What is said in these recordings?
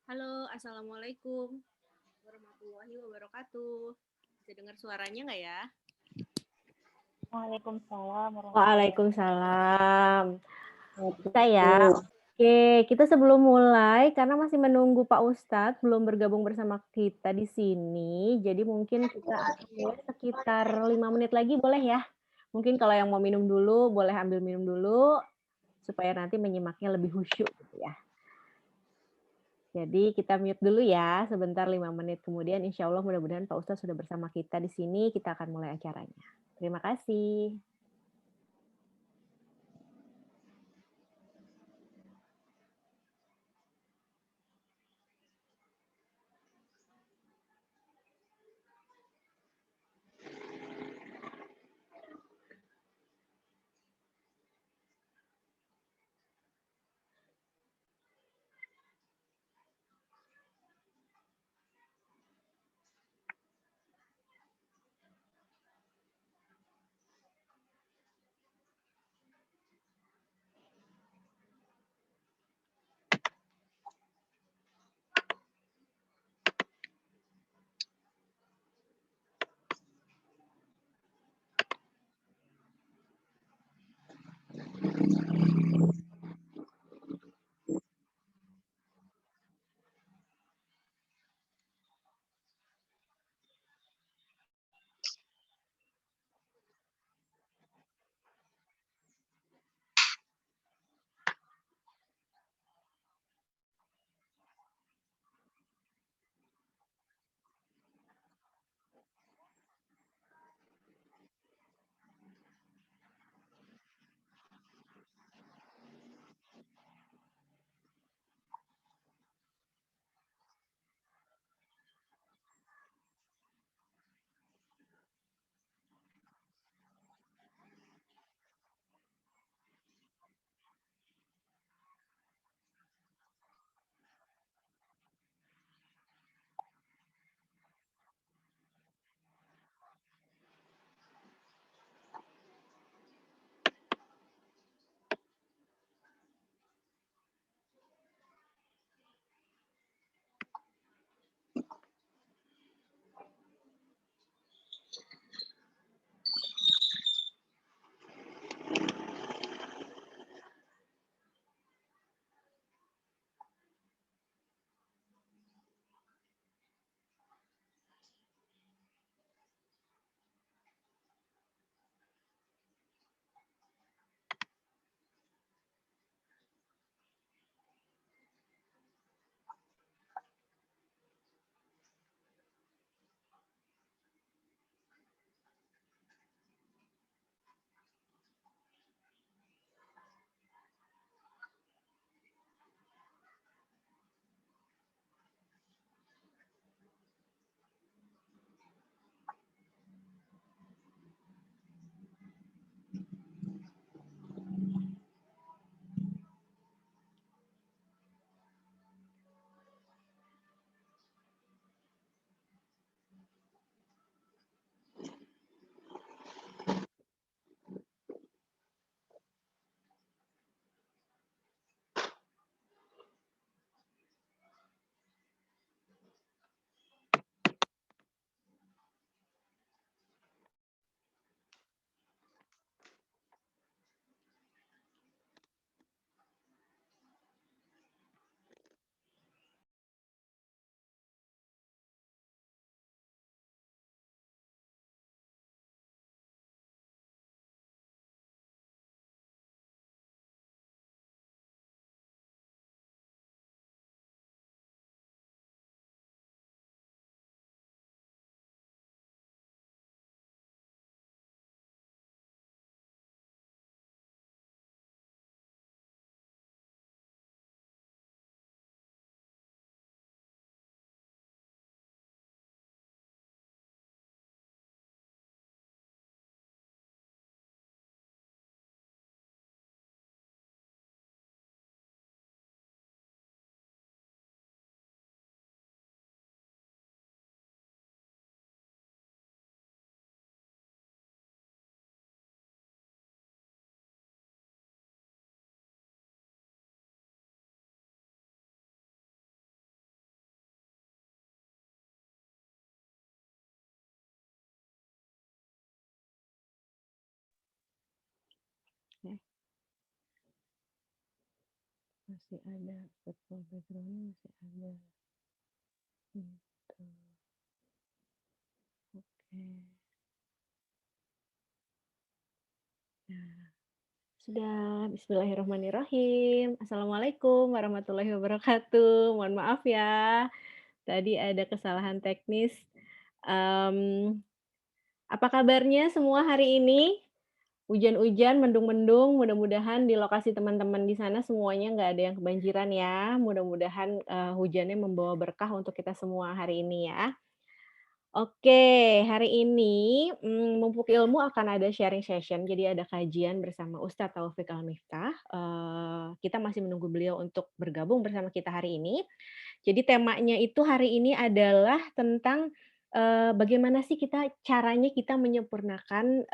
Halo, Assalamualaikum warahmatullahi wabarakatuh. Bisa dengar suaranya nggak ya? Waalaikumsalam warahmatullahi Waalaikumsalam. Bisa ya? wabarakatuh. Oke, kita sebelum mulai, karena masih menunggu Pak Ustadz belum bergabung bersama kita di sini, jadi mungkin kita akan mulai sekitar 5 menit lagi boleh ya? Mungkin kalau yang mau minum dulu, boleh ambil minum dulu, supaya nanti menyimaknya lebih khusyuk gitu ya. Jadi kita mute dulu ya, sebentar 5 menit kemudian insya Allah mudah-mudahan Pak Ustadz sudah bersama kita di sini, kita akan mulai acaranya. Terima kasih. Oke, masih ada virtual background-nya masih ada. Gitu. Oke. Nah, sudah. Bismillahirrahmanirrahim. Assalamualaikum warahmatullahi wabarakatuh. Mohon maaf ya, tadi ada kesalahan teknis. Mmm, apa kabarnya semua hari ini? Hujan-hujan, mendung-mendung, mudah-mudahan di lokasi teman-teman di sana semuanya nggak ada yang kebanjiran ya. Mudah-mudahan, hujannya membawa berkah untuk kita semua hari ini ya. Oke, hari ini, Mumpuk Ilmu akan ada sharing session, jadi ada kajian bersama Ustadz Taufik Al-Miftah, kita masih menunggu beliau untuk bergabung bersama kita hari ini. Jadi temanya itu hari ini adalah tentang, bagaimana sih caranya kita menyempurnakan,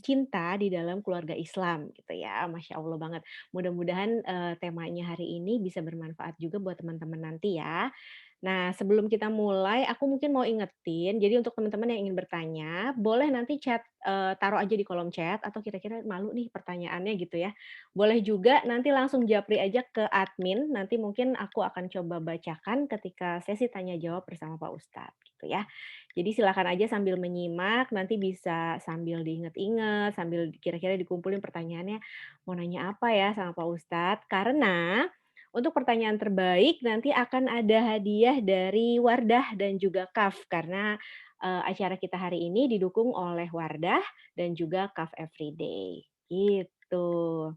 cinta di dalam keluarga Islam gitu ya, Masya Allah banget. Mudah-mudahan, temanya hari ini bisa bermanfaat juga buat teman-teman nanti ya. Nah, sebelum kita mulai, aku mungkin mau ingetin, jadi untuk teman-teman yang ingin bertanya, boleh nanti chat, taruh aja di kolom chat atau kira-kira malu nih pertanyaannya gitu ya. Boleh juga nanti langsung japri aja ke admin, nanti mungkin aku akan coba bacakan ketika sesi tanya jawab bersama Pak Ustadz gitu ya. Jadi silakan aja sambil menyimak, nanti bisa sambil diinget-inget, sambil kira-kira dikumpulin pertanyaannya, mau nanya apa ya sama Pak Ustadz. Karena untuk pertanyaan terbaik nanti akan ada hadiah dari Wardah dan juga KAF karena, acara kita hari ini didukung oleh Wardah dan juga KAF Everyday, gitu.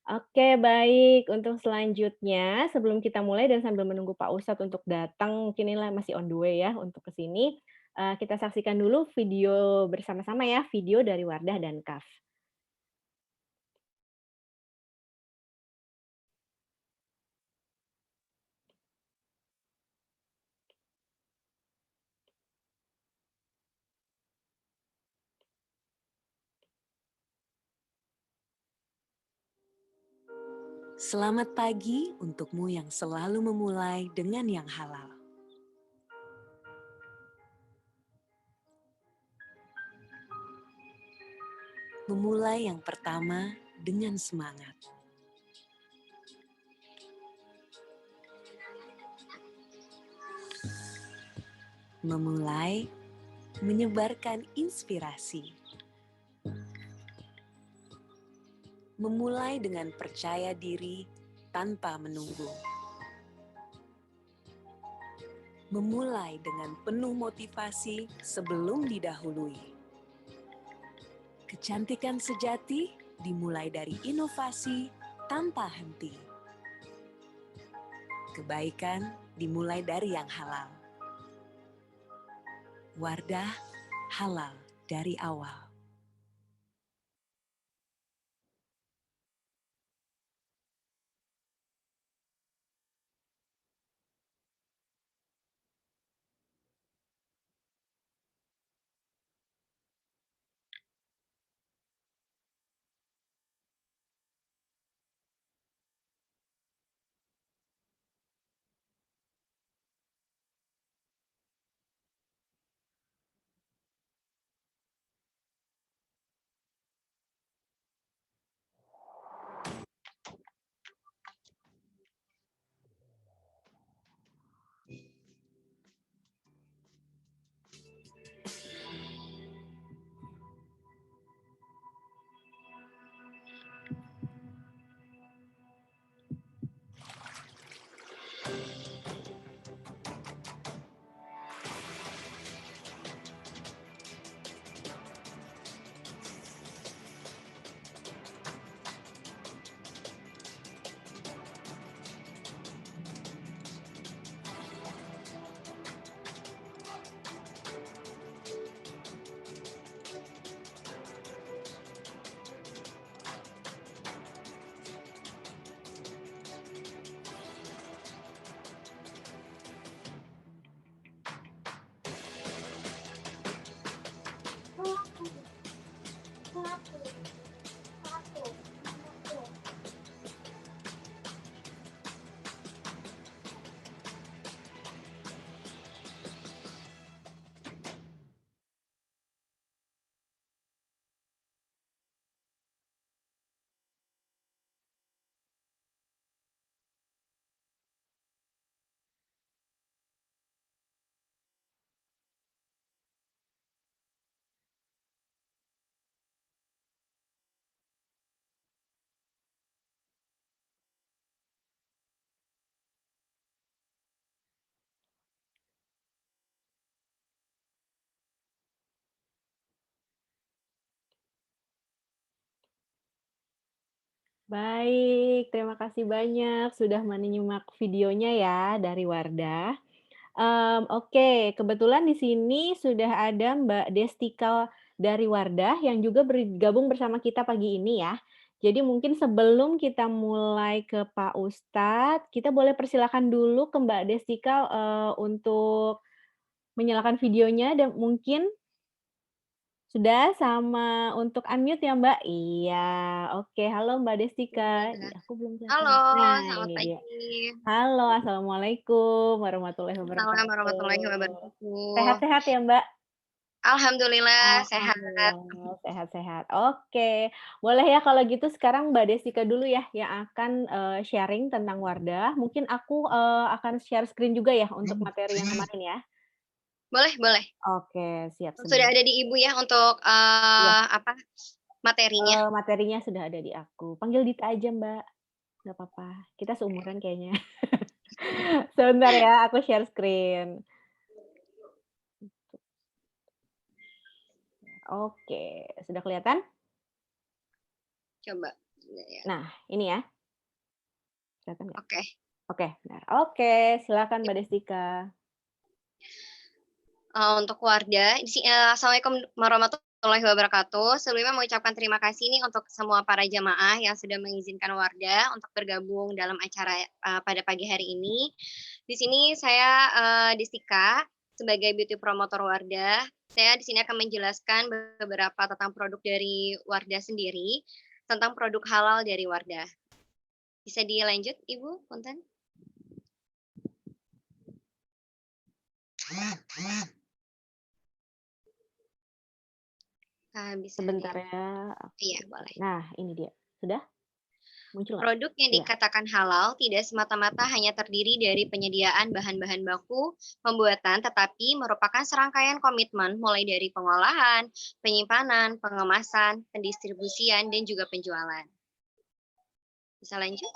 Oke baik, untuk selanjutnya sebelum kita mulai dan sambil menunggu Pak Ustadz untuk datang, mungkin inilah masih on the way ya untuk ke sini, kita saksikan dulu video bersama-sama ya, video dari Wardah dan KAF. Selamat pagi untukmu yang selalu memulai dengan yang halal. Memulai yang pertama dengan semangat. Memulai menyebarkan inspirasi. Memulai dengan percaya diri tanpa menunggu. Memulai dengan penuh motivasi sebelum didahului. Kecantikan sejati dimulai dari inovasi tanpa henti. Kebaikan dimulai dari yang halal. Wardah halal dari awal. Baik, terima kasih banyak sudah menyimak videonya ya dari Wardah. Oke, kebetulan di sini sudah ada Mbak Destika dari Wardah yang juga bergabung bersama kita pagi ini ya. Jadi mungkin sebelum kita mulai ke Pak Ustadz, kita boleh persilakan dulu ke Mbak Destika, untuk menyalakan videonya dan mungkin sudah? Sama untuk unmute ya, Mbak? Iya, oke. Halo Mbak Destika. Iya. Ih, aku belum Halo, kelihatan. Nah, selamat ini dia. pagi. Halo, assalamualaikum warahmatullahi Salam warahmatullahi wabarakatuh. wabarakatuh. Sehat-sehat ya, Mbak? Alhamdulillah sehat. Alhamdulillah, sehat-sehat. Oke, boleh ya kalau gitu sekarang Mbak Destika dulu ya yang akan, sharing tentang Wardah. Mungkin aku, akan share screen juga ya untuk materi yang kemarin ya? Boleh boleh. Oke, siap Sudah sebentar. ada di Ibu ya untuk, Iya. apa, materinya? Materinya sudah ada di aku. Panggil Dita aja, Mbak, nggak apa-apa. Kita seumuran kayaknya. Sebentar ya, aku share screen. Oke, sudah kelihatan? Coba, ya, Nah, ini ya, kelihatan nggak? oke. Oke, benar. Oke, silakan Mbak Destika. Untuk Wardah, assalamualaikum warahmatullahi wabarakatuh. Sebelumnya mengucapkan terima kasih nih untuk semua para jamaah yang sudah mengizinkan Wardah untuk bergabung dalam acara, pada pagi hari ini. Di sini saya, Destika, sebagai beauty promotor Wardah. Saya di sini akan menjelaskan beberapa tentang produk dari Wardah sendiri, tentang produk halal dari Wardah. Bisa dilanjut Ibu, punten? Bisa Sebentar ya. iya, boleh. Nah, ini dia. Sudah? Muncul nggak? Produk yang Iya. dikatakan halal tidak semata-mata hanya terdiri dari penyediaan bahan-bahan baku, pembuatan, tetapi merupakan serangkaian komitmen mulai dari pengolahan, penyimpanan, pengemasan, pendistribusian, dan juga penjualan. Bisa lanjut?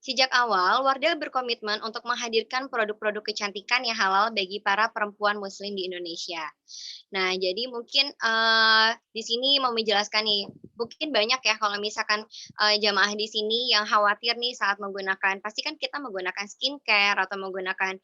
Sejak awal, Wardah berkomitmen untuk menghadirkan produk-produk kecantikan yang halal bagi para perempuan muslim di Indonesia. Nah, jadi mungkin, di sini mau menjelaskan nih, mungkin banyak ya kalau misalkan, jamaah di sini yang khawatir nih saat menggunakan pasti kan kita menggunakan skincare atau menggunakan,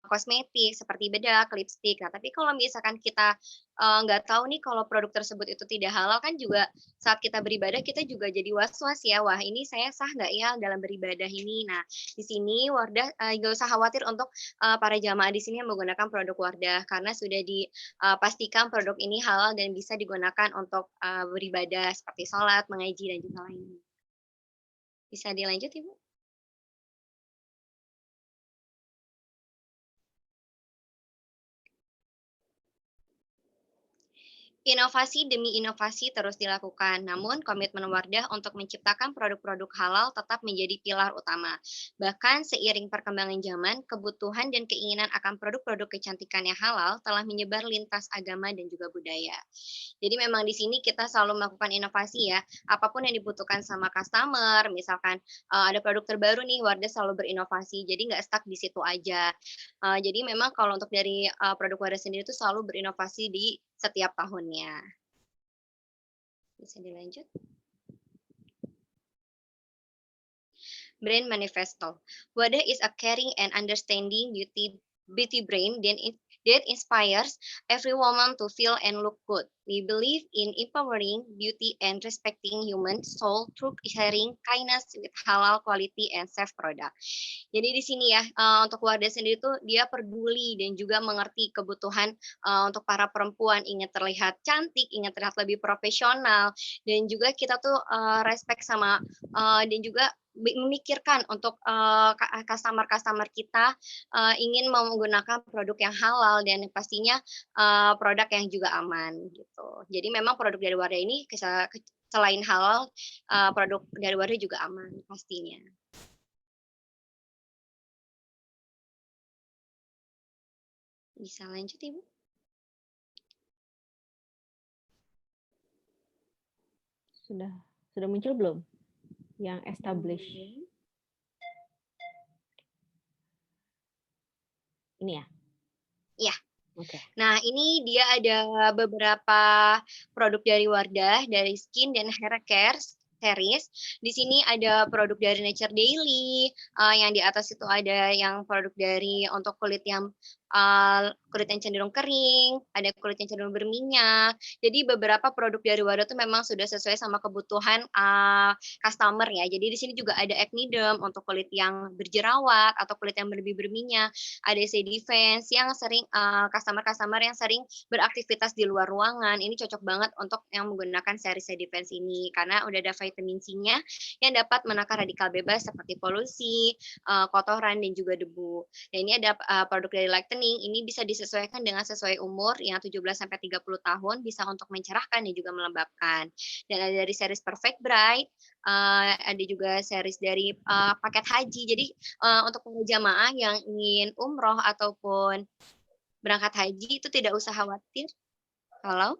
kosmetik seperti bedak, lipstik. Nah, tapi kalau misalkan kita, nggak tahu nih kalau produk tersebut itu tidak halal kan juga saat kita beribadah kita juga jadi was-was ya, "Wah ini saya sah nggak ya dalam beribadah ini?" Nah, di sini Wardah, nggak usah khawatir untuk, para jamaah di sini yang menggunakan produk Wardah karena sudah pastikan produk ini halal dan bisa digunakan untuk, beribadah seperti sholat, mengaji, dan juga lainnya. Bisa dilanjut, Ibu? Inovasi demi inovasi terus dilakukan, namun komitmen Wardah untuk menciptakan produk-produk halal tetap menjadi pilar utama. Bahkan seiring perkembangan zaman, kebutuhan dan keinginan akan produk-produk kecantikan yang halal telah menyebar lintas agama dan juga budaya. Jadi memang di sini kita selalu melakukan inovasi ya, apapun yang dibutuhkan sama customer, misalkan ada produk terbaru nih, Wardah selalu berinovasi, jadi nggak stuck di situ aja. Jadi memang kalau untuk dari, produk Wardah sendiri itu selalu berinovasi di setiap tahunnya. Bisa dilanjut? Brand Manifesto. Wadah is a caring and understanding beauty brand that inspires every woman to feel and look good. We believe in empowering beauty and respecting human soul through sharing kindness with halal quality and safe product. Jadi di sini ya, untuk Wadah sendiri tuh dia peduli dan juga mengerti kebutuhan, untuk para perempuan ingin terlihat cantik, ingin terlihat lebih profesional, dan juga kita tuh, respect sama, dan juga memikirkan untuk, customer-customer kita, ingin menggunakan produk yang halal dan pastinya, produk yang juga aman gitu. Jadi memang produk dari Wadah ini selain halal, produk dari Wadah juga aman pastinya. Bisa lanjut Ibu? Sudah muncul belum? Yang establish. Ini ya? Iya. Oke. Nah, ini dia ada beberapa produk dari Wardah, dari skin dan hair care series. Di sini ada produk dari Nature Daily, yang di atas itu ada yang produk dari untuk kulit yang cenderung kering, ada kulit yang cenderung berminyak. Jadi beberapa produk dari Wardah tuh memang sudah sesuai sama kebutuhan, customer ya. Jadi di sini juga ada acne derm untuk kulit yang berjerawat atau kulit yang lebih berminyak, ada C Defense yang sering customer-customer yang sering beraktivitas di luar ruangan, ini cocok banget untuk yang menggunakan seri C Defense ini, karena udah ada vitamin C-nya yang dapat menakar radikal bebas seperti polusi, kotoran, dan juga debu. Dan ini ada produk dari Lightening, ini bisa disesuaikan dengan sesuai umur yang 17-30 tahun, bisa untuk mencerahkan dan juga melembabkan. Dan ada dari series Perfect Bright, ada juga series dari paket haji. Jadi untuk para jamaah yang ingin umroh ataupun berangkat haji itu tidak usah khawatir. Halo?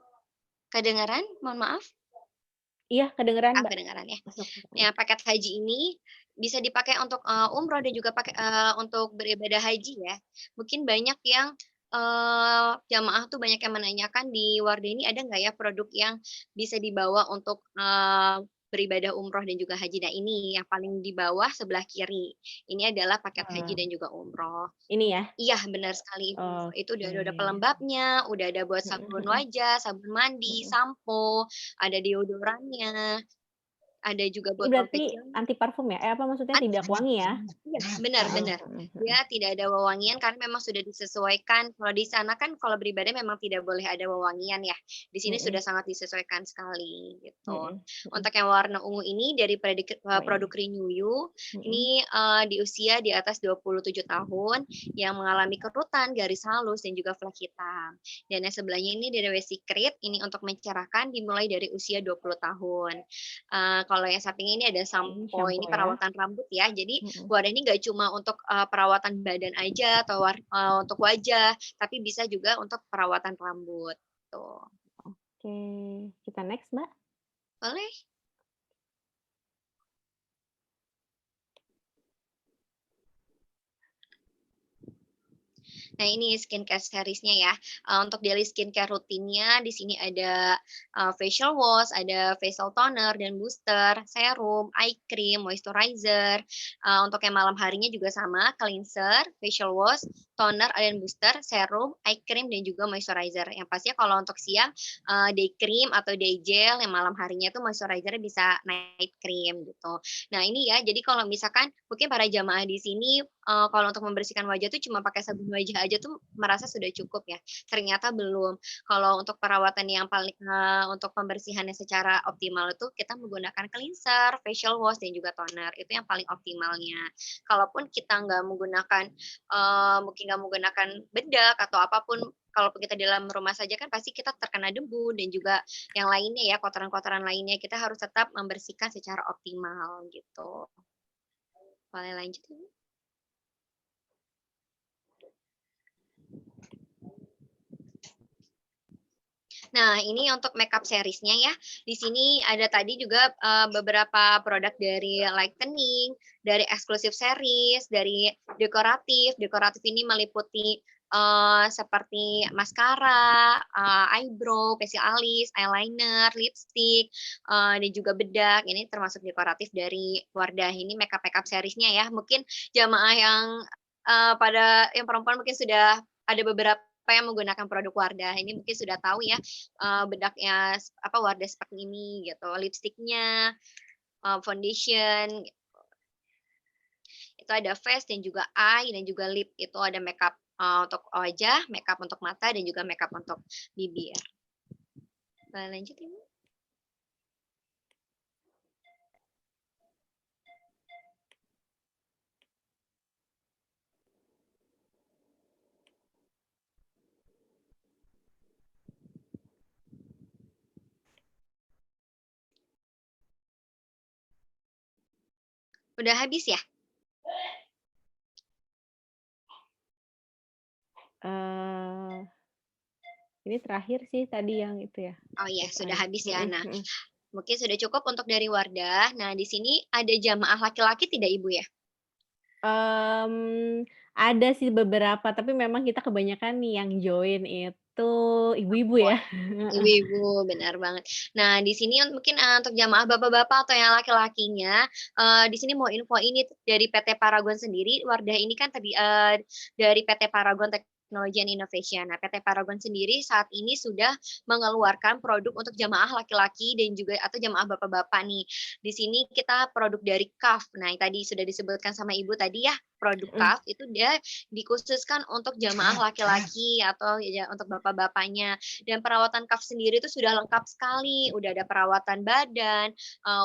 Kedengaran? Mohon maaf. Iya, kedengeran, Mbak. Kedengaran ya. Masuk. Ya, paket haji ini bisa dipakai untuk umroh dan juga pakai untuk beribadah haji ya. Mungkin banyak yang jamaah tuh banyak yang menanyakan di Wardah ini ada nggak ya produk yang bisa dibawa untuk beribadah umroh dan juga haji. Nah, ini yang paling di bawah sebelah kiri. Ini adalah paket haji Wah, dan juga umroh. ini ya? Iya, benar sekali, Ibu. Itu udah ada Oke. pelembabnya, udah ada buat Mhm sabun mhm. wajah, sabun mandi, Mhm. sampo, ada deodorannya, ada juga Ini botol berarti kecil. anti parfum ya? Apa maksudnya Anti tidak wangi ya? Iya, benar Heeh, benar. mhm mhm. Dia tidak ada wewangian karena memang sudah disesuaikan. Kalau di sana kan kalau beribadah memang tidak boleh ada wewangian ya. Di sini sudah Mhm, sangat disesuaikan sekali gitu. mhm mhm. Untuk yang warna ungu ini dari Oh produk ini. Renew You, Mhm. ini di usia di atas 27 tahun yang mengalami kerutan, garis halus dan juga flek hitam. Dan yang sebelahnya ini dari We Secret, ini untuk mencerahkan dimulai dari usia 20 tahun. Kalau yang samping ini ada Ini sampo, ini sampo ya? perawatan rambut ya. Jadi Mhm. wadah ini nggak cuma untuk perawatan badan aja atau untuk wajah, tapi bisa juga untuk perawatan rambut, tuh. Oke, kita next, Mbak. Boleh? Nah, ini skincare series-nya ya. Untuk daily skincare rutinnya di sini ada facial wash, ada facial toner dan booster, serum, eye cream, moisturizer. Untuk yang malam harinya juga sama, cleanser, facial wash, toner dan booster, serum, eye cream dan juga moisturizer. Yang pastinya kalau untuk siang day cream atau day gel, yang malam harinya itu moisturizer bisa night cream gitu. Nah, ini ya, jadi kalau misalkan mungkin para jamaah di sini kalau untuk membersihkan wajah tuh cuma pakai sabun wajah aja tuh merasa sudah cukup ya, ternyata belum. Kalau untuk perawatan yang paling untuk pembersihannya secara optimal itu kita menggunakan cleanser, facial wash, dan juga toner, itu yang paling optimalnya. Kalaupun kita nggak menggunakan, mungkin nggak menggunakan bedak atau apapun, kalaupun kita di dalam rumah saja kan pasti kita terkena debu dan juga yang lainnya ya, kotoran-kotoran lainnya, kita harus tetap membersihkan secara optimal gitu. Boleh lanjut, Ibu? Nah, ini untuk makeup series-nya ya. Di sini ada tadi juga beberapa produk dari Lightening, dari eksklusif series, dari dekoratif. Dekoratif ini meliputi seperti maskara, eyebrow, pensil alis, eyeliner, lipstick, dan juga bedak. Ini termasuk dekoratif dari Wardah. Ini makeup-makeup series-nya ya. Mungkin jamaah yang pada yang perempuan mungkin sudah ada beberapa yang menggunakan produk Wardah. Ini mungkin sudah tahu ya, bedaknya apa, Wardah seperti ini gitu, lipstiknya, foundation, itu ada face dan juga eye dan juga lip, itu ada makeup, untuk wajah, makeup untuk mata, dan juga makeup untuk bibir. Boleh lanjut, Ibu? Udah habis ya? Ini terakhir sih tadi yang itu ya, Oh iya, sudah apaan? habis ya. Mhm Nah, mhm. mungkin sudah cukup untuk dari Wardah. Nah, di sini ada jamaah laki-laki tidak, Ibu ya? Mmm, Ada sih beberapa, tapi memang kita kebanyakan nih yang join itu ibu-ibu ya. Ibu-ibu, benar banget. Nah, di sini mungkin, untuk jamaah bapak-bapak atau yang laki-lakinya, di sini mau info ini dari PT Paragon sendiri, Wardah ini kan tadi, dari PT Paragon Technology and Innovation. Nah, PT Paragon sendiri saat ini sudah mengeluarkan produk untuk jamaah laki-laki dan juga atau jamaah bapak-bapak nih. Di sini kita produk dari KAF. Nah, yang tadi sudah disebutkan sama Ibu tadi ya, produk Mhm. KAF itu dia dikhususkan untuk jamaah laki-laki atau ya untuk bapak-bapaknya. Dan perawatan KAF sendiri itu sudah lengkap sekali, udah ada perawatan badan,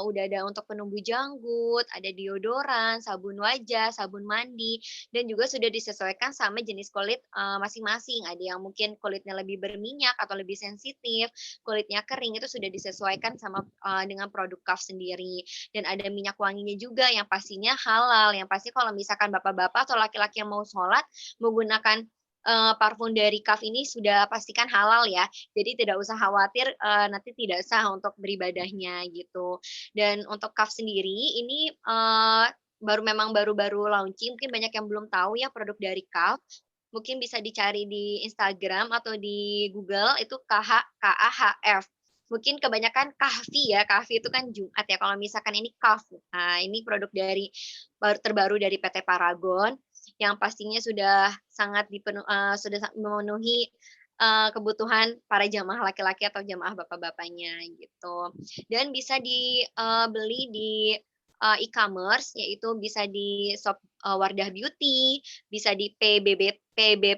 udah ada untuk penumbuh janggut, ada deodoran, sabun wajah, sabun mandi, dan juga sudah disesuaikan sama jenis kulit, masing-masing. Ada yang mungkin kulitnya lebih berminyak atau lebih sensitif, kulitnya kering, itu sudah disesuaikan sama, dengan produk KAF sendiri. Dan ada minyak wanginya juga yang pastinya halal, yang pasti kalau misalkan bapak-bapak atau laki-laki yang mau sholat menggunakan parfum dari KAF ini sudah pastikan halal ya. Jadi tidak usah khawatir, nanti tidak sah untuk beribadahnya gitu. Dan untuk KAF sendiri ini, memang baru-baru launching, mungkin banyak yang belum tahu ya produk dari KAF. Mungkin bisa dicari di Instagram atau di Google itu KAHF. Mungkin kebanyakan kahfi ya, kahfi itu kan Jumat ya, kalau misalkan ini KAF. Nah, ini produk dari terbaru dari PT Paragon yang pastinya sudah sangat sudah memenuhi, kebutuhan para jamaah laki-laki atau jamaah bapak-bapaknya gitu. Dan bisa dibeli di, e-commerce yaitu bisa di shop, Wardah Beauty, bisa di pbp.com,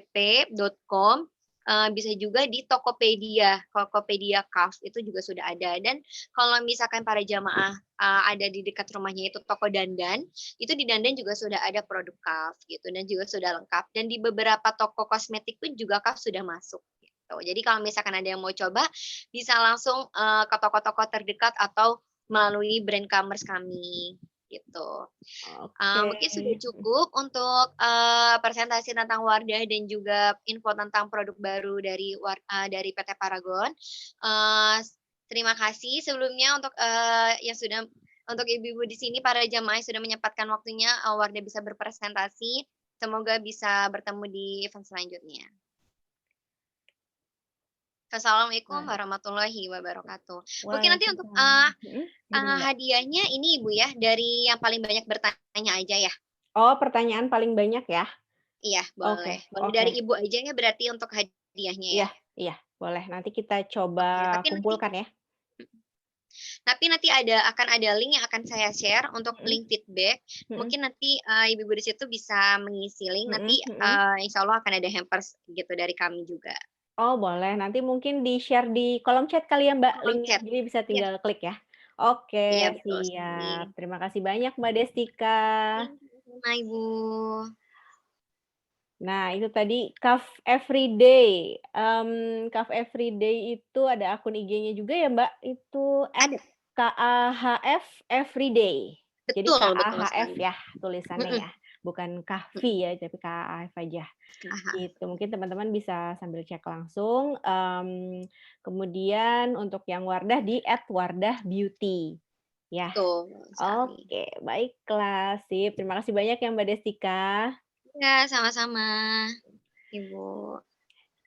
bisa juga di Tokopedia KAF itu juga sudah ada. Dan kalau misalkan para jamaah, ada di dekat rumahnya itu toko dandan, itu di dandan juga sudah ada produk KAF gitu dan juga sudah lengkap dan di beberapa toko kosmetik pun juga KAF sudah masuk gitu. Jadi kalau misalkan ada yang mau coba bisa langsung, ke toko-toko terdekat atau melalui brand commerce kami gitu. Oke. Mungkin sudah cukup untuk, presentasi tentang Wardah dan juga info tentang produk baru dari PT Paragon. Terima kasih sebelumnya untuk, yang sudah untuk ibu-ibu di sini, para jamaah yang sudah menyempatkan waktunya, Wardah bisa berpresentasi. Semoga bisa bertemu di event selanjutnya. Wassalamualaikum Wah, warahmatullahi wabarakatuh. Mungkin nanti untuk, waalaikumsalam. Mhm, gimana, Mbak? hadiahnya ini Ibu ya, dari yang paling banyak bertanya aja ya? Oh, pertanyaan paling banyak ya? Iya, boleh. Oke Boleh oke. dari Ibu aja ya berarti untuk hadiahnya ya? Iya iya, boleh. Nanti kita coba Oke, kumpulkan ya. nanti akan ada link yang akan saya share untuk Mhm link feedback. mhm Mungkin nanti, ibu-ibu di situ bisa mengisi link, nanti, mhm mhm. insya Allah akan ada hampers gitu dari kami juga. Oh, boleh. Nanti mungkin di-share di kolom chat kali ya, Mbak, Kolom link-nya. chat. Jadi bisa Iya tinggal klik ya. iya Oke, betul sekali. siap. Terima kasih banyak, Mbak Destika. Iya, sama-sama Ibu. Nah, itu tadi Kaf Everyday. Kaf Everyday itu ada akun IG-nya juga ya, Mbak? Itu Ada, @KAHF Everyday. Jadi betul betul KAHF sekali. ya tulisannya Mhm ya, bukan mhm. Kahfi ya, tapi KAHF aja. Aha. Gitu, mungkin teman-teman bisa sambil cek langsung, kemudian untuk yang Wardah di @wardahbeauty, ya. Betul sekali. Oke, baiklah, sip. Terima kasih banyak ya Mbak Destika. Iya, sama-sama, Ibu.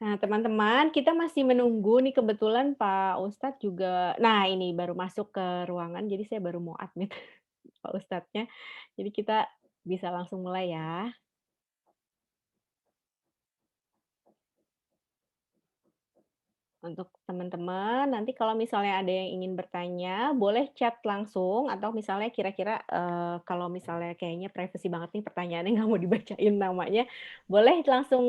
Nah, teman-teman, kita masih menunggu nih kebetulan Pak Ustadz juga nah ini baru masuk ke ruangan, jadi saya baru mau admit Pak Ustadznya. Jadi kita bisa langsung mulai ya. Untuk teman-teman, nanti kalau misalnya ada yang ingin bertanya, boleh chat langsung atau misalnya kira-kira, kalau misalnya kayaknya privacy banget nih pertanyaannya nggak mau dibacain namanya, boleh langsung,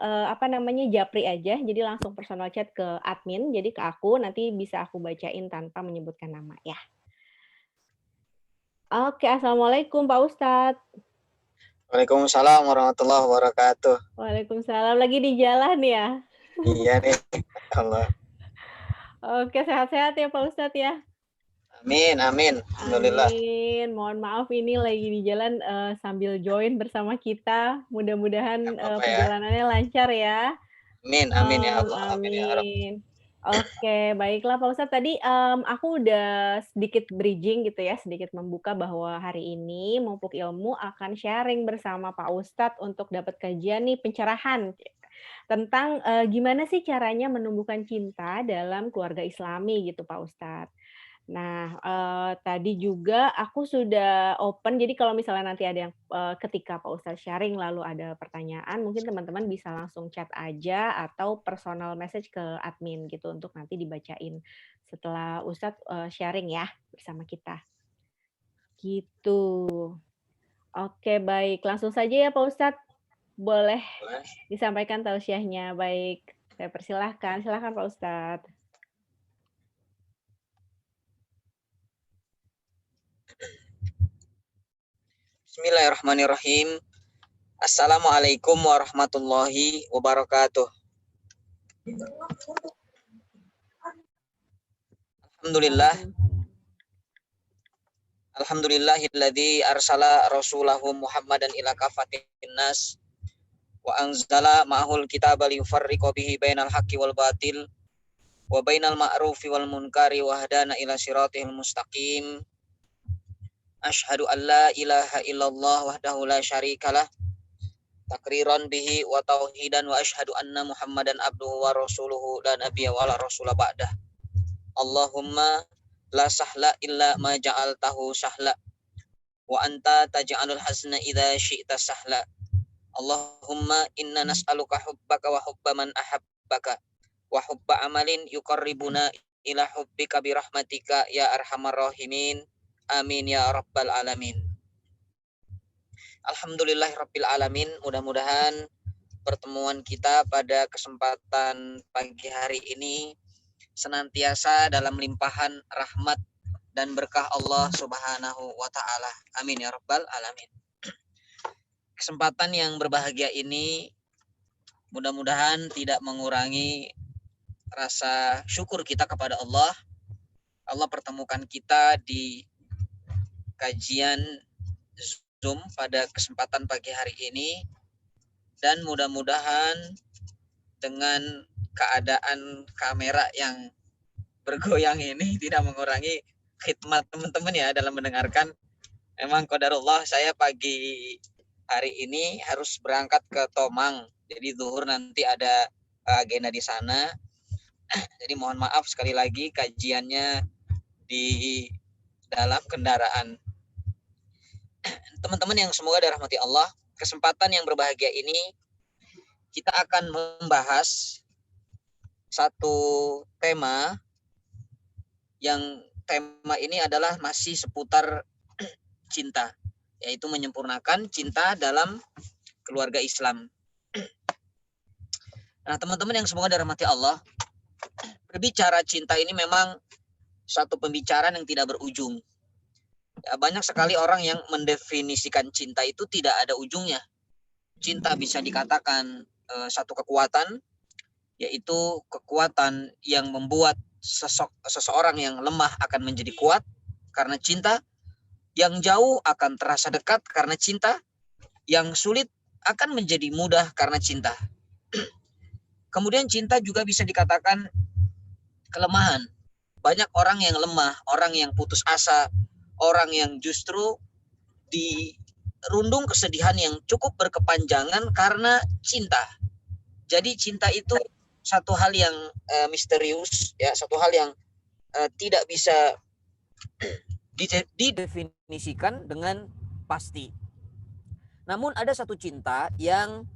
apa namanya, japri aja. Jadi langsung personal chat ke admin, jadi ke aku, nanti bisa aku bacain tanpa menyebutkan nama ya. Oke, assalamualaikum Pak Ustadz. Waalaikumsalam warahmatullahi wabarakatuh. Waalaikumsalam. Lagi di jalan ya? Iya nih, Allah. Oke, sehat-sehat ya Pak Ustadz ya? Amin, amin. Alhamdulillah. Amin. Mohon maaf ini lagi di jalan, sambil join bersama kita. Mudah-mudahan, Gak apa-apa ya. perjalanannya lancar ya. Amin, amin ya Allah. Amin ya Rabb. Amin. Oke, baiklah Pak Ustadz. Tadi, aku udah sedikit bridging gitu ya, sedikit membuka bahwa hari ini Mupuk Ilmu akan sharing bersama Pak Ustadz untuk dapat kajian nih, pencerahan tentang, gimana sih caranya menumbuhkan cinta dalam keluarga Islami gitu Pak Ustadz. Nah, tadi juga aku sudah open, jadi kalau misalnya nanti ada yang, ketika Pak Ustadz sharing lalu ada pertanyaan, mungkin teman-teman bisa langsung chat aja atau personal message ke admin gitu untuk nanti dibacain setelah Ustadz, sharing ya bersama kita, gitu. Oke baik, langsung saja ya Pak Ustadz, boleh Boleh. disampaikan tausiahnya. Baik, saya persilahkan, silahkan Pak Ustadz. Bismillahirrahmanirrahim. Assalamualaikum warahmatullahi wabarakatuh. Alhamdulillah. Waalaikumsalam. Alhamdulillahilladzi arsala rasulahu Muhammadan ila kafatin nas wa anzala ma'ahul kitaba liyufarriqa bihi bainal haqqi wal batil wa bainal ma'rufi wal munkari wa hadana ila siratil mustaqim. Asyhadu an la ilaha illallah wahdahu la syarikalah takriran bihi wa tauhidan wa asyhadu anna Muhammadan abduhu wa rasuluhu la nabiyya wa la rasula ba'dah. Allahumma la sahla illa ma ja'altahu sahla wa anta taj'alul hazna idza syi'ta sahla. Allahumma inna nas'aluka hubbaka wa hubba man ahabbaka wa hubba amalin yuqarribuna ila hubbika bi rahmatika ya arhamar rahimin. Amin ya rabbal alamin. Alhamdulillahirabbil alamin. Mudah-mudahan pertemuan kita pada kesempatan pagi hari ini senantiasa dalam limpahan rahmat dan berkah Allah Subhanahu wa taala. Amin ya rabbal alamin. Kesempatan yang berbahagia ini mudah-mudahan tidak mengurangi rasa syukur kita kepada Allah. Allah pertemukan kita di kajian Zoom pada kesempatan pagi hari ini, dan mudah-mudahan dengan keadaan kamera yang bergoyang ini tidak mengurangi khidmat teman-teman ya dalam mendengarkan. Memang qadarullah saya pagi hari ini harus berangkat ke Tomang, jadi zuhur nanti ada agenda di sana. Jadi mohon maaf sekali lagi kajiannya di dalam kendaraan. Teman-teman yang semoga dirahmati Allah, kesempatan yang berbahagia ini kita akan membahas satu tema yang tema ini adalah masih seputar cinta, yaitu menyempurnakan cinta dalam keluarga Islam. Nah, teman-teman yang semoga dirahmati Allah, berbicara cinta ini memang satu pembicaraan yang tidak berujung. Ya, banyak sekali orang yang mendefinisikan cinta itu tidak ada ujungnya. Cinta bisa dikatakan satu kekuatan, yaitu kekuatan yang membuat seseorang yang lemah akan menjadi kuat karena cinta, yang jauh akan terasa dekat karena cinta, yang sulit akan menjadi mudah karena cinta. Kemudian cinta juga bisa dikatakan kelemahan. Banyak orang yang lemah, orang yang putus asa, orang yang justru dirundung kesedihan yang cukup berkepanjangan karena cinta. Jadi cinta itu satu hal yang misterius, ya, satu hal yang tidak bisa didefinisikan dengan pasti. Namun ada satu cinta yang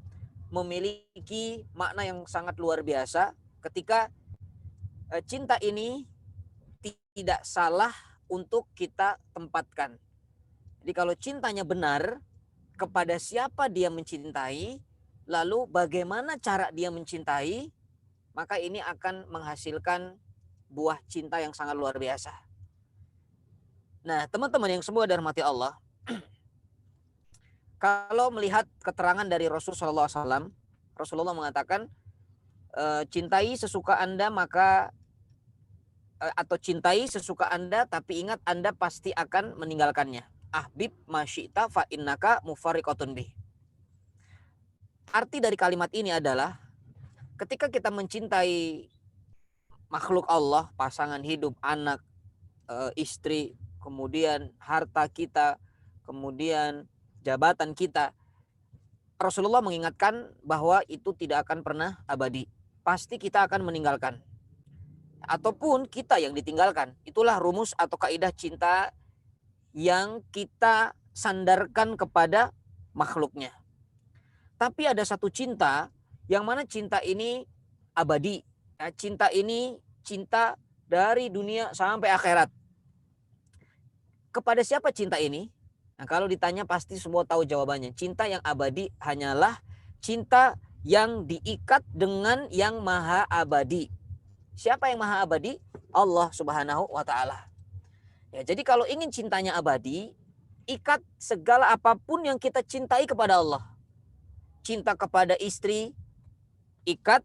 memiliki makna yang sangat luar biasa ketika cinta ini tidak salah untuk kita tempatkan. Jadi kalau cintanya benar, kepada siapa dia mencintai, lalu bagaimana cara dia mencintai, maka ini akan menghasilkan buah cinta yang sangat luar biasa. Nah, teman-teman yang semua dirahmati Allah, kalau melihat keterangan dari Rasulullah SAW, Rasulullah mengatakan, cintai sesuka Anda atau cintai sesuka Anda, tapi ingat Anda pasti akan meninggalkannya. Ahbib masyita fa innaka mufariqatun bih. Arti dari kalimat ini adalah ketika kita mencintai makhluk Allah, pasangan hidup, anak, istri, kemudian harta kita, kemudian jabatan kita, Rasulullah mengingatkan bahwa itu tidak akan pernah abadi. Pasti kita akan meninggalkan. Ataupun kita yang ditinggalkan. Itulah rumus atau kaidah cinta yang kita sandarkan kepada makhluknya. Tapi ada satu cinta yang mana cinta ini abadi. Ya, cinta ini cinta dari dunia sampai akhirat. Kepada siapa cinta ini? Nah, kalau ditanya pasti semua tahu jawabannya. Cinta yang abadi hanyalah cinta yang diikat dengan yang maha abadi. Siapa yang maha abadi? Allah Subhanahu wa ta'ala. Ya, jadi kalau ingin cintanya abadi, ikat segala apapun yang kita cintai kepada Allah. Cinta kepada istri, ikat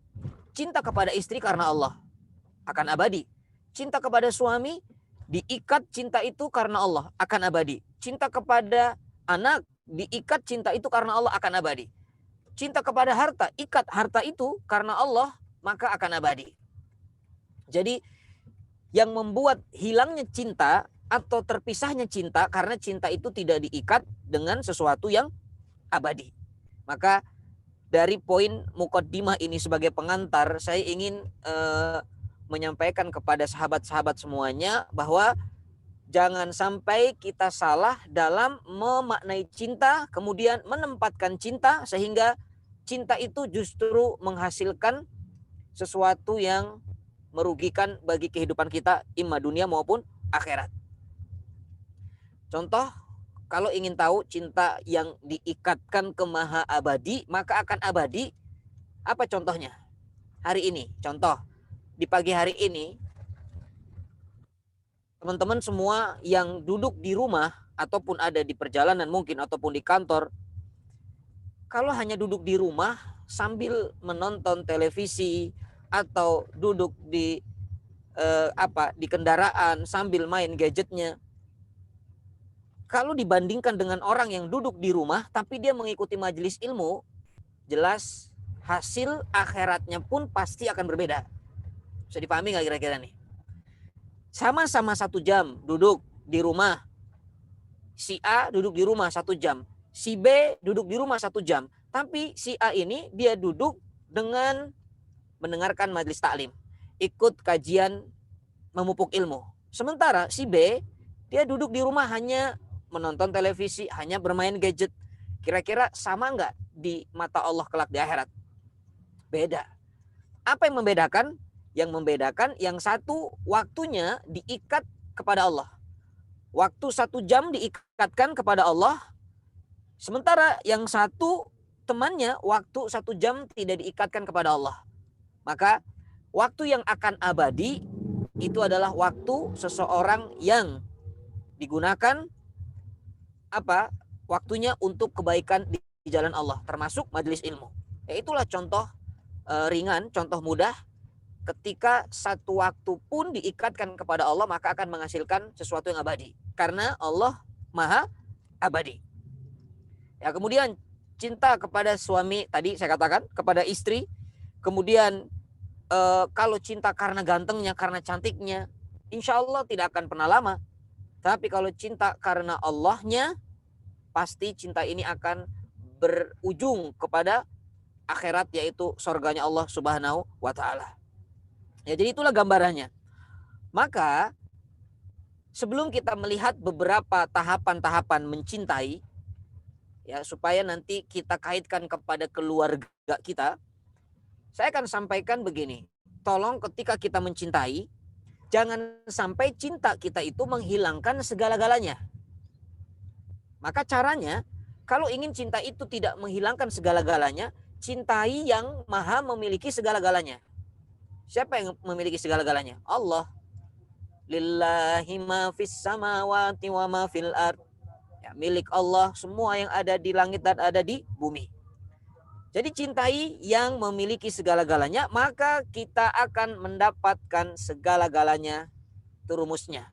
cinta kepada istri karena Allah. Akan abadi. Cinta kepada suami, diikat cinta itu karena Allah, akan abadi. Cinta kepada anak, diikat cinta itu karena Allah, akan abadi. Cinta kepada harta, ikat harta itu karena Allah, maka akan abadi. Jadi yang membuat hilangnya cinta atau terpisahnya cinta karena cinta itu tidak diikat dengan sesuatu yang abadi. Maka dari poin muqaddimah ini sebagai pengantar, saya ingin menyampaikan kepada sahabat-sahabat semuanya bahwa jangan sampai kita salah dalam memaknai cinta, kemudian menempatkan cinta sehingga cinta itu justru menghasilkan sesuatu yang merugikan bagi kehidupan kita, imma dunia maupun akhirat. Contoh, kalau ingin tahu cinta yang diikatkan ke maha abadi, maka akan abadi. Apa contohnya? Hari ini, contoh. Di pagi hari ini, teman-teman semua yang duduk di rumah, ataupun ada di perjalanan mungkin, ataupun di kantor, kalau hanya duduk di rumah sambil menonton televisi, atau duduk di di kendaraan sambil main gadgetnya, kalau dibandingkan dengan orang yang duduk di rumah tapi dia mengikuti majelis ilmu, jelas hasil akhiratnya pun pasti akan berbeda. Bisa dipahami nggak kira-kira nih? Sama-sama 1 jam duduk di rumah. Si A duduk di rumah 1 jam. Si B duduk di rumah 1 jam. Tapi si A ini dia duduk dengan mendengarkan majelis taklim. Ikut kajian memupuk ilmu. Sementara si B dia duduk di rumah hanya menonton televisi, hanya bermain gadget. Kira-kira sama nggak di mata Allah kelak di akhirat? Beda. Apa yang membedakan? Yang membedakan yang satu waktunya diikat kepada Allah. Waktu 1 jam diikatkan kepada Allah. Sementara yang satu temannya waktu 1 jam tidak diikatkan kepada Allah. Maka waktu yang akan abadi itu adalah waktu seseorang yang digunakan waktunya untuk kebaikan di jalan Allah, termasuk majelis ilmu. Ya, itulah contoh ringan, contoh mudah. Ketika satu waktu pun diikatkan kepada Allah, maka akan menghasilkan sesuatu yang abadi. Karena Allah maha abadi. Ya, kemudian cinta kepada suami, tadi saya katakan, kepada istri. Kemudian kalau cinta karena gantengnya, karena cantiknya, insya Allah tidak akan pernah lama. Tapi kalau cinta karena Allahnya, pasti cinta ini akan berujung kepada akhirat, yaitu surganya Allah Subhanahu wa ta'ala. Ya, jadi itulah gambarannya. Maka sebelum kita melihat beberapa tahapan-tahapan mencintai, ya, supaya nanti kita kaitkan kepada keluarga kita, saya akan sampaikan begini. Tolong ketika kita mencintai, jangan sampai cinta kita itu menghilangkan segala-galanya. Maka caranya, kalau ingin cinta itu tidak menghilangkan segala-galanya, cintai yang maha memiliki segala-galanya. Siapa yang memiliki segala-galanya? Allah. Lillahi ma fis samawati wa ma fil ard. Ya, milik Allah semua yang ada di langit dan ada di bumi. Jadi cintai yang memiliki segala-galanya, maka kita akan mendapatkan segala-galanya. Itu rumusnya.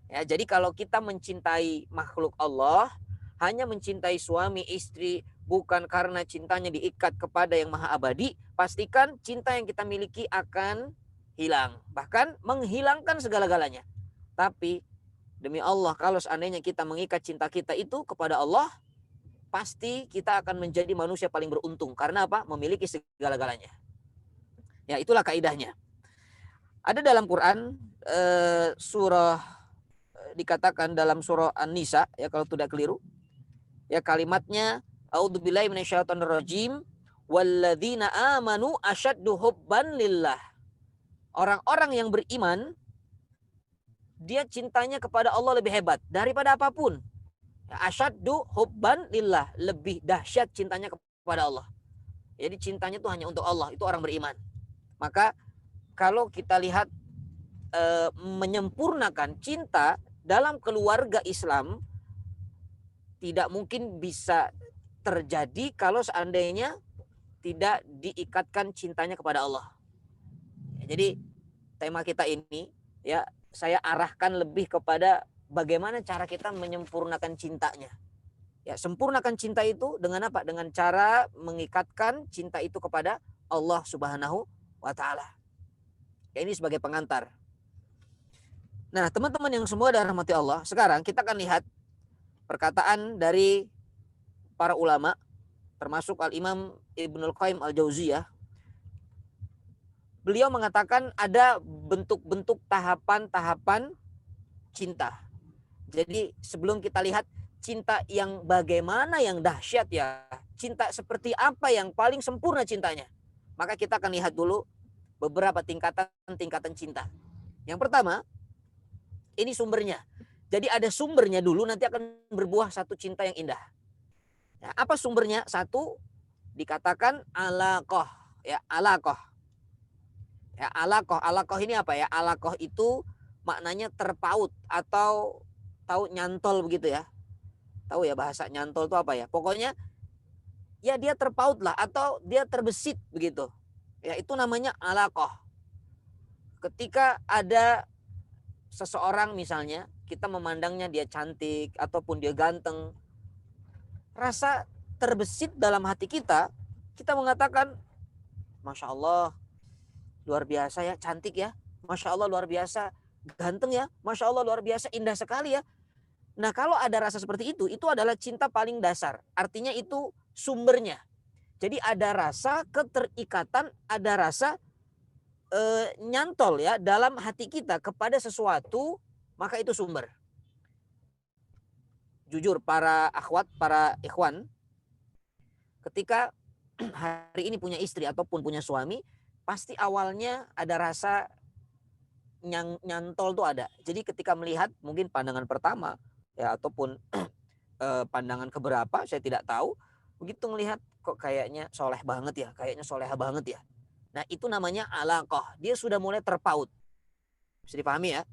Ya, jadi kalau kita mencintai makhluk Allah, hanya mencintai suami, istri, bukan karena cintanya diikat kepada yang maha abadi, pastikan cinta yang kita miliki akan hilang, bahkan menghilangkan segala-galanya. Tapi demi Allah, kalau seandainya kita mengikat cinta kita itu kepada Allah, pasti kita akan menjadi manusia paling beruntung. Karena apa? Memiliki segala-galanya. Ya, itulah kaidahnya. Ada dalam Quran dikatakan dalam surah An-Nisa, ya kalau tidak keliru, ya kalimatnya a'udzubillahi minasyaitonirrajim walladzina amanu asyaddu hubban lillah. Orang-orang yang beriman, dia cintanya kepada Allah lebih hebat daripada apapun. Asyaddu hubban lillah, lebih dahsyat cintanya kepada Allah. Jadi cintanya itu hanya untuk Allah, itu orang beriman. Maka kalau kita lihat menyempurnakan cinta dalam keluarga Islam, tidak mungkin bisa terjadi kalau seandainya tidak diikatkan cintanya kepada Allah. Jadi tema kita ini, ya, saya arahkan lebih kepada bagaimana cara kita menyempurnakan cintanya. Ya, sempurnakan cinta itu dengan apa? Dengan cara mengikatkan cinta itu kepada Allah Subhanahu wa taala. Ya, ini sebagai pengantar. Nah, teman-teman yang semua dirahmati Allah, sekarang kita akan lihat perkataan dari para ulama, termasuk Al-Imam Ibnul Qayyim Al-Jauziyah. Beliau mengatakan ada bentuk-bentuk tahapan-tahapan cinta. Jadi sebelum kita lihat cinta yang bagaimana yang dahsyat, ya, cinta seperti apa yang paling sempurna cintanya, maka kita akan lihat dulu beberapa tingkatan-tingkatan cinta. Yang pertama, ini sumbernya. Jadi ada sumbernya dulu, nanti akan berbuah satu cinta yang indah. Ya, apa sumbernya? Satu, dikatakan alaqah. Ya, alaqah. Ya, alaqah. Alaqah ini apa ya? Alaqah itu maknanya terpaut atau tahu nyantol begitu ya. Tahu ya bahasa nyantol itu apa ya? Pokoknya ya dia terpaut lah atau dia terbesit begitu. Ya, itu namanya alaqah. Ketika ada seseorang misalnya, kita memandangnya dia cantik ataupun dia ganteng, rasa terbesit dalam hati kita, kita mengatakan, Masya Allah, luar biasa ya, cantik ya, Masya Allah luar biasa, ganteng ya, Masya Allah luar biasa, indah sekali ya. Nah, kalau ada rasa seperti itu adalah cinta paling dasar. Artinya itu sumbernya. Jadi ada rasa keterikatan, ada rasa nyantol ya dalam hati kita kepada sesuatu, maka itu sumber. Jujur para akhwat, para ikhwan, ketika hari ini punya istri ataupun punya suami, pasti awalnya ada rasa nyantol tuh ada. Jadi ketika melihat mungkin pandangan pertama ya ataupun pandangan keberapa saya tidak tahu, begitu melihat kok kayaknya soleh banget ya, kayaknya soleha banget ya. Nah, itu namanya alaqah. Dia sudah mulai terpaut. Bisa dipahami ya?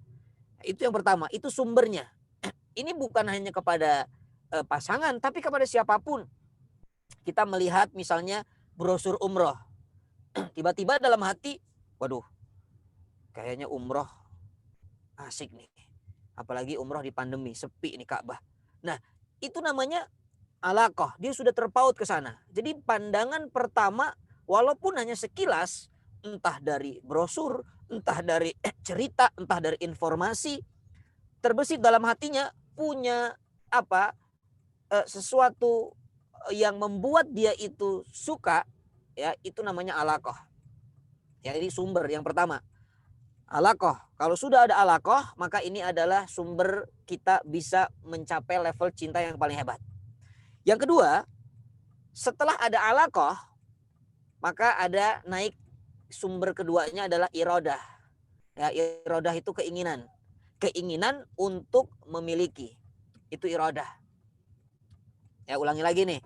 Itu yang pertama, itu sumbernya. Ini bukan hanya kepada pasangan, tapi kepada siapapun. Kita melihat misalnya brosur umroh. Tiba-tiba dalam hati, waduh, kayaknya umroh asik nih. Apalagi umroh di pandemi, sepi nih Ka'bah. Nah, itu namanya alaqah. Dia sudah terpaut ke sana. Jadi pandangan pertama, walaupun hanya sekilas, entah dari brosur, entah dari cerita, entah dari informasi, terbesit dalam hatinya punya apa sesuatu yang membuat dia itu suka, ya itu namanya alaqah. Ya, ini sumber yang pertama. Alaqah. Kalau sudah ada alaqah, maka ini adalah sumber kita bisa mencapai level cinta yang paling hebat. Yang kedua, setelah ada alaqah, maka ada naik sumber keduanya adalah iradah. Ya, iradah itu keinginan. Keinginan untuk memiliki. Itu iradah. Ya, ulangi lagi nih.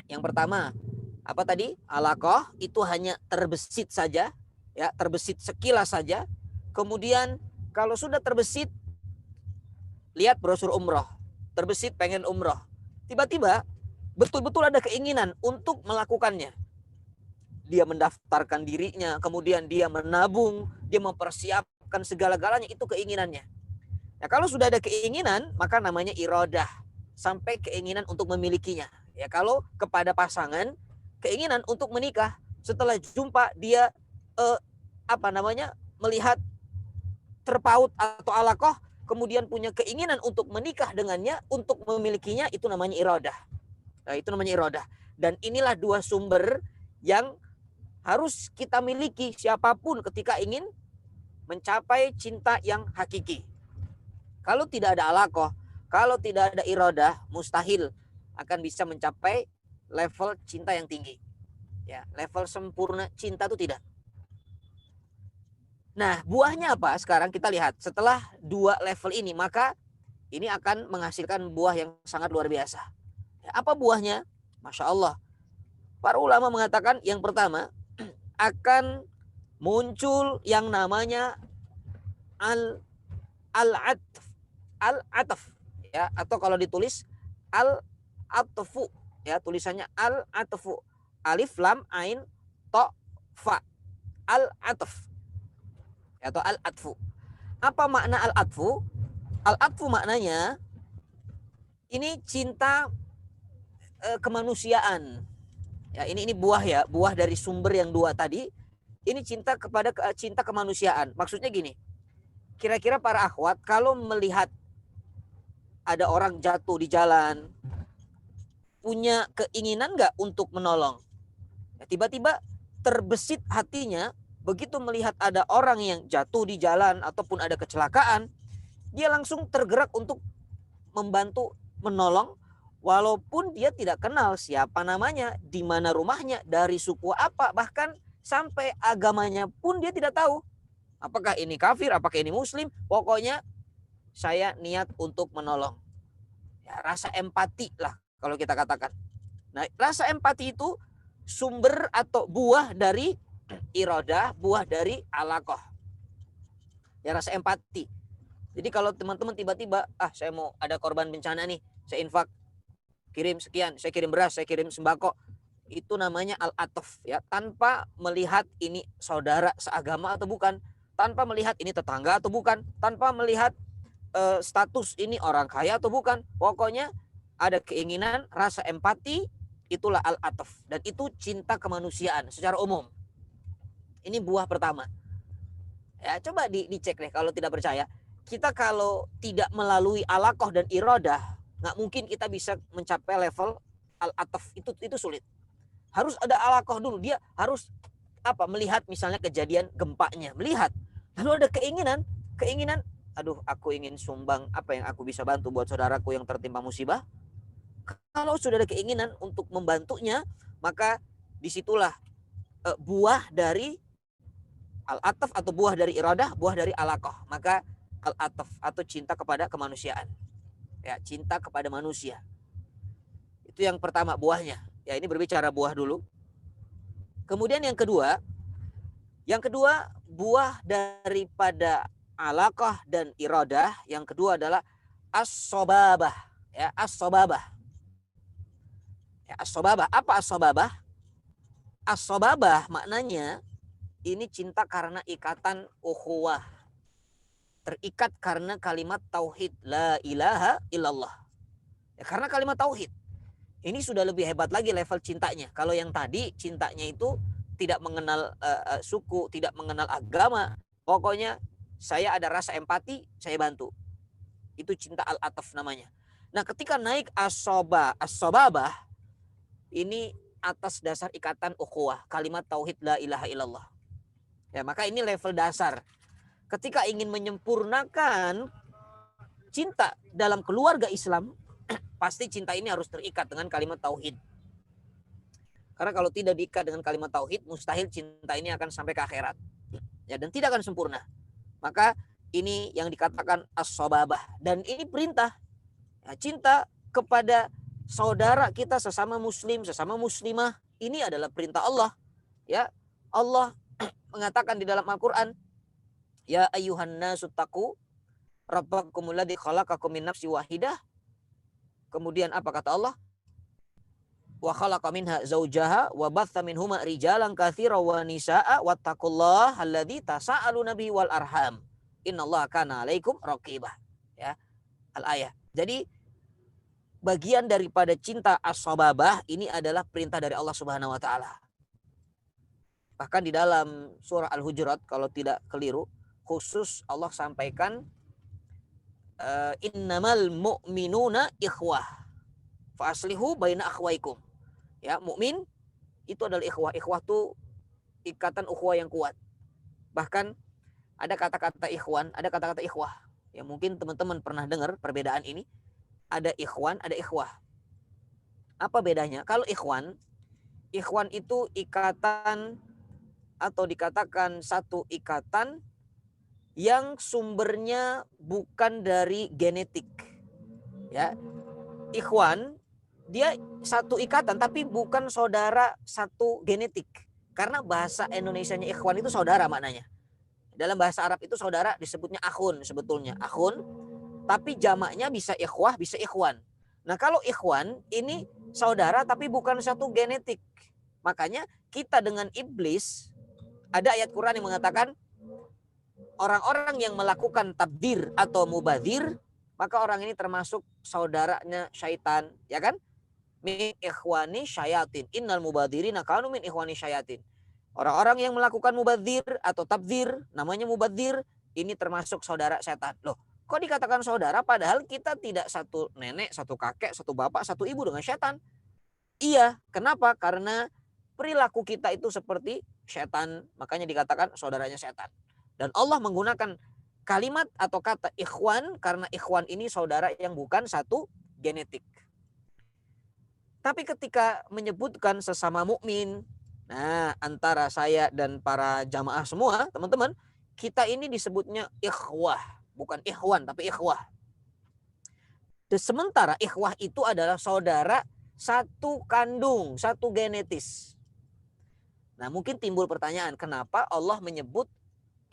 Yang pertama, apa tadi? Alaqah itu hanya terbesit saja, ya, terbesit sekilas saja. Kemudian kalau sudah terbesit, lihat brosur umroh, terbesit pengen umroh. Tiba-tiba betul-betul ada keinginan untuk melakukannya. Dia mendaftarkan dirinya, kemudian dia menabung, dia mempersiapkan segala-galanya, itu keinginannya. Nah, kalau sudah ada keinginan, maka namanya iradah, sampai keinginan untuk memilikinya. Ya, kalau kepada pasangan, keinginan untuk menikah, setelah jumpa dia melihat terpaut atau alaqah, kemudian punya keinginan untuk menikah dengannya, untuk memilikinya, itu namanya iradah. Nah, itu namanya iradah. Dan inilah dua sumber yang harus kita miliki siapapun ketika ingin mencapai cinta yang hakiki. Kalau tidak ada alaqah, kalau tidak ada iradah, mustahil akan bisa mencapai level cinta yang tinggi. Ya, level sempurna cinta itu tidak. Nah, buahnya apa? Sekarang kita lihat. Setelah dua level ini, maka ini akan menghasilkan buah yang sangat luar biasa. Apa buahnya? Masya Allah. Para ulama mengatakan yang pertama, akan muncul yang namanya al-atf. Al-atf. Ya, atau kalau ditulis al-atfu. Ya, tulisannya al-atfu. Alif, lam, ain, to, fa. Al-atf. Atau al-atfu. Apa makna al-atfu? Al-atfu maknanya ini cinta kemanusiaan. Ya, ini buah ya, buah dari sumber yang dua tadi. Ini cinta kepada cinta kemanusiaan. Maksudnya gini. Kira-kira para akhwat kalau melihat ada orang jatuh di jalan, punya keinginan nggak untuk menolong? Ya, tiba-tiba terbesit hatinya begitu melihat ada orang yang jatuh di jalan ataupun ada kecelakaan, dia langsung tergerak untuk membantu menolong. Walaupun dia tidak kenal siapa namanya, di mana rumahnya, dari suku apa, bahkan sampai agamanya pun dia tidak tahu. Apakah ini kafir, apakah ini muslim, pokoknya saya niat untuk menolong. Ya, rasa empati lah kalau kita katakan. Nah, rasa empati itu sumber atau buah dari iradah, buah dari alaqah. Ya, rasa empati. Jadi kalau teman-teman tiba-tiba, saya mau ada korban bencana nih, saya infak, kirim sekian, saya kirim beras, saya kirim sembako, itu namanya al-atf, ya, tanpa melihat ini saudara seagama atau bukan, tanpa melihat ini tetangga atau bukan, tanpa melihat status ini orang kaya atau bukan, pokoknya ada keinginan, rasa empati, itulah al-atf, dan itu cinta kemanusiaan secara umum. Ini buah pertama. Ya, coba dicek deh kalau tidak percaya. Kita kalau tidak melalui alaqah dan iradah, nggak mungkin kita bisa mencapai level al-atf, itu sulit. Harus ada alaqah dulu, dia harus melihat misalnya kejadian gempanya, melihat, lalu ada keinginan, aduh aku ingin sumbang, apa yang aku bisa bantu buat saudaraku yang tertimpa musibah. Kalau sudah ada keinginan untuk membantunya, maka disitulah buah dari al-atf atau buah dari iradah, buah dari alaqah. Maka al-atf atau cinta kepada kemanusiaan. Ya, cinta kepada manusia. Itu yang pertama buahnya. Ya, ini berbicara buah dulu. Kemudian yang kedua buah daripada alaqah dan iradah, yang kedua adalah as-sobabah. Ya, as-sobabah. Ya, as-sobabah. Apa as-sobabah? As-sobabah maknanya ini cinta karena ikatan ukhuwah. Terikat karena kalimat tauhid, la ilaha illallah. Ya, karena kalimat tauhid. Ini sudah lebih hebat lagi level cintanya. Kalau yang tadi cintanya itu tidak mengenal suku, tidak mengenal agama. Pokoknya saya ada rasa empati, saya bantu. Itu cinta al-ataf namanya. Nah, ketika naik as-sobabah, ini atas dasar ikatan ukhuwah, kalimat tauhid la ilaha illallah. Ya, maka ini level dasar. Ketika ingin menyempurnakan cinta dalam keluarga Islam, pasti cinta ini harus terikat dengan kalimat tauhid. Karena kalau tidak diikat dengan kalimat tauhid, mustahil cinta ini akan sampai ke akhirat. Ya, dan tidak akan sempurna. Maka ini yang dikatakan as-sobabah. Dan ini perintah. Ya, cinta kepada saudara kita sesama muslim, sesama muslimah, ini adalah perintah Allah. Ya, Allah mengatakan di dalam Al-Quran, ya ayyuhan nasu taqu rabbakumul ladzi khalaqakum min nafsin wahidah. Kemudian apa kata Allah? Wa khalaqa minha zaujaha wa batha minhuma rijalan katsiran wa nisaa wattaqullaha alladzi tasaaluna bihi wal arham. Innallaha kana 'alaikum raqibah. Ya, al-ayah. Jadi bagian daripada cinta as-sobabah ini adalah perintah dari Allah Subhanahu wa taala. Bahkan di dalam surah Al-Hujurat kalau tidak keliru, khusus Allah sampaikan innamal mu'minuna ikhwah fa aslihu baina akhwaikum. Ya, mukmin itu adalah ikhwah. Ikhwah itu ikatan ukhuwah yang kuat. Bahkan ada kata-kata ikhwan, ada kata-kata ikhwah. Ya mungkin teman-teman pernah dengar perbedaan ini. Ada ikhwan, ada ikhwah. Apa bedanya? Kalau ikhwan itu ikatan atau dikatakan satu ikatan yang sumbernya bukan dari genetik. Ya, ikhwan dia satu ikatan tapi bukan saudara satu genetik. Karena bahasa Indonesianya ikhwan itu saudara maknanya. Dalam bahasa Arab itu saudara disebutnya akhun sebetulnya. Akhun, tapi jamaknya bisa ikhwah, bisa ikhwan. Nah kalau ikhwan ini saudara tapi bukan satu genetik. Makanya kita dengan iblis, ada ayat Quran yang mengatakan orang-orang yang melakukan tabdir atau mubadzir, maka orang ini termasuk saudaranya syaitan, ya kan? Min ikhwani syayatin. Innal mubadzirina kanu min ikhwani syayatin. Orang-orang yang melakukan mubadzir atau tabdzir, namanya mubadzir, ini termasuk saudara setan. Loh, kok dikatakan saudara padahal kita tidak satu nenek, satu kakek, satu bapak, satu ibu dengan setan? Iya, kenapa? Karena perilaku kita itu seperti setan, makanya dikatakan saudaranya setan. Dan Allah menggunakan kalimat atau kata ikhwan karena ikhwan ini saudara yang bukan satu genetik. Tapi ketika menyebutkan sesama mukmin, nah antara saya dan para jamaah semua, teman-teman, kita ini disebutnya ikhwah, bukan ikhwan tapi ikhwah. Dan sementara ikhwah itu adalah saudara satu kandung, satu genetis. Nah mungkin timbul pertanyaan, kenapa Allah menyebut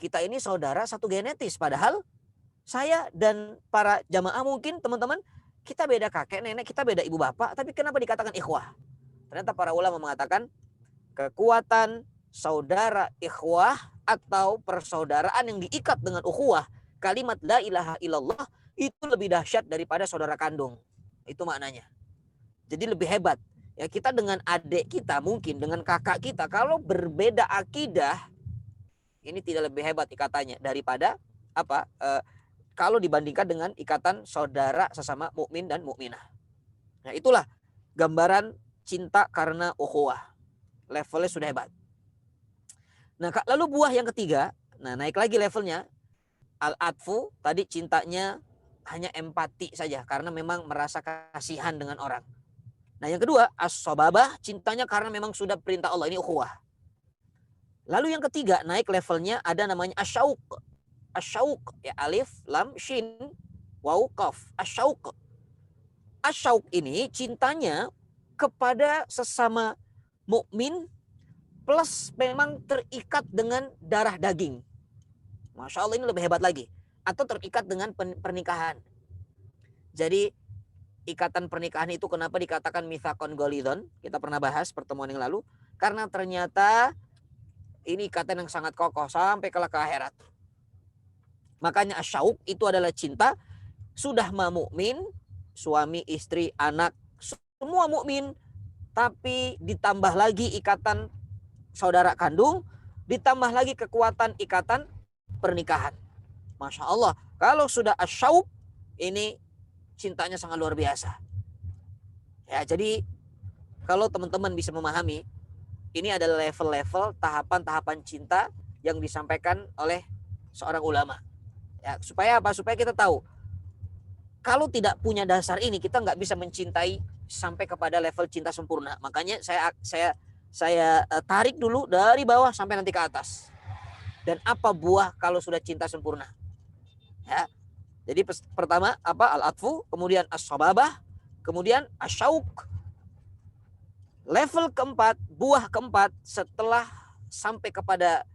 kita ini saudara satu genetis? Padahal saya dan para jamaah mungkin teman-teman, kita beda kakek, nenek, kita beda ibu bapak, tapi kenapa dikatakan ikhwah? Ternyata para ulama mengatakan kekuatan saudara ikhwah atau persaudaraan yang diikat dengan ukhuwah, kalimat la ilaha illallah, itu lebih dahsyat daripada saudara kandung. Itu maknanya. Jadi lebih hebat. Ya kita dengan adik kita mungkin, dengan kakak kita, kalau berbeda akidah, ini tidak lebih hebat ikatannya daripada apa? Kalau dibandingkan dengan ikatan saudara sesama mukmin dan mukminah. Nah, itulah gambaran cinta karena ukhuwah. Levelnya sudah hebat. Nah, lalu buah yang ketiga, nah naik lagi levelnya. Al-atfu, tadi cintanya hanya empati saja karena memang merasa kasihan dengan orang. Nah, yang kedua, as-sababah, cintanya karena memang sudah perintah Allah, ini ukhuwah. Lalu yang ketiga, naik levelnya ada namanya asyauq. Asyauq, ya alif, lam, shin, waw, qaf. Asyauq. Asyauq ini cintanya kepada sesama mukmin plus memang terikat dengan darah daging. Masya Allah, ini lebih hebat lagi. Atau terikat dengan pernikahan. Jadi ikatan pernikahan itu kenapa dikatakan mitsaqon ghalidhon? Kita pernah bahas pertemuan yang lalu. Karena ternyata ini ikatan yang sangat kokoh sampai kelak ke akhirat. Makanya asyauq itu adalah cinta sudah mukmin, suami, istri, anak, semua mukmin, tapi ditambah lagi ikatan saudara kandung, ditambah lagi kekuatan ikatan pernikahan. Masya Allah, kalau sudah asyauq ini cintanya sangat luar biasa. Ya, jadi kalau teman-teman bisa memahami, ini adalah level-level tahapan-tahapan cinta yang disampaikan oleh seorang ulama. Ya, supaya apa? Supaya kita tahu kalau tidak punya dasar ini kita nggak bisa mencintai sampai kepada level cinta sempurna. Makanya saya tarik dulu dari bawah sampai nanti ke atas. Dan apa buah kalau sudah cinta sempurna? Ya. Jadi pertama apa? Al-atfu, kemudian as-sababah, kemudian asyauq. Level keempat, buah keempat setelah sampai kepada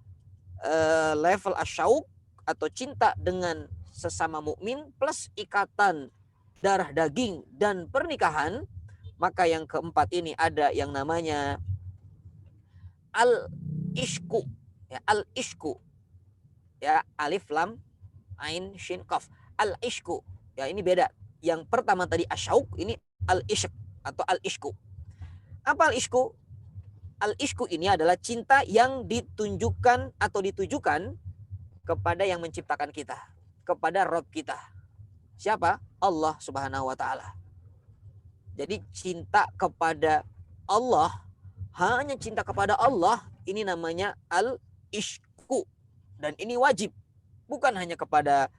level asyauq atau cinta dengan sesama mukmin plus ikatan darah daging dan pernikahan, maka yang keempat ini ada yang namanya al-ishku. Ya, al-ishku. Ya, alif lam ain shin qaf. Al-ishku. Ya, ini beda. Yang pertama tadi asyauq, ini al-ishq atau al-ishku. Apa al-ishku? al-ishku ini adalah cinta yang ditunjukkan atau ditujukan kepada yang menciptakan kita, kepada Rabb kita. Siapa? Allah Subhanahu wa taala. Jadi cinta kepada Allah, hanya cinta kepada Allah, ini namanya al-ishku. Dan ini wajib. Bukan hanya kepada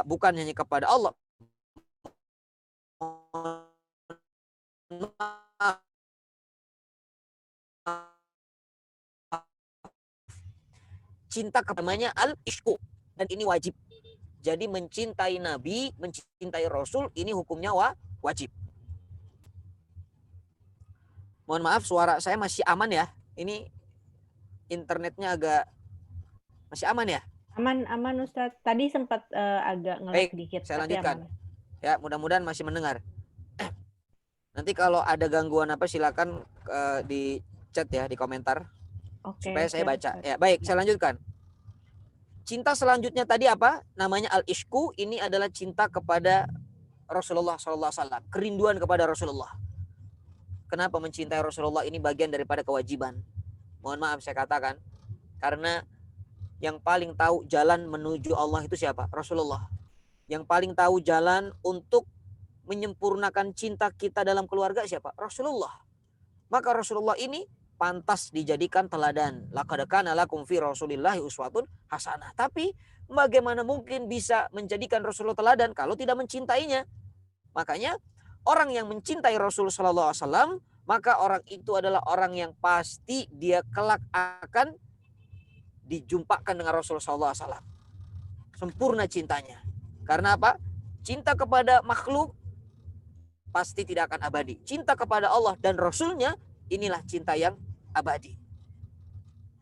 bukan hanya kepada Allah. Cinta kepadanya al-ishku, dan ini wajib. Jadi mencintai Nabi, mencintai Rasul, ini hukumnya wajib. Mohon maaf, suara saya masih aman ya. Ini internetnya agak masih aman ya. Aman Ustadz. Tadi sempat agak nge-lag Baik, dikit. saya tapi lanjutkan. aman. Ya, mudah-mudahan masih mendengar. Nanti kalau ada gangguan apa silakan di chat ya, di komentar. Oke, Supaya saya siap, baca. Ustadz. Ya, baik, saya lanjutkan. Cinta selanjutnya tadi apa? Namanya al-ishku. Ini adalah cinta kepada Rasulullah SAW. Kerinduan kepada Rasulullah. Kenapa mencintai Rasulullah ini bagian daripada kewajiban? Mohon maaf saya katakan. Karena yang paling tahu jalan menuju Allah itu siapa? Rasulullah. Yang paling tahu jalan untuk menyempurnakan cinta kita dalam keluarga siapa? Rasulullah. Maka Rasulullah ini pantas dijadikan teladan. Laqad kana lakum fi Rasulillahi uswatun hasanah. Tapi bagaimana mungkin bisa menjadikan Rasulullah teladan kalau tidak mencintainya? Makanya orang yang mencintai Rasul sallallahu alaihi wasallam, maka orang itu adalah orang yang pasti dia kelak akan dijumpakan dengan Rasul sallallahu alaihi wasallam. Sempurna cintanya. Karena apa? Cinta kepada makhluk pasti tidak akan abadi. Cinta kepada Allah dan Rasulnya, inilah cinta yang abadi.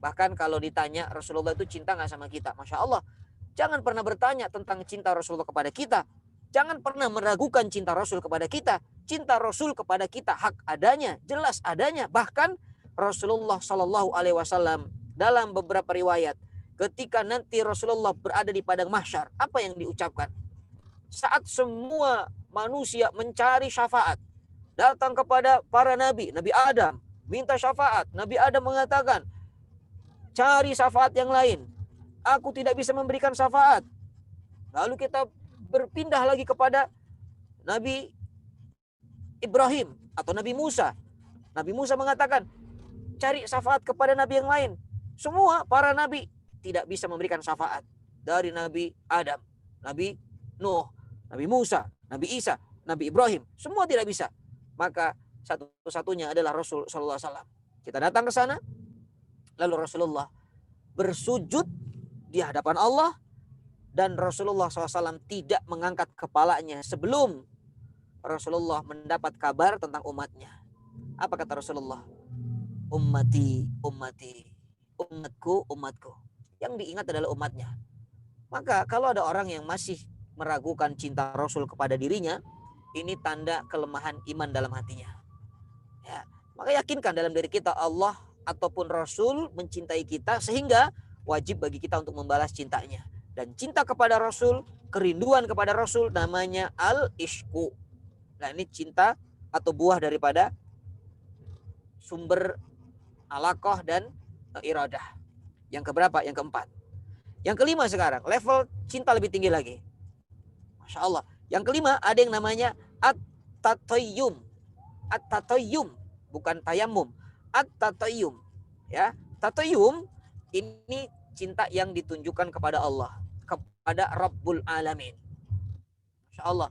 Bahkan kalau ditanya Rasulullah itu cinta gak sama kita? Masya Allah. Jangan pernah bertanya tentang cinta Rasulullah kepada kita. Jangan pernah meragukan cinta Rasul kepada kita. Cinta Rasul kepada kita hak adanya, jelas adanya. Bahkan Rasulullah Shallallahu Alaihi Wasallam dalam beberapa riwayat, ketika nanti Rasulullah berada di padang mahsyar, apa yang diucapkan? Saat semua manusia mencari syafaat, datang kepada para nabi, Nabi Adam minta syafaat. Nabi Adam mengatakan, cari syafaat yang lain. Aku tidak bisa memberikan syafaat. Lalu kita berpindah lagi kepada Nabi Ibrahim atau Nabi Musa. Nabi Musa mengatakan, cari syafaat kepada nabi yang lain. Semua para nabi tidak bisa memberikan syafaat. Dari Nabi Adam, Nabi Nuh, Nabi Musa, Nabi Isa, Nabi Ibrahim, semua tidak bisa. Maka satu-satunya adalah Rasul sallallahu alaihi wasallam. Kita datang ke sana, lalu Rasulullah bersujud di hadapan Allah, dan Rasulullah SAW tidak mengangkat kepalanya sebelum Rasulullah mendapat kabar tentang umatnya. Apa kata Rasulullah? Ummati, ummati, umatku, umatku. Yang diingat adalah umatnya. Maka kalau ada orang yang masih meragukan cinta Rasul kepada dirinya, ini tanda kelemahan iman dalam hatinya. Ya, maka yakinkan dalam diri kita Allah ataupun Rasul mencintai kita, sehingga wajib bagi kita untuk membalas cintanya. Dan cinta kepada Rasul, kerinduan kepada Rasul namanya al-ishku. Nah, ini cinta atau buah daripada sumber alaqah dan iradah. Yang keberapa? Yang keempat. Yang kelima sekarang, level cinta lebih tinggi lagi. Masya Allah. Yang kelima ada yang namanya at-tatayyum. At-tatayyum, bukan tayammum. At-tatayyum. Ya, tatayyum ini cinta yang ditunjukkan kepada Allah, kepada Rabbul Alamin. Masya Allah.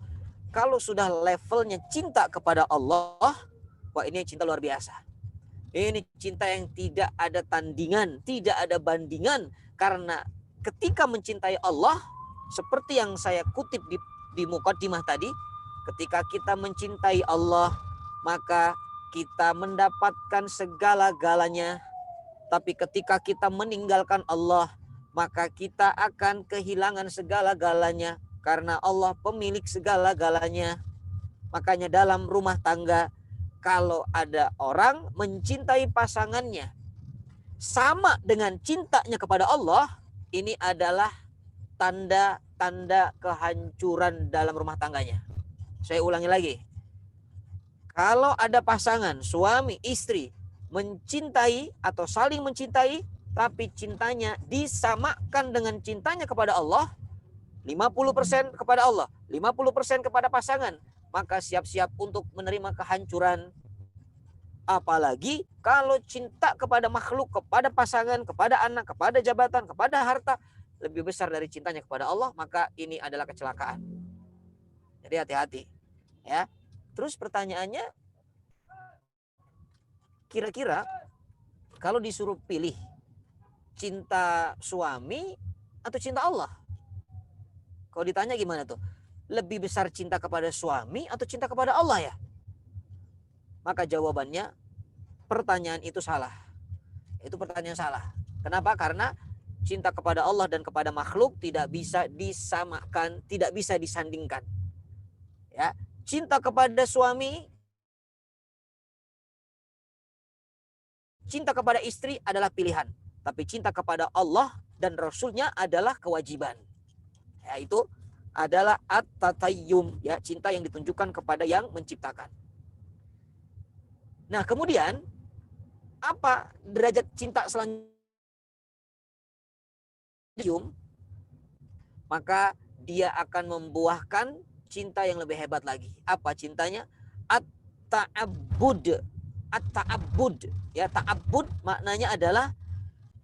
Kalau sudah levelnya cinta kepada Allah, wah ini cinta luar biasa. Ini cinta yang tidak ada tandingan, tidak ada bandingan. Karena ketika mencintai Allah, seperti yang saya kutip di muqaddimah tadi, ketika kita mencintai Allah, maka kita mendapatkan segala-galanya. Tapi ketika kita meninggalkan Allah, maka kita akan kehilangan segala-galanya. Karena Allah pemilik segala-galanya. Makanya dalam rumah tangga, kalau ada orang mencintai pasangannya sama dengan cintanya kepada Allah, ini adalah tanda-tanda kehancuran dalam rumah tangganya. Saya ulangi lagi. Kalau ada pasangan, suami, istri, mencintai atau saling mencintai, tapi cintanya disamakan dengan cintanya kepada Allah, 50% kepada Allah, 50% kepada pasangan, maka siap-siap untuk menerima kehancuran. Apalagi kalau cinta kepada makhluk, kepada pasangan, kepada anak, kepada jabatan, kepada harta lebih besar dari cintanya kepada Allah, maka ini adalah kecelakaan. Jadi hati-hati, ya. Terus pertanyaannya, kira-kira kalau disuruh pilih cinta suami atau cinta Allah, kalau ditanya gimana tuh? Lebih besar cinta kepada suami atau cinta kepada Allah ya? Maka jawabannya, pertanyaan itu salah. Itu pertanyaan salah. Kenapa? Karena cinta kepada Allah dan kepada makhluk tidak bisa disamakan, tidak bisa disandingkan. Ya, cinta kepada suami, cinta kepada istri adalah pilihan, tapi cinta kepada Allah dan Rasul-Nya adalah kewajiban. Ya, itu adalah at-tatayyum, ya, cinta yang ditunjukkan kepada yang menciptakan. Nah, kemudian apa derajat cinta selanjutnya? Maka dia akan membuahkan cinta yang lebih hebat lagi. Apa cintanya? At-ta'abbud. At-ta'abbud. Ya, ta'abbud maknanya adalah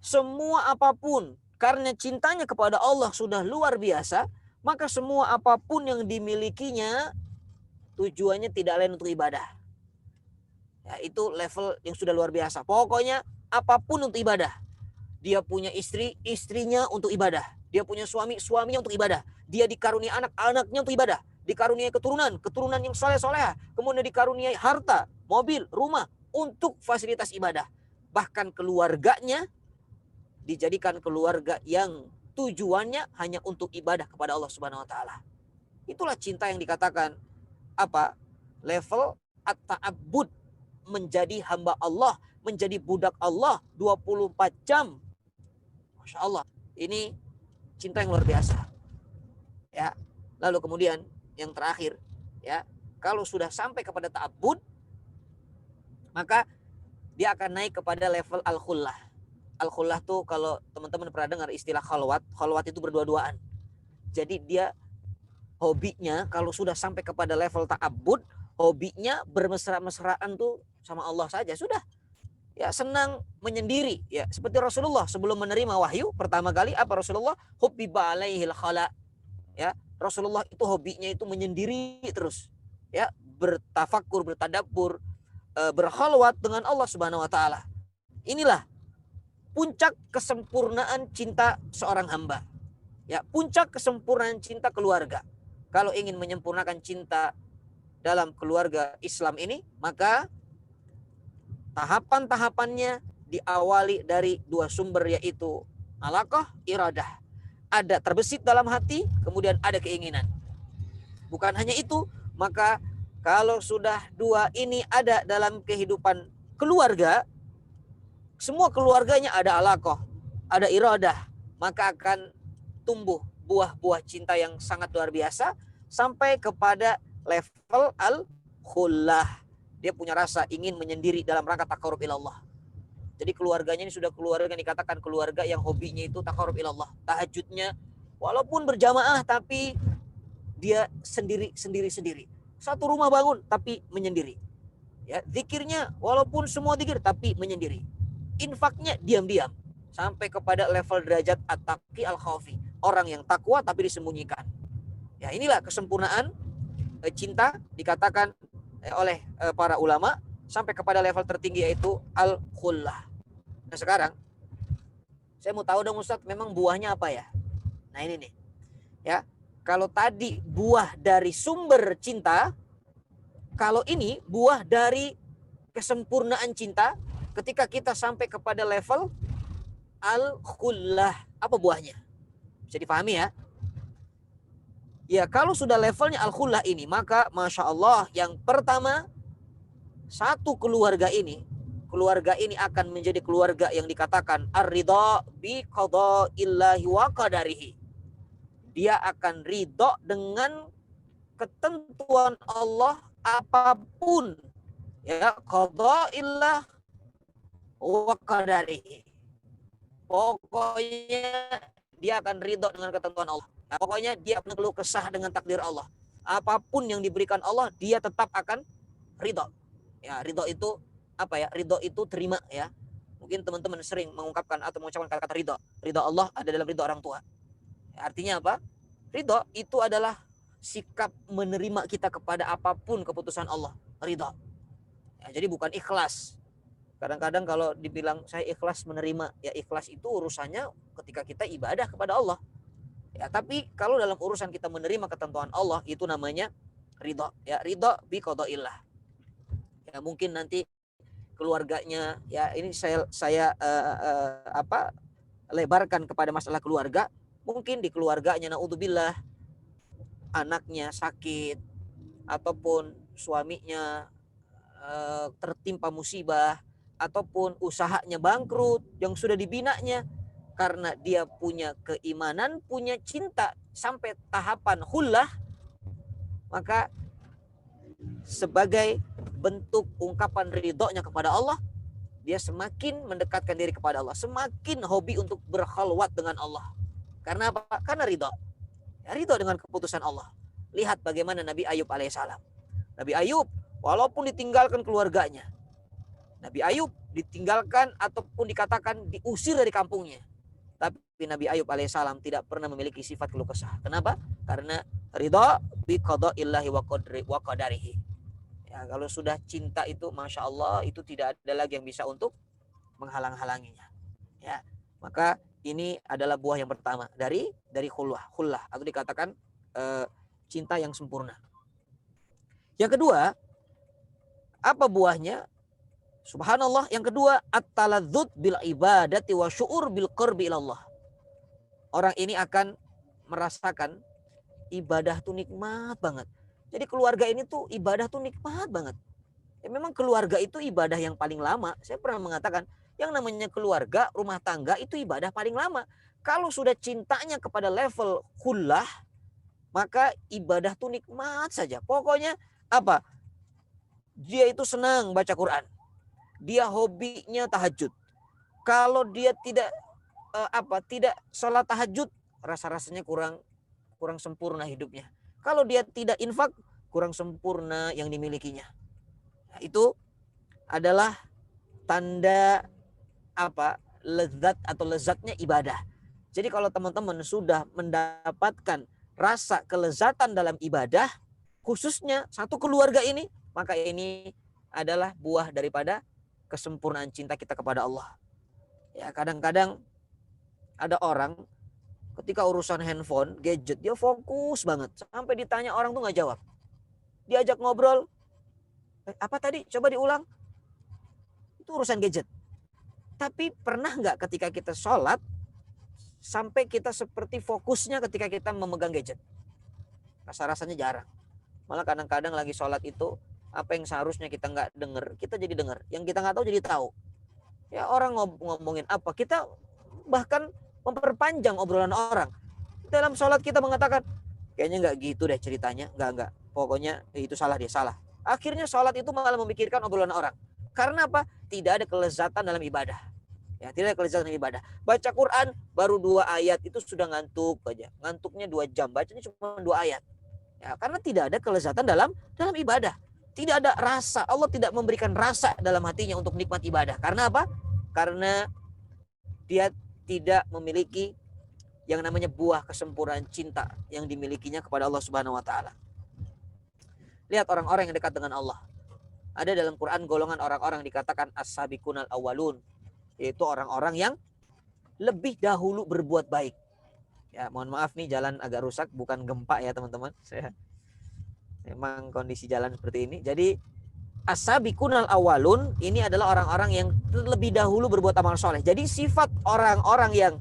semua apapun, karena cintanya kepada Allah sudah luar biasa, maka semua apapun yang dimilikinya tujuannya tidak lain untuk ibadah. Ya, itu level yang sudah luar biasa. Pokoknya apapun untuk ibadah. Dia punya istri, istrinya untuk ibadah. Dia punya suami, suaminya untuk ibadah. Dia dikaruniai anak, anaknya untuk ibadah. Dikaruniai keturunan, keturunan yang soleh-soleh. Kemudian dikaruniai harta, mobil, rumah untuk fasilitas ibadah. Bahkan keluarganya dijadikan keluarga yang tujuannya hanya untuk ibadah kepada Allah Subhanahu wa taala. Itulah cinta yang dikatakan apa? Level at-ta'abbud, menjadi hamba Allah, menjadi budak Allah 24 jam. Masya Allah, ini cinta yang luar biasa. Ya, lalu kemudian yang terakhir, ya, kalau sudah sampai kepada ta'abbud, maka dia akan naik kepada level al-khullah. Al-khullah tuh kalau teman-teman pernah dengar istilah khalwat, khalwat itu berdua-duaan. Jadi dia hobinya kalau sudah sampai kepada level ta'abbud, hobinya bermesra-mesraan tuh sama Allah saja, sudah. Ya, senang menyendiri, ya, seperti Rasulullah sebelum menerima wahyu pertama kali, apa Rasulullah? Hubbiba alaihil khala. Ya, Rasulullah itu hobinya itu menyendiri terus. Ya, bertafakur, bertadabbur, berkhalwat dengan Allah Subhanahu wa taala. Inilah puncak kesempurnaan cinta seorang hamba. Ya, puncak kesempurnaan cinta keluarga. Kalau ingin menyempurnakan cinta dalam keluarga Islam ini, maka tahapan-tahapannya diawali dari dua sumber, yaitu alaqah, iradah. Ada terbesit dalam hati, kemudian ada keinginan. Bukan hanya itu, maka kalau sudah dua ini ada dalam kehidupan keluarga, semua keluarganya ada alaqah, ada iradah, maka akan tumbuh buah-buah cinta yang sangat luar biasa sampai kepada level al-khullah. Dia punya rasa ingin menyendiri dalam rangka taqarrub ilallah. Jadi keluarganya ini sudah keluarga yang dikatakan keluarga yang hobinya itu taqarrub ilallah. Tahajudnya walaupun berjamaah tapi dia sendiri. Satu rumah bangun tapi menyendiri. Ya, zikirnya walaupun semua zikir tapi menyendiri. Infaknya diam-diam sampai kepada level derajat at-taqi al-khafi. Orang yang takwa tapi disembunyikan. Ya, inilah kesempurnaan cinta dikatakan oleh para ulama sampai kepada level tertinggi, yaitu al-khullah. Nah, sekarang saya mau tahu dong Ustaz, memang buahnya apa ya? Nah, ini nih. Ya, kalau tadi buah dari sumber cinta, kalau ini buah dari kesempurnaan cinta, ketika kita sampai kepada level al-khullah, apa buahnya? Bisa dipahami ya? Ya, kalau sudah levelnya al-khullah ini, maka Masya Allah, yang pertama, satu keluarga ini akan menjadi keluarga yang dikatakan ar-ridha bi qada'illahi wa qadarihi. Dia akan ridho dengan ketentuan Allah apapun. Ya, qada'illah, wa qadarihi. Pokoknya dia akan ridho dengan ketentuan Allah. Nah, pokoknya dia akan keluh kesah dengan takdir Allah. Apapun yang diberikan Allah, dia tetap akan ridho. Ya, ridho itu apa ya? Ridho itu terima ya. Mungkin teman-teman sering mengungkapkan atau mengucapkan kata-kata ridho. Ridho Allah ada dalam ridho orang tua. Ya, artinya apa? Ridho itu adalah sikap menerima kita kepada apapun keputusan Allah. Ridho. Ya, jadi bukan ikhlas. Kadang-kadang kalau dibilang saya ikhlas menerima, ya ikhlas itu urusannya ketika kita ibadah kepada Allah. Ya, tapi kalau dalam urusan kita menerima ketentuan Allah, itu namanya ridho. Ya, ridho bi qadaillah. Ya, mungkin nanti keluarganya, ya ini saya lebarkan kepada masalah keluarga. Mungkin di keluarganya naudzubillah anaknya sakit ataupun suaminya tertimpa musibah ataupun usahanya bangkrut yang sudah dibinanya, karena dia punya keimanan, punya cinta sampai tahapan khullah, maka sebagai bentuk ungkapan ridhonya kepada Allah, dia semakin mendekatkan diri kepada Allah, semakin hobi untuk berkhalwat dengan Allah. Karena apa? Karena ridho. Ya, ridho dengan keputusan Allah. Lihat bagaimana Nabi Ayub alaihissalam. Nabi Ayub walaupun ditinggalkan keluarganya, Nabi Ayub ditinggalkan ataupun dikatakan diusir dari kampungnya, tapi Nabi Ayub alaihissalam tidak pernah memiliki sifat keluh kesah. Kenapa? Karena ridha bi qadaillahi wa qadarihi. Ya, kalau sudah cinta itu masya Allah, itu tidak ada lagi yang bisa untuk menghalang-halanginya. Ya, maka ini adalah buah yang pertama dari khullah atau dikatakan cinta yang sempurna. Yang kedua, apa buahnya? Subhanallah, yang kedua at-taladzud bil ibadati wa syu'ur bil qurbi ilallah. Orang ini akan merasakan ibadah tuh nikmat banget. Jadi keluarga ini tuh ibadah tuh nikmat banget. Ya, memang keluarga itu ibadah yang paling lama. Saya pernah mengatakan yang namanya keluarga, rumah tangga itu ibadah paling lama. Kalau sudah cintanya kepada level khullah, maka ibadah tuh nikmat saja. Pokoknya apa? Dia itu senang baca Quran. Dia hobinya tahajud. Kalau dia tidak tidak sholat tahajud, rasa-rasanya kurang sempurna hidupnya. Kalau dia tidak infak, kurang sempurna yang dimilikinya. Nah, itu adalah tanda lezat atau lezatnya ibadah. Jadi kalau teman-teman sudah mendapatkan rasa kelezatan dalam ibadah, khususnya satu keluarga ini, maka ini adalah buah daripada kesempurnaan cinta kita kepada Allah. Ya, kadang-kadang ada orang ketika urusan handphone, gadget, dia fokus banget. Sampai ditanya orang tuh nggak jawab. Diajak ngobrol, apa tadi? Coba diulang. Itu urusan gadget. Tapi pernah nggak ketika kita sholat, sampai kita seperti fokusnya ketika kita memegang gadget? Rasa-rasanya jarang. Malah kadang-kadang lagi sholat itu, apa yang seharusnya kita nggak dengar, kita jadi dengar. Yang kita nggak tahu jadi tahu. Ya, orang ngomongin apa, kita bahkan memperpanjang obrolan orang. Dalam sholat kita mengatakan, kayaknya nggak gitu deh ceritanya, nggak. Pokoknya itu salah dia, salah. Akhirnya sholat itu malah memikirkan obrolan orang. Karena apa? Tidak ada kelezatan dalam ibadah. Ya, tidak ada kelezatan dalam ibadah. Baca Quran baru 2 ayat itu sudah ngantuk aja. Ngantuknya 2 jam, bacanya cuma 2 ayat. Ya, karena tidak ada kelezatan dalam ibadah. Tidak ada rasa. Allah tidak memberikan rasa dalam hatinya untuk nikmat ibadah. Karena apa? Karena dia tidak memiliki yang namanya buah kesempurnaan cinta yang dimilikinya kepada Allah Subhanahu wa taala. Lihat orang-orang yang dekat dengan Allah. Ada dalam Quran golongan orang-orang dikatakan as-sabiqunal awwalun, yaitu orang-orang yang lebih dahulu berbuat baik. Ya, mohon maaf nih jalan agak rusak, bukan gempa ya teman-teman. Memang kondisi jalan seperti ini. Jadi as-sabiqunal awwalun ini adalah orang-orang yang lebih dahulu berbuat amal soleh. Jadi sifat orang-orang yang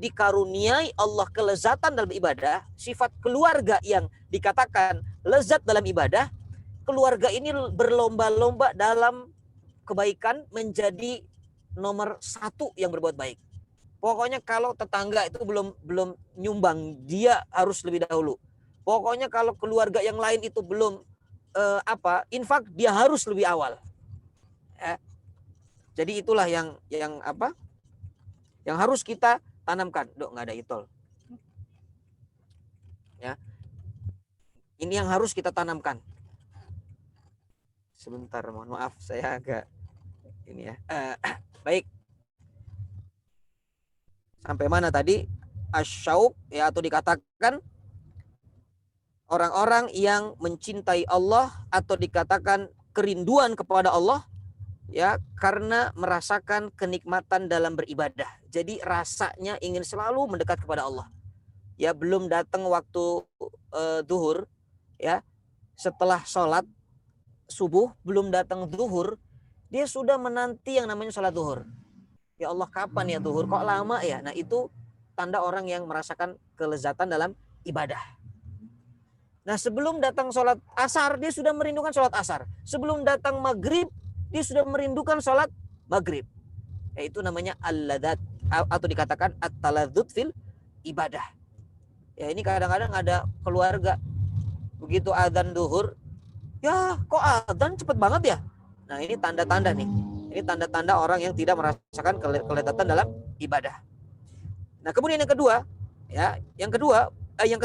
dikaruniai Allah kelezatan dalam ibadah, sifat keluarga yang dikatakan lezat dalam ibadah, keluarga ini berlomba-lomba dalam kebaikan menjadi nomor 1 yang berbuat baik. Pokoknya kalau tetangga itu belum nyumbang, dia harus lebih dahulu. Pokoknya kalau keluarga yang lain itu belum infak, dia harus lebih awal. Ya. Jadi itulah yang apa? Yang harus kita tanamkan. Dok, nggak ada itol. Ya. Ini yang harus kita tanamkan. Sebentar, mohon maaf, saya agak ini ya. Baik. Sampai mana tadi? Asyauq, ya, atau dikatakan orang-orang yang mencintai Allah, atau dikatakan kerinduan kepada Allah, ya, karena merasakan kenikmatan dalam beribadah. Jadi rasanya ingin selalu mendekat kepada Allah. Ya, belum datang waktu duhur, ya, setelah sholat subuh belum datang duhur, dia sudah menanti yang namanya sholat duhur. Ya Allah, kapan ya duhur? Kok lama ya? Nah, itu tanda orang yang merasakan kelezatan dalam ibadah. Nah, sebelum datang sholat asar, dia sudah merindukan sholat asar. Sebelum datang maghrib, dia sudah merindukan sholat maghrib. Yaitu namanya al-ladat, atau dikatakan at-taladzut fil ibadah. Ya, ini kadang-kadang ada keluarga, begitu adzan duhur, ya kok adzan cepet banget ya? Nah, ini tanda-tanda nih. Ini tanda-tanda orang yang tidak merasakan kelezatan dalam ibadah. Nah, kemudian yang kedua, ya, yang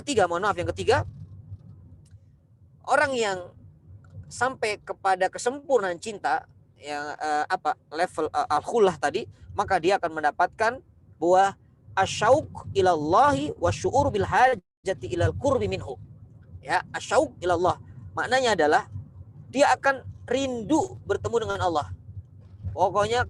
ketiga, orang yang sampai kepada kesempurnaan cinta, yang level al-khullah tadi, maka dia akan mendapatkan buah asyauq ilallahi wa syu'ur bil hajati ilal qurbi minhu. Ya, asyauq ilallah maknanya adalah dia akan rindu bertemu dengan Allah. Pokoknya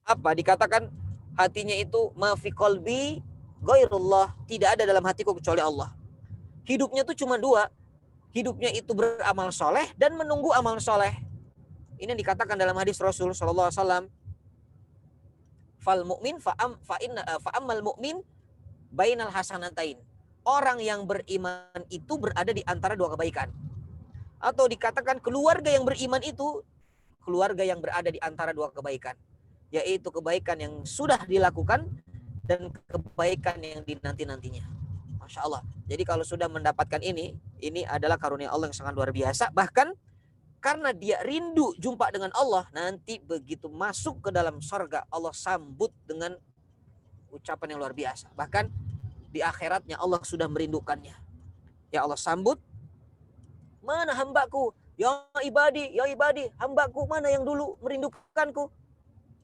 dikatakan hatinya itu ma fi qalbi ghairullah, tidak ada dalam hatiku kecuali Allah. Hidupnya tuh cuma dua. Hidupnya itu beramal soleh dan menunggu amal soleh. Ini yang dikatakan dalam hadis Rasul sallallahu alaihi wasallam, fal mu'min fa'ammal mu'min bainal hasanatain. Orang yang beriman itu berada di antara dua kebaikan. Atau dikatakan keluarga yang beriman itu keluarga yang berada di antara dua kebaikan, yaitu kebaikan yang sudah dilakukan dan kebaikan yang dinanti-nantinya. Masya Allah. Jadi kalau sudah mendapatkan ini adalah karunia Allah yang sangat luar biasa. Bahkan karena dia rindu jumpa dengan Allah, nanti begitu masuk ke dalam surga, Allah sambut dengan ucapan yang luar biasa. Bahkan di akhiratnya Allah sudah merindukannya. Ya Allah sambut, mana hambaku? Ya ibadi, hambaku mana yang dulu merindukanku?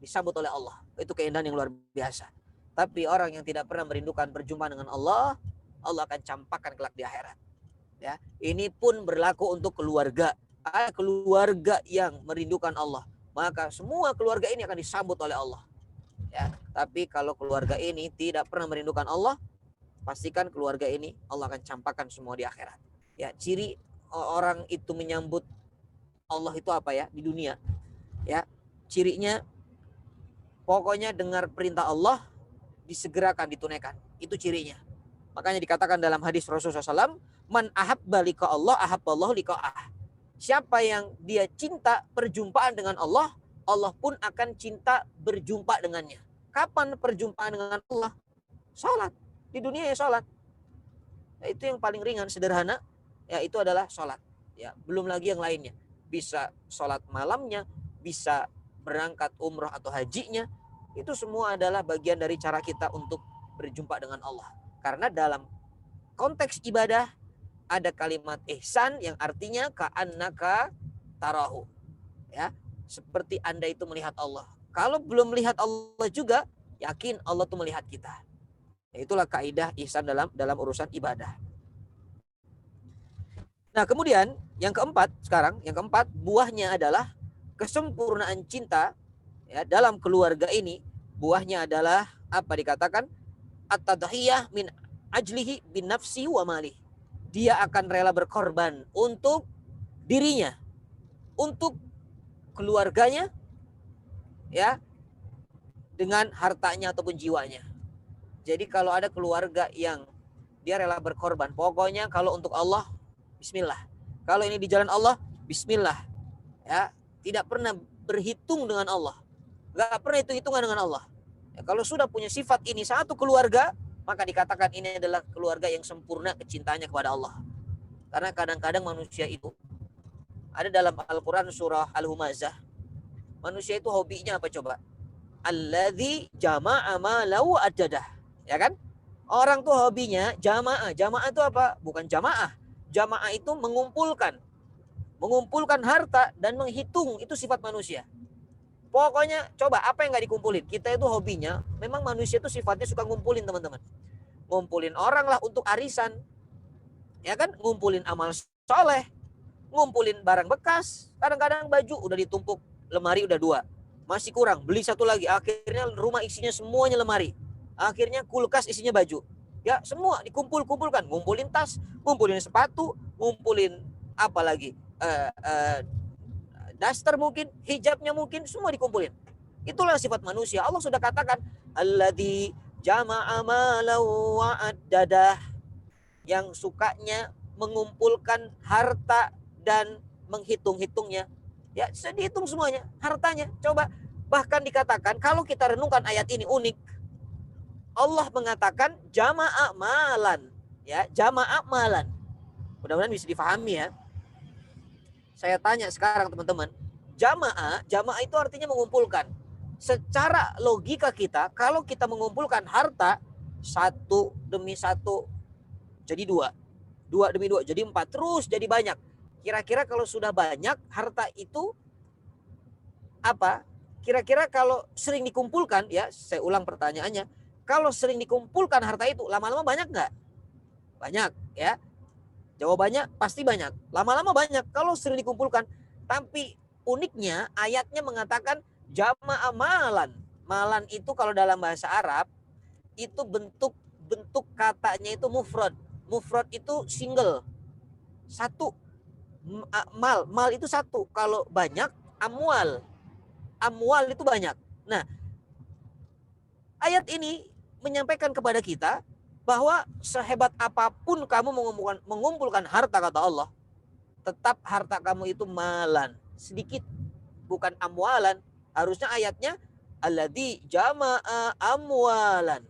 Disambut oleh Allah. Itu keindahan yang luar biasa. Tapi orang yang tidak pernah merindukan berjumpa dengan Allah, Allah akan campakkan kelak di akhirat. Ya, ini pun berlaku untuk keluarga. Ada keluarga yang merindukan Allah, maka semua keluarga ini akan disambut oleh Allah. Ya, tapi kalau keluarga ini tidak pernah merindukan Allah, pastikan keluarga ini Allah akan campakkan semua di akhirat. Ya, ciri orang itu menyambut Allah itu apa ya di dunia? Ya, cirinya pokoknya dengar perintah Allah disegerakan ditunaikan. Itu cirinya. Makanya dikatakan dalam hadis Rasulullah SAW, man ahabba liqa Allah ahabballahu liqa'ah. Siapa yang dia cinta perjumpaan dengan Allah, Allah pun akan cinta berjumpa dengannya. Kapan perjumpaan dengan Allah? Salat. Di dunia ya salat. Ya, itu yang paling ringan, sederhana. Ya, itu adalah salat. Ya, belum lagi yang lainnya. Bisa salat malamnya, bisa berangkat umroh atau hajinya. Itu semua adalah bagian dari cara kita untuk berjumpa dengan Allah. Karena dalam konteks ibadah ada kalimat ihsan yang artinya ka'annaka tarahu. Ya, seperti Anda itu melihat Allah. Kalau belum melihat Allah juga, yakin Allah itu melihat kita. Itulah kaidah ihsan dalam urusan ibadah. Nah, kemudian yang keempat, buahnya adalah kesempurnaan cinta, ya, dalam keluarga ini. Buahnya adalah apa dikatakan? At-tadhiyah min ajlihi bin nafsi wa malih. Dia akan rela berkorban untuk dirinya, untuk keluarganya, ya, dengan hartanya ataupun jiwanya. Jadi kalau ada keluarga yang dia rela berkorban, pokoknya kalau untuk Allah, bismillah. Kalau ini di jalan Allah, bismillah. Ya, tidak pernah berhitung dengan Allah. Gak pernah hitung-hitungan dengan Allah. Ya, kalau sudah punya sifat ini satu keluarga, maka dikatakan ini adalah keluarga yang sempurna kecintaannya kepada Allah. Karena kadang-kadang manusia itu ada dalam Al-Quran surah Al-Humazah. Manusia itu hobinya apa coba? Alladzi jama'a malahu addadah. Ya kan? Orang tuh hobinya jamaah. Jamaah itu apa? Bukan jamaah. Jamaah itu mengumpulkan. Mengumpulkan harta dan menghitung. Itu sifat manusia. Pokoknya coba apa yang nggak dikumpulin. Kita itu hobinya, memang manusia itu sifatnya suka ngumpulin teman-teman. Ngumpulin orang lah untuk arisan. Ya kan? Ngumpulin amal soleh. Ngumpulin barang bekas. Kadang-kadang baju udah ditumpuk. Lemari udah 2. Masih kurang. Beli 1 lagi. Akhirnya rumah isinya semuanya lemari. Akhirnya kulkas isinya baju. Ya semua dikumpulkan. Ngumpulin tas. Ngumpulin sepatu. Ngumpulin apa lagi. Daster mungkin. Hijabnya mungkin. Semua dikumpulin. Itulah sifat manusia. Allah sudah katakan. Alladzi jama'a malahu wa'addadah. Yang sukanya mengumpulkan harta dan menghitung-hitungnya. Ya, bisa dihitung semuanya, hartanya. Coba, bahkan dikatakan kalau kita renungkan ayat ini unik. Allah mengatakan jama'a malan, ya, jama'a malan. Mudah-mudahan bisa difahami ya. Saya tanya sekarang teman-teman, jamaah itu artinya mengumpulkan. Secara logika kita, kalau kita mengumpulkan harta 1 demi 1 jadi 2. 2 demi 2 jadi 4, terus jadi banyak. Kira-kira kalau sudah banyak harta itu apa? Kira-kira kalau sering dikumpulkan, ya saya ulang pertanyaannya, kalau sering dikumpulkan harta itu lama-lama banyak nggak? Banyak ya. Jawabannya pasti banyak. Lama-lama banyak kalau sering dikumpulkan. Tapi uniknya ayatnya mengatakan jama'a malan. Malan itu kalau dalam bahasa Arab itu bentuk katanya itu mufrad. Mufrad itu single. 1. Mal itu 1. Kalau banyak amwal itu banyak. Nah, ayat ini menyampaikan kepada kita bahwa sehebat apapun kamu mengumpulkan harta, kata Allah, tetap harta kamu itu malan, sedikit, bukan amwalan. Harusnya ayatnya alladzi jama'a amwalan.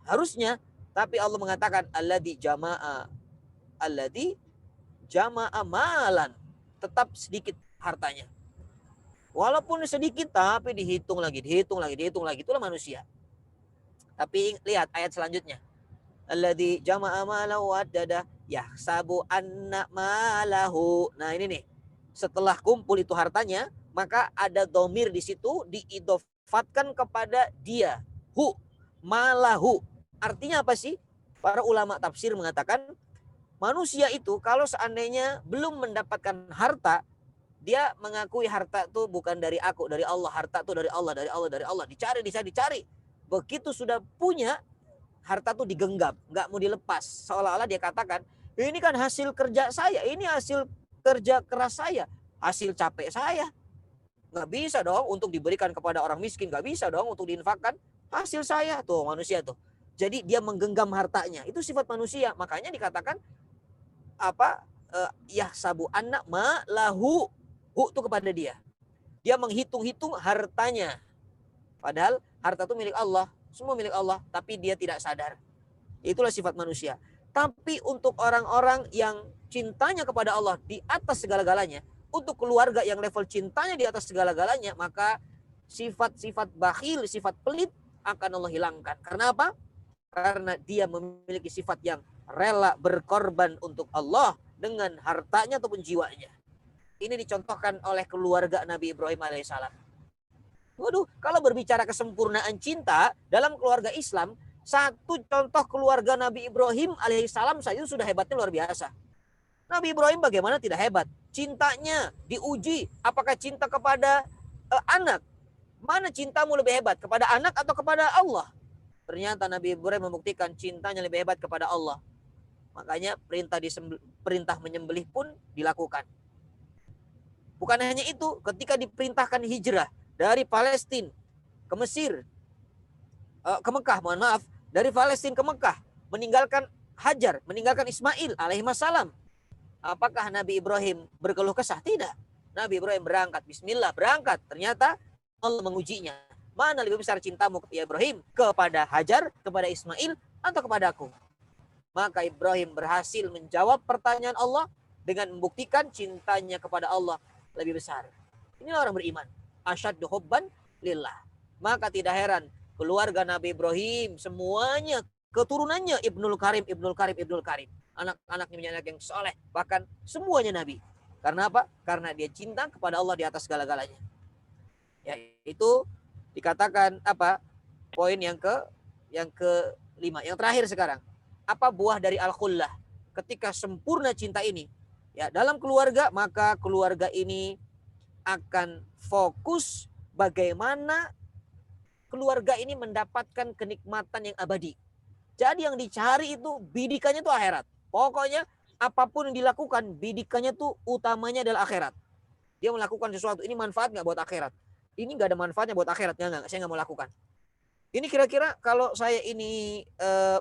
Harusnya, tapi Allah mengatakan alladzi jama'a malan. Tetap sedikit hartanya. Walaupun sedikit tapi dihitung lagi. Itulah manusia. Tapi lihat ayat selanjutnya. Alladzi jama'a malahu addadah yahsabu anna malahu. Nah, ini nih. Setelah kumpul itu hartanya, maka ada dhamir di situ diidofatkan kepada dia. Malahu. Artinya apa sih? Para ulama tafsir mengatakan manusia itu kalau seandainya belum mendapatkan harta, dia mengakui harta itu bukan dari aku, dari Allah. Harta itu dari Allah. Dicari. Begitu sudah punya, harta itu digenggam, nggak mau dilepas. Seolah-olah dia katakan, ini kan hasil kerja saya, ini hasil kerja keras saya, hasil capek saya. Nggak bisa dong untuk diberikan kepada orang miskin, nggak bisa dong untuk diinfakkan. Hasil saya tuh manusia tuh. Jadi dia menggenggam hartanya. Itu sifat manusia. Makanya dikatakan yahsabu anna ma lahu. Itu kepada dia. Dia menghitung-hitung hartanya. Padahal harta itu milik Allah. Semua milik Allah. Tapi dia tidak sadar. Itulah sifat manusia. Tapi untuk orang-orang yang cintanya kepada Allah di atas segala-galanya. Untuk keluarga yang level cintanya di atas segala-galanya. Maka sifat-sifat bakhil, sifat pelit akan Allah hilangkan. Karena apa? Karena dia memiliki sifat yang rela berkorban untuk Allah dengan hartanya ataupun jiwanya. Ini dicontohkan oleh keluarga Nabi Ibrahim alaihissalam. Waduh, kalau berbicara kesempurnaan cinta dalam keluarga Islam, satu contoh keluarga Nabi Ibrahim alaihissalam saja sudah hebatnya luar biasa. Nabi Ibrahim bagaimana tidak hebat? Cintanya diuji. Apakah cinta kepada anak? Mana cintamu lebih hebat? Kepada anak atau kepada Allah? Ternyata Nabi Ibrahim membuktikan cintanya lebih hebat kepada Allah. Makanya perintah menyembelih pun dilakukan. Bukan hanya itu, ketika diperintahkan hijrah dari Palestina ke Mesir, ke Mekah, dari Palestina ke Mekah, meninggalkan Hajar, meninggalkan Ismail alaihissalam. Apakah Nabi Ibrahim berkeluh kesah? Tidak. Nabi Ibrahim berangkat, bismillah, berangkat. Ternyata Allah mengujinya. Mana lebih besar cintamu ya Ibrahim? Kepada Hajar, kepada Ismail, atau kepada aku? Maka Ibrahim berhasil menjawab pertanyaan Allah dengan membuktikan cintanya kepada Allah lebih besar. Inilah orang beriman. asyaddu hubban lillah. Maka tidak heran keluarga Nabi Ibrahim semuanya keturunannya Ibnul Karim. Anak-anaknya menjadi anak yang soleh, bahkan semuanya nabi. Karena apa? Karena dia cinta kepada Allah di atas segala-galanya. Ya, itu dikatakan apa? Poin yang kelima, yang terakhir sekarang. Apa buah dari al-khullah? Ketika sempurna cinta ini, ya, dalam keluarga, maka keluarga ini akan fokus bagaimana keluarga ini mendapatkan kenikmatan yang abadi. Jadi yang dicari itu bidikannya itu akhirat. Pokoknya apapun yang dilakukan, bidikannya tuh utamanya adalah akhirat. Dia melakukan sesuatu, ini manfaat nggak buat akhirat? Ini nggak ada manfaatnya buat akhirat, nggak, saya nggak mau lakukan. Ini kira-kira kalau saya ini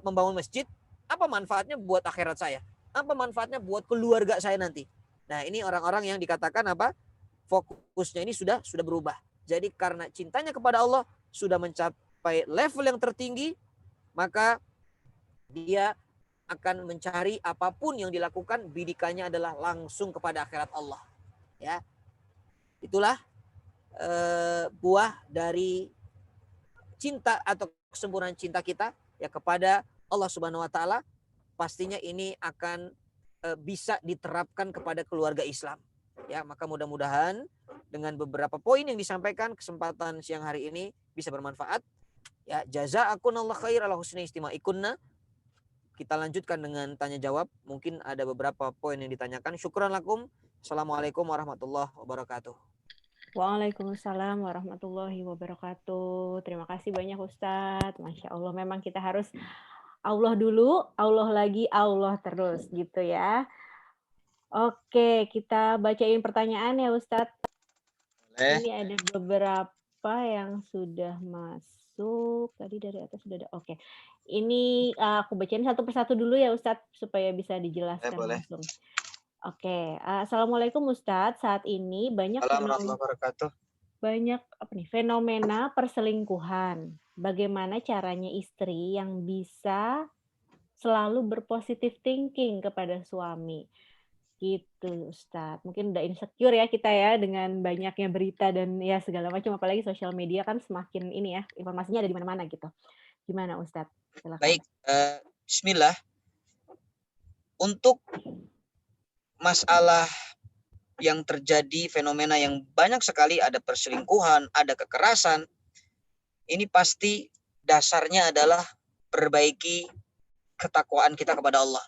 membangun masjid, apa manfaatnya buat akhirat saya? Apa manfaatnya buat keluarga saya nanti? Nah, ini orang-orang yang dikatakan apa? Fokusnya ini sudah berubah. Jadi karena cintanya kepada Allah sudah mencapai level yang tertinggi, maka dia akan mencari apapun yang dilakukan, bidikannya adalah langsung kepada akhirat Allah. Ya, itulah buah dari cinta atau kesempurnaan cinta kita ya kepada Allah Subhanahu Wa Taala. Pastinya ini akan bisa diterapkan kepada keluarga Islam. Ya, maka mudah-mudahan dengan beberapa poin yang disampaikan kesempatan siang hari ini bisa bermanfaat. Ya, jazakumullah khair ala husni istima'ikunna. Kita lanjutkan dengan tanya jawab. Mungkin ada beberapa poin yang ditanyakan. Syukran lakum. Assalamualaikum warahmatullahi wabarakatuh. Waalaikumsalam warahmatullahi wabarakatuh. Terima kasih banyak Ustadz. Masya Allah, memang kita harus Allah dulu, Allah lagi, Allah terus gitu ya. Oke, kita bacain pertanyaan ya Ustadz. Ini ada beberapa yang sudah masuk. Tadi dari atas sudah ada. Oke. Ini aku bacain satu persatu dulu ya Ustadz supaya bisa dijelaskan langsung. Oke. Assalamualaikum Ustadz. Saat ini banyak fenomena perselingkuhan. Bagaimana caranya istri yang bisa selalu berpositif thinking kepada suami? Gitu Ustadz. Mungkin udah insecure ya kita ya dengan banyaknya berita dan ya segala macam, apalagi sosial media kan semakin ini ya, informasinya ada di mana-mana gitu. Gimana Ustadz? Silakan. Baik, bismillah. Untuk masalah yang terjadi, fenomena yang banyak sekali, ada perselingkuhan, ada kekerasan, ini pasti dasarnya adalah perbaiki ketakwaan kita kepada Allah.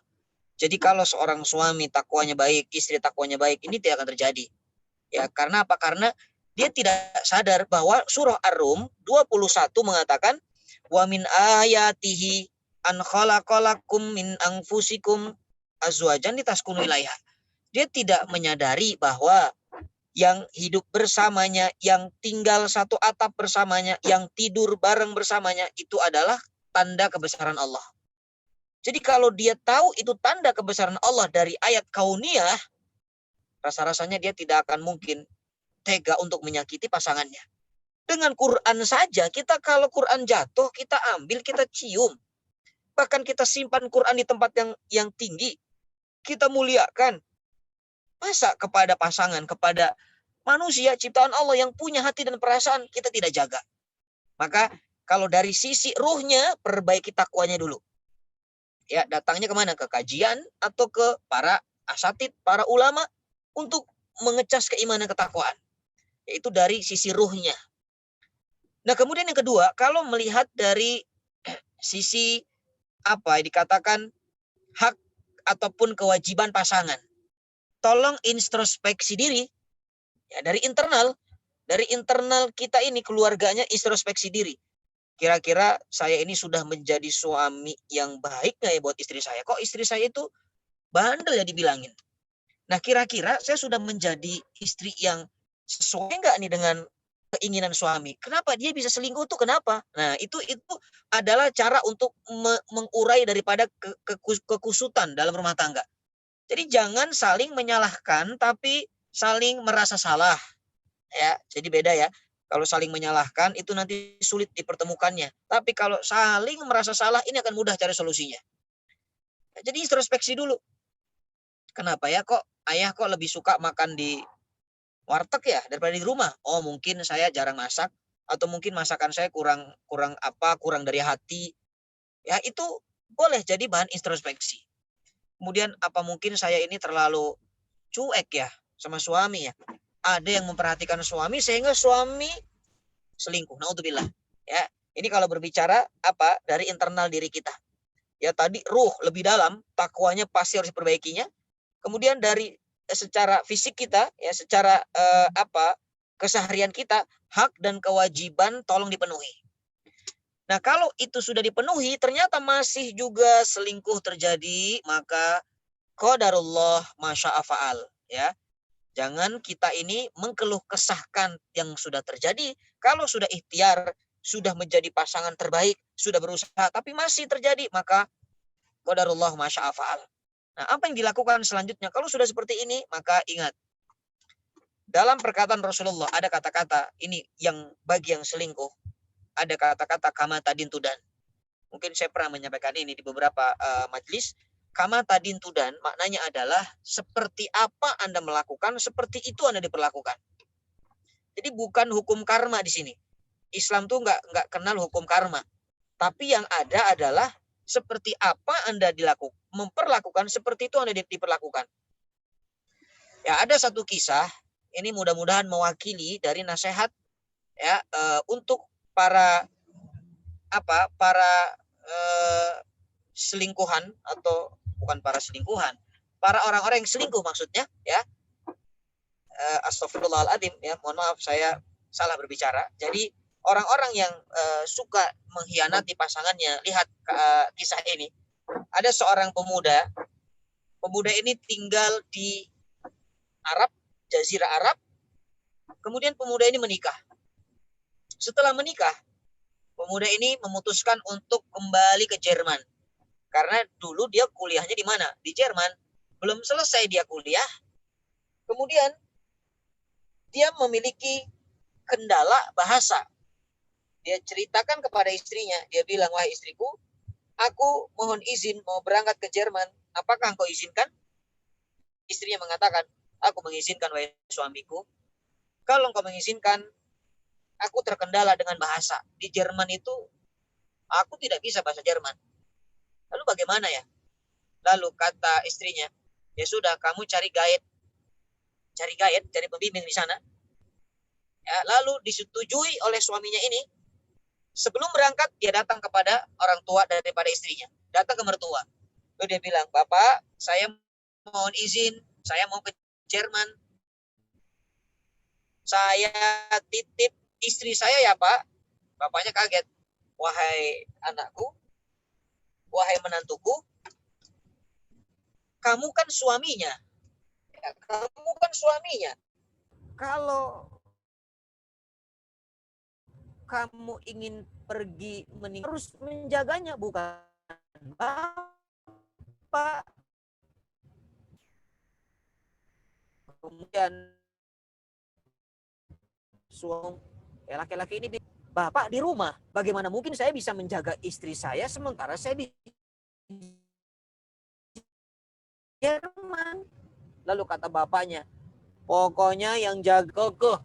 Jadi kalau seorang suami takwanya baik, istri takwanya baik, ini tidak akan terjadi. Ya, karena apa? Karena dia tidak sadar bahwa surah Ar-Rum 21 mengatakan wa min ayatihi an khalaqalakum min anfusikum azwajan litaskunu ilaiha. Dia tidak menyadari bahwa yang hidup bersamanya, yang tinggal satu atap bersamanya, yang tidur bareng bersamanya, itu adalah tanda kebesaran Allah. Jadi kalau dia tahu itu tanda kebesaran Allah dari ayat kauniyah, rasa-rasanya dia tidak akan mungkin tega untuk menyakiti pasangannya. Dengan Quran saja, kita kalau Quran jatuh, kita ambil, kita cium. Bahkan kita simpan Quran di tempat yang tinggi. Kita muliakan. Masa kepada pasangan, kepada manusia ciptaan Allah yang punya hati dan perasaan, kita tidak jaga. Maka kalau dari sisi ruhnya, perbaiki takwanya dulu. Ya, datangnya kemana? Ke kajian atau ke para asatid, para ulama untuk mengecas keimanan ketakwaan. Yaitu dari sisi ruhnya. Nah, kemudian yang kedua, kalau melihat dari sisi apa dikatakan hak ataupun kewajiban pasangan, tolong introspeksi diri ya, dari internal kita ini, keluarganya, introspeksi diri. Kira-kira saya ini sudah menjadi suami yang baik nggak ya buat istri saya? Kok istri saya itu bandel ya dibilangin? Nah, kira-kira saya sudah menjadi istri yang sesuai nggak nih dengan keinginan suami? Kenapa dia bisa selingkuh tuh? Kenapa? Nah, itu adalah cara untuk mengurai daripada kekusutan dalam rumah tangga. Jadi jangan saling menyalahkan, tapi saling merasa salah. Ya, jadi beda ya. Kalau saling menyalahkan itu nanti sulit dipertemukannya. Tapi kalau saling merasa salah, ini akan mudah cari solusinya. Jadi introspeksi dulu. Kenapa ya kok ayah kok lebih suka makan di warteg ya daripada di rumah. Oh, mungkin saya jarang masak, atau mungkin masakan saya kurang dari hati. Ya, itu boleh jadi bahan introspeksi. Kemudian apa mungkin saya ini terlalu cuek ya sama suami ya. Ada yang memperhatikan suami sehingga suami selingkuh. Naudzubillah. Ya, ini kalau berbicara dari internal diri kita. Ya, tadi ruh lebih dalam, takwanya pasti harus diperbaikinya. Kemudian dari secara fisik kita ya, secara keseharian kita, hak dan kewajiban tolong dipenuhi. Nah, kalau itu sudah dipenuhi ternyata masih juga selingkuh terjadi, maka qadarullah masya'a fa'al ya. Jangan kita ini mengkeluh kesahkan yang sudah terjadi. Kalau sudah ikhtiar, sudah menjadi pasangan terbaik, sudah berusaha tapi masih terjadi, maka qadarullah masya'a fa'al. Nah, apa yang dilakukan selanjutnya? Kalau sudah seperti ini, maka ingat. Dalam perkataan Rasulullah ada kata-kata ini yang bagi yang selingkuh. Ada kata-kata kama tadin tudan. Mungkin saya pernah menyampaikan ini di beberapa majelis. Kama tadin tudan maknanya adalah seperti apa Anda melakukan, seperti itu Anda diperlakukan. Jadi bukan hukum karma di sini. Islam tuh nggak kenal hukum karma. Tapi yang ada adalah seperti apa Anda memperlakukan, seperti itu Anda diperlakukan. Ya, ada satu kisah, ini mudah-mudahan mewakili dari nasihat ya untuk para selingkuhan, atau bukan para selingkuhan, para orang-orang yang selingkuh maksudnya ya. Astagfirullahaladzim ya, mohon maaf saya salah berbicara. Jadi orang-orang yang suka mengkhianati pasangannya, lihat kisah ini. Ada seorang pemuda ini tinggal di Arab, Jazirah Arab. Kemudian pemuda ini menikah. Setelah menikah, pemuda ini memutuskan untuk kembali ke Jerman. Karena dulu dia kuliahnya di mana? Di Jerman. Belum selesai dia kuliah. Kemudian dia memiliki kendala bahasa. Dia ceritakan kepada istrinya. Dia bilang, wahai istriku, aku mohon izin mau berangkat ke Jerman. Apakah engkau izinkan? Istrinya mengatakan, aku mengizinkan wahai suamiku. Kalau engkau mengizinkan, aku terkendala dengan bahasa. Di Jerman itu, aku tidak bisa bahasa Jerman. Lalu bagaimana ya? Lalu kata istrinya, ya sudah, kamu cari guide, cari pembimbing di sana. Ya, lalu disetujui oleh suaminya ini. Sebelum berangkat, dia datang kepada orang tua daripada istrinya. Datang ke mertua. Lalu dia bilang, Bapak, saya mohon izin, saya mau ke Jerman. Saya titip istri saya ya Pak. Bapaknya kaget. Wahai anakku, wahai menantuku, kamu kan suaminya. Ya, kamu kan suaminya. Kalau kamu ingin pergi meninggal, harus menjaganya, bukan Bapak. Kemudian suami laki-laki ini, Bapak di rumah, bagaimana mungkin saya bisa menjaga istri saya sementara saya di Jerman? Lalu kata bapaknya, pokoknya yang jaga kokoh.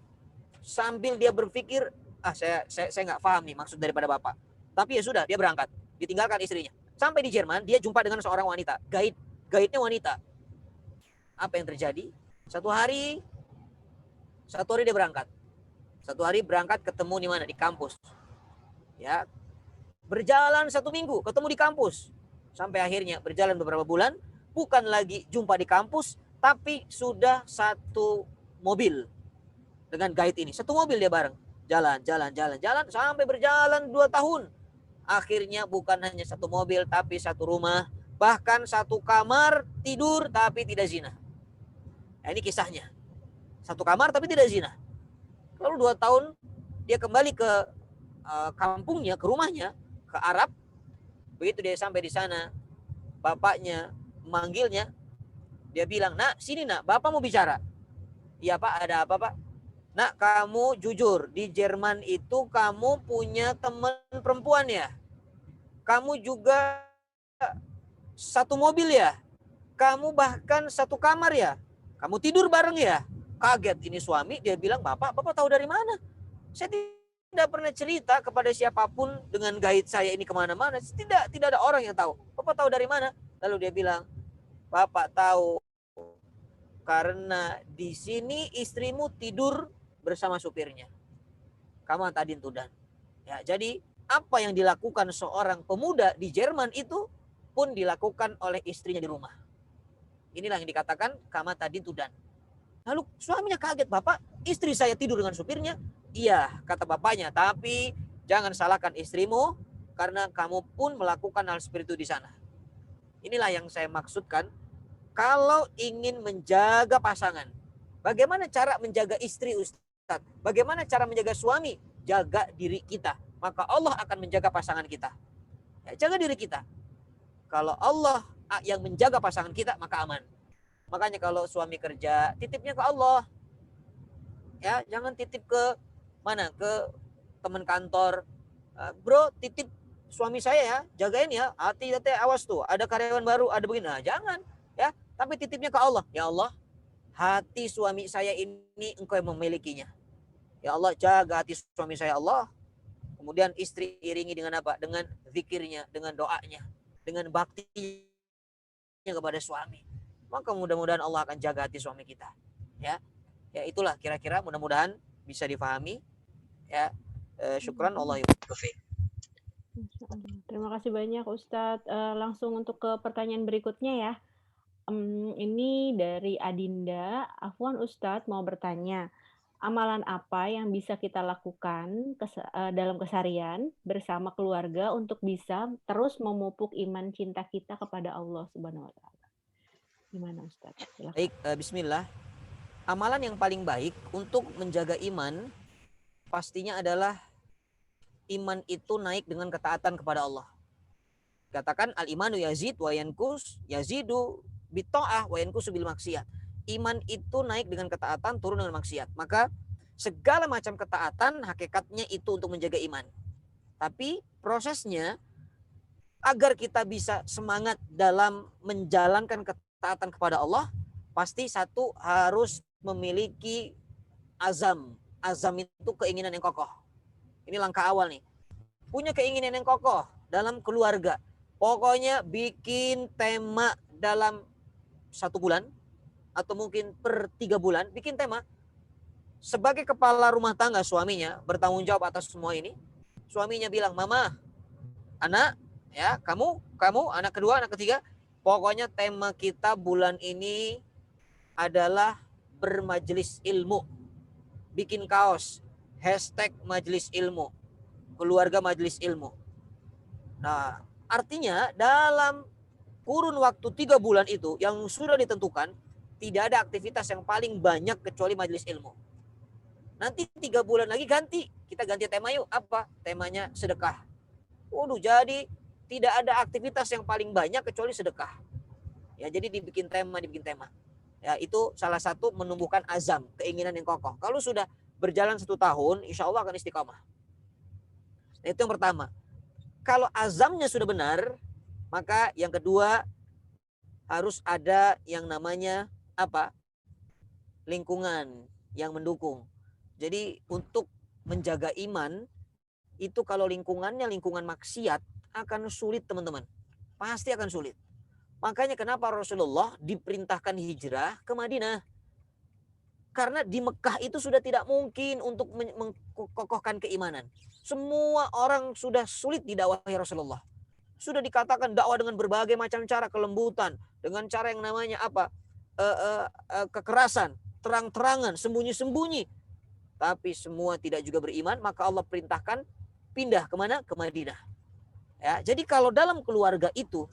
Sambil dia berpikir, saya nggak paham nih maksud daripada bapak. Tapi ya sudah, dia berangkat, ditinggalkan istrinya. Sampai di Jerman, dia jumpa dengan seorang wanita, guide-nya wanita. Apa yang terjadi? Satu hari dia berangkat. Satu hari berangkat, ketemu di mana? Di kampus. Ya, berjalan 1 minggu, ketemu di kampus. Sampai akhirnya berjalan beberapa bulan, bukan lagi jumpa di kampus, tapi sudah satu mobil dengan guide ini. Satu mobil dia bareng. Jalan, sampai berjalan 2 tahun. Akhirnya bukan hanya satu mobil, tapi satu rumah. Bahkan satu kamar tidur, tapi tidak zina. Nah, ini kisahnya. Satu kamar, tapi tidak zina. Lalu 2 tahun, dia kembali ke kampungnya, ke rumahnya, ke Arab. Begitu dia sampai di sana, bapaknya memanggilnya. Dia bilang, nak, sini nak, bapak mau bicara. Iya pak, ada apa pak? Nak, kamu jujur, di Jerman itu kamu punya teman perempuan ya? Kamu juga satu mobil ya? Kamu bahkan satu kamar ya? Kamu tidur bareng ya? kaget ini suami, dia bilang, Bapak tahu dari mana? Saya tidak pernah cerita kepada siapapun dengan gaib saya ini kemana-mana. Tidak ada orang yang tahu. Bapak tahu dari mana? Lalu dia bilang, Bapak tahu karena di sini istrimu tidur bersama supirnya. Kamu tadin tudan. Ya, jadi apa yang dilakukan seorang pemuda di Jerman itu pun dilakukan oleh istrinya di rumah. Inilah yang dikatakan kama tadin tudan. Lalu suaminya kaget, Bapak, istri saya tidur dengan supirnya. Iya, kata bapaknya, tapi jangan salahkan istrimu karena kamu pun melakukan hal seperti itu di sana. Inilah yang saya maksudkan. Kalau ingin menjaga pasangan, bagaimana cara menjaga istri, Ustaz? Bagaimana cara menjaga suami? Jaga diri kita. Maka Allah akan menjaga pasangan kita. Ya, jaga diri kita. Kalau Allah yang menjaga pasangan kita, maka aman. Makanya kalau suami kerja, titipnya ke Allah. Ya, jangan titip ke mana? Ke teman kantor. Bro, titip suami saya ya, jagain ya. Hati-hati, awas tuh. Ada karyawan baru, ada begini. Nah, jangan. Ya, tapi titipnya ke Allah. Ya Allah, hati suami saya ini Engkau yang memilikinya. Ya Allah, jaga hati suami saya, Allah. Kemudian istri iringi dengan apa? Dengan zikirnya, dengan doanya, dengan baktinya kepada suami. Maka mudah-mudahan Allah akan jaga hati suami kita. Ya, ya itulah kira-kira, mudah-mudahan bisa difahami. Ya, syukran Allah. Terima kasih banyak Ustadz. Langsung untuk ke pertanyaan berikutnya ya. Ini dari Adinda. Afwan Ustadz mau bertanya, amalan apa yang bisa kita lakukan dalam keseharian bersama keluarga untuk bisa terus memupuk iman cinta kita kepada Allah Subhanahu wa taala? Gimana Ustadz? Silakan. Baik, bismillah. Amalan yang paling baik untuk menjaga iman pastinya adalah iman itu naik dengan ketaatan kepada Allah. Katakan al-imanu yazid wa yankus, yazidu bitta'ah wa yankusu bil maksiat. Iman itu naik dengan ketaatan, turun dengan maksiat. Maka segala macam ketaatan hakikatnya itu untuk menjaga iman. Tapi prosesnya agar kita bisa semangat dalam menjalankan ketaatan kepada Allah, pasti satu harus memiliki azam. Azam itu keinginan yang kokoh. Ini langkah awal nih. Punya keinginan yang kokoh dalam keluarga. Pokoknya bikin tema dalam 1 bulan atau mungkin per 3 bulan, bikin tema. Sebagai kepala rumah tangga suaminya bertanggung jawab atas semua ini. Suaminya bilang, Mama, anak, ya kamu, anak kedua, anak ketiga, pokoknya tema kita bulan ini adalah bermajelis ilmu. Bikin kaos, hashtag majelis ilmu, keluarga majelis ilmu. Nah, artinya dalam kurun waktu 3 bulan itu yang sudah ditentukan, tidak ada aktivitas yang paling banyak kecuali majelis ilmu. Nanti 3 bulan lagi kita ganti tema yuk. Apa? Temanya sedekah. Waduh, jadi tidak ada aktivitas yang paling banyak kecuali sedekah. Ya, jadi dibikin tema. Ya, itu salah satu menumbuhkan azam, keinginan yang kokoh. Kalau sudah berjalan 1 tahun, insya Allah akan istiqamah. Nah, itu yang pertama. Kalau azamnya sudah benar, maka yang kedua harus ada yang namanya apa? Lingkungan yang mendukung. Jadi untuk menjaga iman itu kalau lingkungannya lingkungan maksiat akan sulit teman-teman. Pasti akan sulit. Makanya kenapa Rasulullah diperintahkan hijrah ke Madinah? Karena di Mekah itu sudah tidak mungkin untuk mengkokohkan keimanan. Semua orang sudah sulit didakwahi Rasulullah. Sudah dikatakan dakwah dengan berbagai macam cara, kelembutan, dengan cara yang namanya apa? Kekerasan, terang-terangan, sembunyi-sembunyi. Tapi semua tidak juga beriman, maka Allah perintahkan pindah kemana? Ke Madinah. Ya, jadi kalau dalam keluarga itu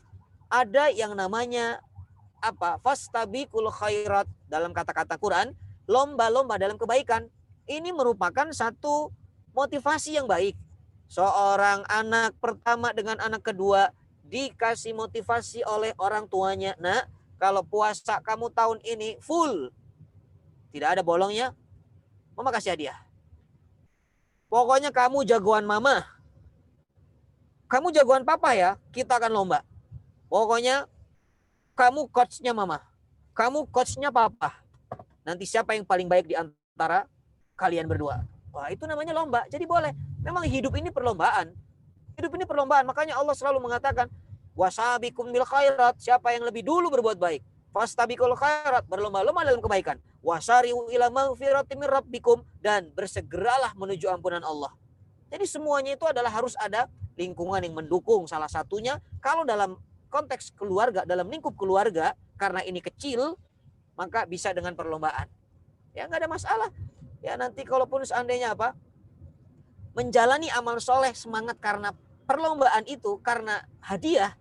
ada yang namanya apa? Fastabiqul khairat, dalam kata-kata Quran, lomba-lomba dalam kebaikan. Ini merupakan satu motivasi yang baik. Seorang anak pertama dengan anak kedua dikasih motivasi oleh orang tuanya. Nah, kalau puasa kamu tahun ini full, tidak ada bolongnya, Mama kasih hadiah. Pokoknya kamu jagoan Mama, kamu jagoan Papa ya, kita akan lomba. Pokoknya kamu coachnya Mama, kamu coachnya Papa. nanti siapa yang paling baik di antara kalian berdua. Wah, itu namanya lomba. Jadi boleh. Memang hidup ini perlombaan. Hidup ini perlombaan. Makanya Allah selalu mengatakan, wasabikum bil khairat, siapa yang lebih dulu berbuat baik. Fastabiqul khairat, berlomba-lomba dalam kebaikan. Wasari'u ila maghfiratin min rabbikum, dan bersegeralah menuju ampunan Allah. Jadi semuanya itu adalah harus ada lingkungan yang mendukung. Salah satunya kalau dalam konteks keluarga, dalam lingkup keluarga, karena ini kecil, maka bisa dengan perlombaan. Ya nggak ada masalah. Ya nanti kalaupun seandainya apa, menjalani amal soleh semangat karena perlombaan itu, karena hadiah,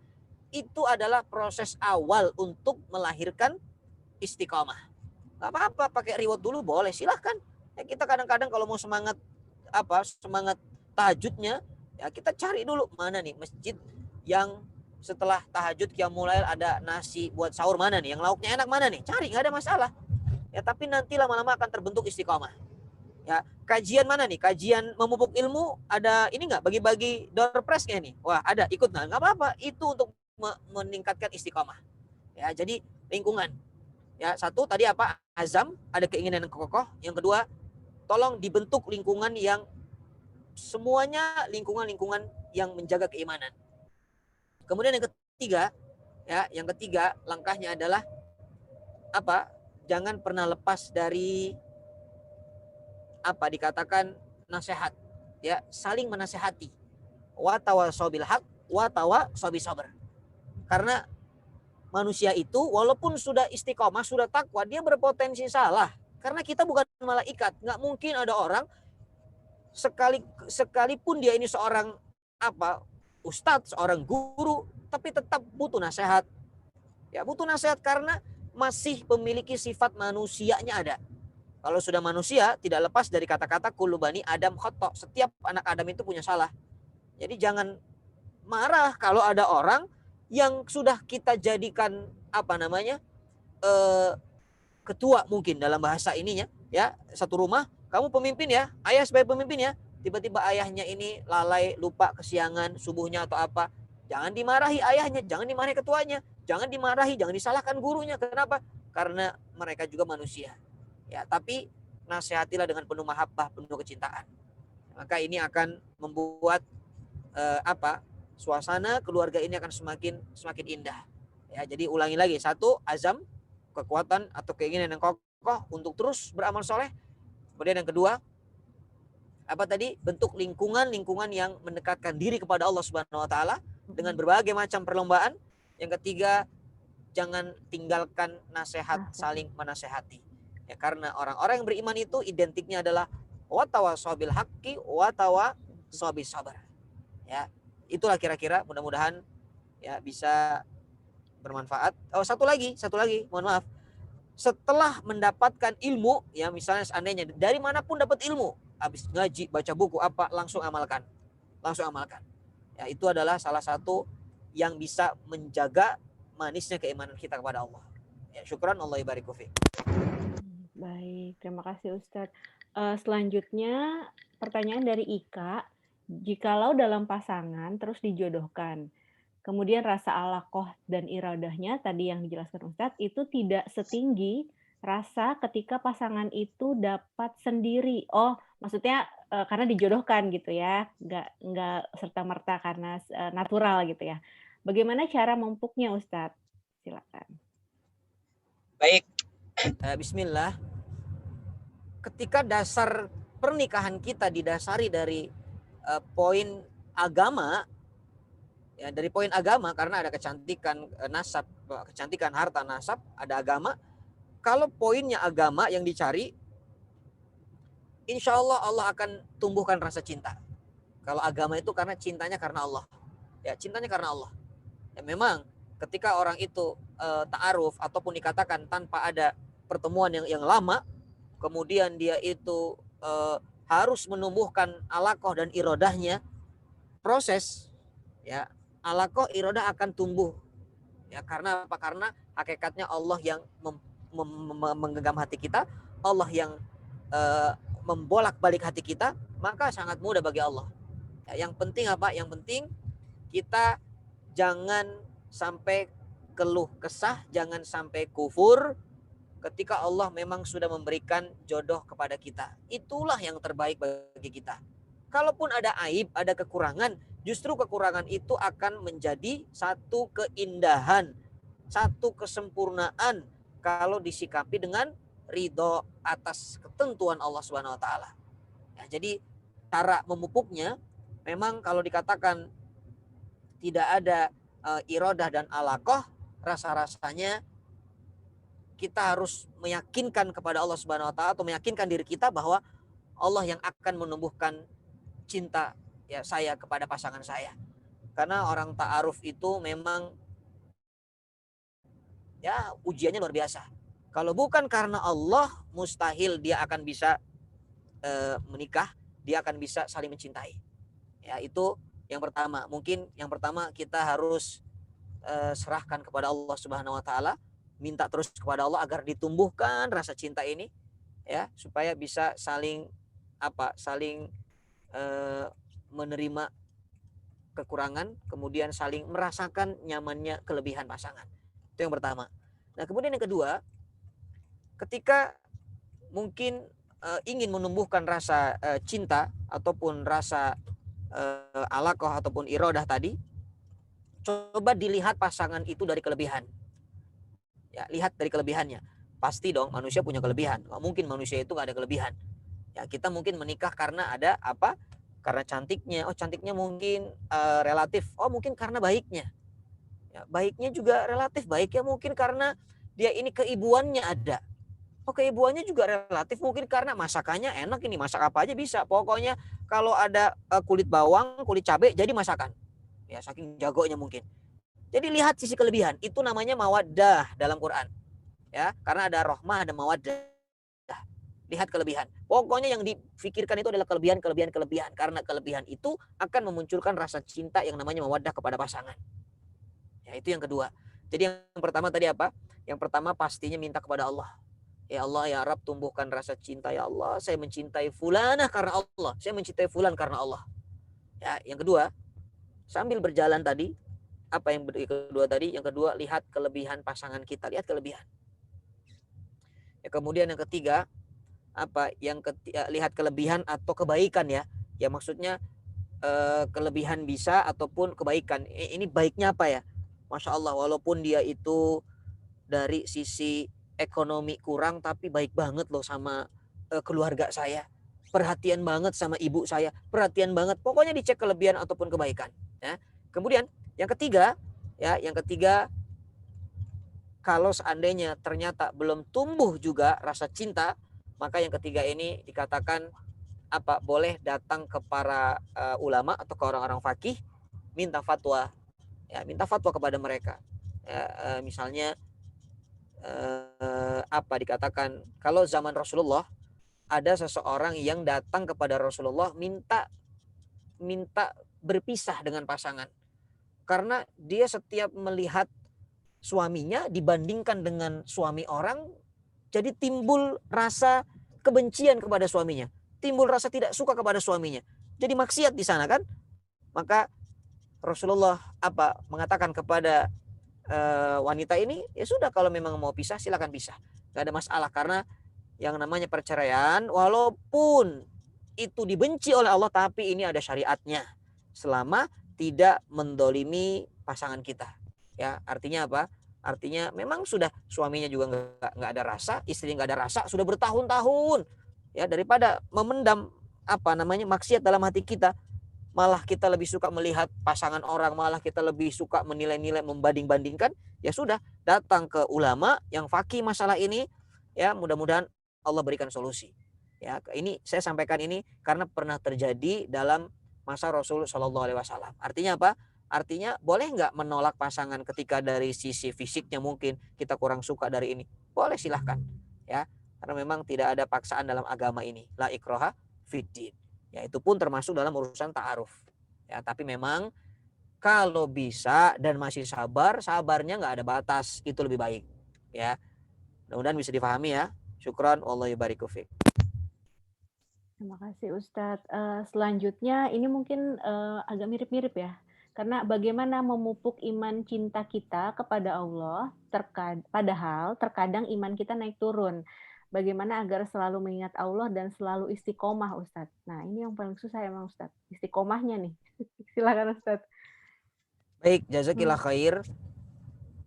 itu adalah proses awal untuk melahirkan istiqomah. Gak apa-apa, pakai reward dulu boleh, silahkan. Ya, kita kadang-kadang kalau mau semangat semangat tahajudnya, ya kita cari dulu mana nih masjid yang setelah tahajud qiyamul lail ada nasi buat sahur, mana nih yang lauknya enak, mana nih, cari, nggak ada masalah. Ya tapi nanti lama-lama akan terbentuk istiqomah. Ya, kajian mana nih? Kajian memupuk ilmu, ada ini nggak? Bagi-bagi door prize nih? Wah, ada, ikut nggak? Nggak apa-apa. Itu untuk meningkatkan istiqomah. Ya, jadi lingkungan. Ya, satu tadi apa? Azam, ada keinginan yang kokoh. Yang kedua, tolong dibentuk lingkungan yang semuanya lingkungan-lingkungan yang menjaga keimanan. Kemudian yang ketiga, langkahnya adalah apa? Jangan pernah lepas dari dikatakan nasihat, ya, saling menasehati. Wa tawasobil haq wa tawasobil sabr. Karena manusia itu walaupun sudah istiqomah, sudah takwa, dia berpotensi salah. Karena kita bukan malaikat, nggak mungkin ada orang sekalipun dia ini seorang ustadz, seorang guru, tapi tetap butuh nasihat. Ya, butuh nasihat karena masih memiliki sifat manusianya ada. Kalau sudah manusia, tidak lepas dari kata-kata kullu bani Adam khata'. Setiap anak Adam itu punya salah. Jadi jangan marah kalau ada orang yang sudah kita jadikan ketua mungkin dalam bahasa ininya, ya, satu rumah, kamu pemimpin ya, ayah sebagai pemimpin ya, tiba-tiba ayahnya ini lalai, lupa kesiangan subuhnya atau apa. Jangan dimarahi ayahnya, jangan dimarahi ketuanya, jangan dimarahi, jangan disalahkan gurunya. Kenapa? Karena mereka juga manusia. Ya, tapi nasihatilah dengan penuh mahabbah, penuh kecintaan. Maka ini akan membuat suasana keluarga ini akan semakin indah. Ya, jadi ulangi lagi, satu, azam, kekuatan atau keinginan yang kokoh untuk terus beramal soleh. Kemudian yang kedua, bentuk lingkungan yang mendekatkan diri kepada Allah Subhanahu Wa Taala dengan berbagai macam perlombaan. Yang ketiga, jangan tinggalkan nasihat, saling menasehati. Ya, karena orang-orang yang beriman itu identiknya adalah watawasobil haqqi watawasobis sabar. Ya, itulah kira-kira, mudah-mudahan ya bisa bermanfaat. Oh, satu lagi, mohon maaf. Setelah mendapatkan ilmu, ya misalnya seandainya dari manapun dapat ilmu, habis ngaji, baca buku langsung amalkan. Ya, itu adalah salah satu yang bisa menjaga manisnya keimanan kita kepada Allah. Ya, syukran, Allah ibariku fiik. Baik, terima kasih Ustadz. Selanjutnya pertanyaan dari Ika, jikalau dalam pasangan terus dijodohkan, kemudian rasa alaqoh dan iradahnya tadi yang dijelaskan Ustadz itu tidak setinggi rasa ketika pasangan itu dapat sendiri. Oh, maksudnya karena dijodohkan gitu ya, nggak serta-merta karena natural gitu ya. Bagaimana cara memupuknya Ustadz? Silakan. Baik, bismillah. Ketika dasar pernikahan kita didasari dari poin agama, ya, dari poin agama, karena ada kecantikan nasab, kecantikan harta nasab, ada agama. Kalau poinnya agama yang dicari, insya Allah Allah akan tumbuhkan rasa cinta. Kalau agama itu karena cintanya karena Allah, ya, cintanya karena Allah. Ya, memang ketika orang itu ta'aruf ataupun dikatakan tanpa ada pertemuan yang lama, kemudian dia itu harus menumbuhkan alaqoh dan irodahnya, proses, ya, alaqoh irodah akan tumbuh. Ya, karena apa? Karena hakikatnya Allah yang menggenggam hati kita, Allah yang membolak-balik hati kita, maka sangat mudah bagi Allah. Ya, yang penting apa? Yang penting kita jangan sampai keluh kesah, jangan sampai kufur, ketika Allah memang sudah memberikan jodoh kepada kita. Itulah yang terbaik bagi kita. Kalaupun ada aib, ada kekurangan, justru kekurangan itu akan menjadi satu keindahan, satu kesempurnaan kalau disikapi dengan ridho atas ketentuan Allah Subhanahu wa taala. Ya, jadi cara memupuknya memang kalau dikatakan tidak ada iradah dan alaqah, rasa-rasanya kita harus meyakinkan kepada Allah Subhanahu wa taala atau meyakinkan diri kita bahwa Allah yang akan menumbuhkan cinta ya saya kepada pasangan saya. Karena orang ta'aruf itu memang ya ujiannya luar biasa. Kalau bukan karena Allah, mustahil dia akan bisa menikah, dia akan bisa saling mencintai. Ya, itu yang pertama. Mungkin yang pertama kita harus serahkan kepada Allah Subhanahu wa taala, minta terus kepada Allah agar ditumbuhkan rasa cinta ini ya, supaya bisa saling menerima kekurangan, kemudian saling merasakan nyamannya kelebihan pasangan. Itu yang pertama. Nah, kemudian yang kedua, ketika mungkin ingin menumbuhkan rasa cinta ataupun rasa alaqah ataupun iradah tadi, coba dilihat pasangan itu dari kelebihan. Ya, lihat dari kelebihannya. Pasti dong manusia punya kelebihan. Nggak mungkin manusia itu nggak ada kelebihan. Ya, kita mungkin menikah karena ada apa? Karena cantiknya. Oh, cantiknya mungkin relatif. Oh, mungkin karena baiknya. Ya, baiknya juga relatif. Baiknya mungkin karena dia ini keibuannya ada. Oh, keibuannya juga relatif mungkin karena masakannya enak, ini masak apa aja bisa. Pokoknya kalau ada kulit bawang, kulit cabai jadi masakan. Ya, saking jagonya mungkin. Jadi lihat sisi kelebihan. Itu namanya mawaddah dalam Quran. Ya, karena ada rahmah, ada mawaddah. Lihat kelebihan. Pokoknya yang difikirkan itu adalah kelebihan. Karena kelebihan itu akan memunculkan rasa cinta yang namanya mawaddah kepada pasangan. Ya, itu yang kedua. Jadi yang pertama tadi apa? Yang pertama pastinya minta kepada Allah. Ya Allah, ya Rabb, tumbuhkan rasa cinta. Ya Allah, saya mencintai fulanah karena Allah. Saya mencintai fulan karena Allah. Ya, yang kedua, sambil berjalan tadi, apa yang kedua tadi? Yang kedua, lihat kelebihan pasangan kita. Lihat kelebihan. Ya, kemudian yang ketiga, lihat kelebihan atau kebaikan ya. Ya, maksudnya kelebihan bisa ataupun kebaikan. Ini baiknya apa ya? Masya Allah, walaupun dia itu dari sisi ekonomi kurang, tapi baik banget loh sama keluarga saya. Perhatian banget sama ibu saya. Perhatian banget. Pokoknya dicek kelebihan ataupun kebaikan. Ya. Kemudian yang ketiga, kalau seandainya ternyata belum tumbuh juga rasa cinta, maka yang ketiga ini dikatakan boleh datang ke para ulama atau ke orang-orang fakih, minta fatwa, ya, minta fatwa kepada mereka. Ya, misalnya dikatakan kalau zaman Rasulullah ada seseorang yang datang kepada Rasulullah minta berpisah dengan pasangan. Karena dia setiap melihat suaminya dibandingkan dengan suami orang, jadi timbul rasa kebencian kepada suaminya, timbul rasa tidak suka kepada suaminya, jadi maksiat di sana kan. Maka Rasulullah mengatakan kepada wanita ini, ya sudah, kalau memang mau pisah silakan pisah, gak ada masalah. Karena yang namanya perceraian walaupun itu dibenci oleh Allah, tapi ini ada syariatnya selama tidak mendolimi pasangan kita. Ya, artinya apa? Artinya memang sudah suaminya juga nggak ada rasa, istri nggak ada rasa, sudah bertahun-tahun. Ya, daripada memendam maksiat dalam hati kita, malah kita lebih suka melihat pasangan orang, malah kita lebih suka menilai-nilai, membanding-bandingkan. Ya sudah, datang ke ulama yang fakih masalah ini. Ya, mudah-mudahan Allah berikan solusi. Ya, ini saya sampaikan ini karena pernah terjadi dalam masa Rasul Shallallahu Alaihi Wasallam. Artinya apa? Artinya boleh nggak menolak pasangan ketika dari sisi fisiknya mungkin kita kurang suka dari ini? Boleh, silahkan. Ya, karena memang tidak ada paksaan dalam agama ini. La ikroha fiddin. Ya, itu pun termasuk dalam urusan ta'aruf. Ya, tapi memang kalau bisa dan masih sabar, sabarnya nggak ada batas, itu lebih baik. Ya, mudah-mudahan bisa difahami ya. Syukran, wallahi bariku fiik. Terima kasih Ustadz. Selanjutnya ini mungkin agak mirip-mirip ya. Karena bagaimana memupuk iman cinta kita kepada Allah Padahal terkadang iman kita naik turun. Bagaimana agar selalu mengingat Allah dan selalu istiqomah, Ustadz? Nah, ini yang paling susah emang, Ustadz. Istiqomahnya nih. Silakan, Ustadz. Baik, Hmm. jazakillah khair.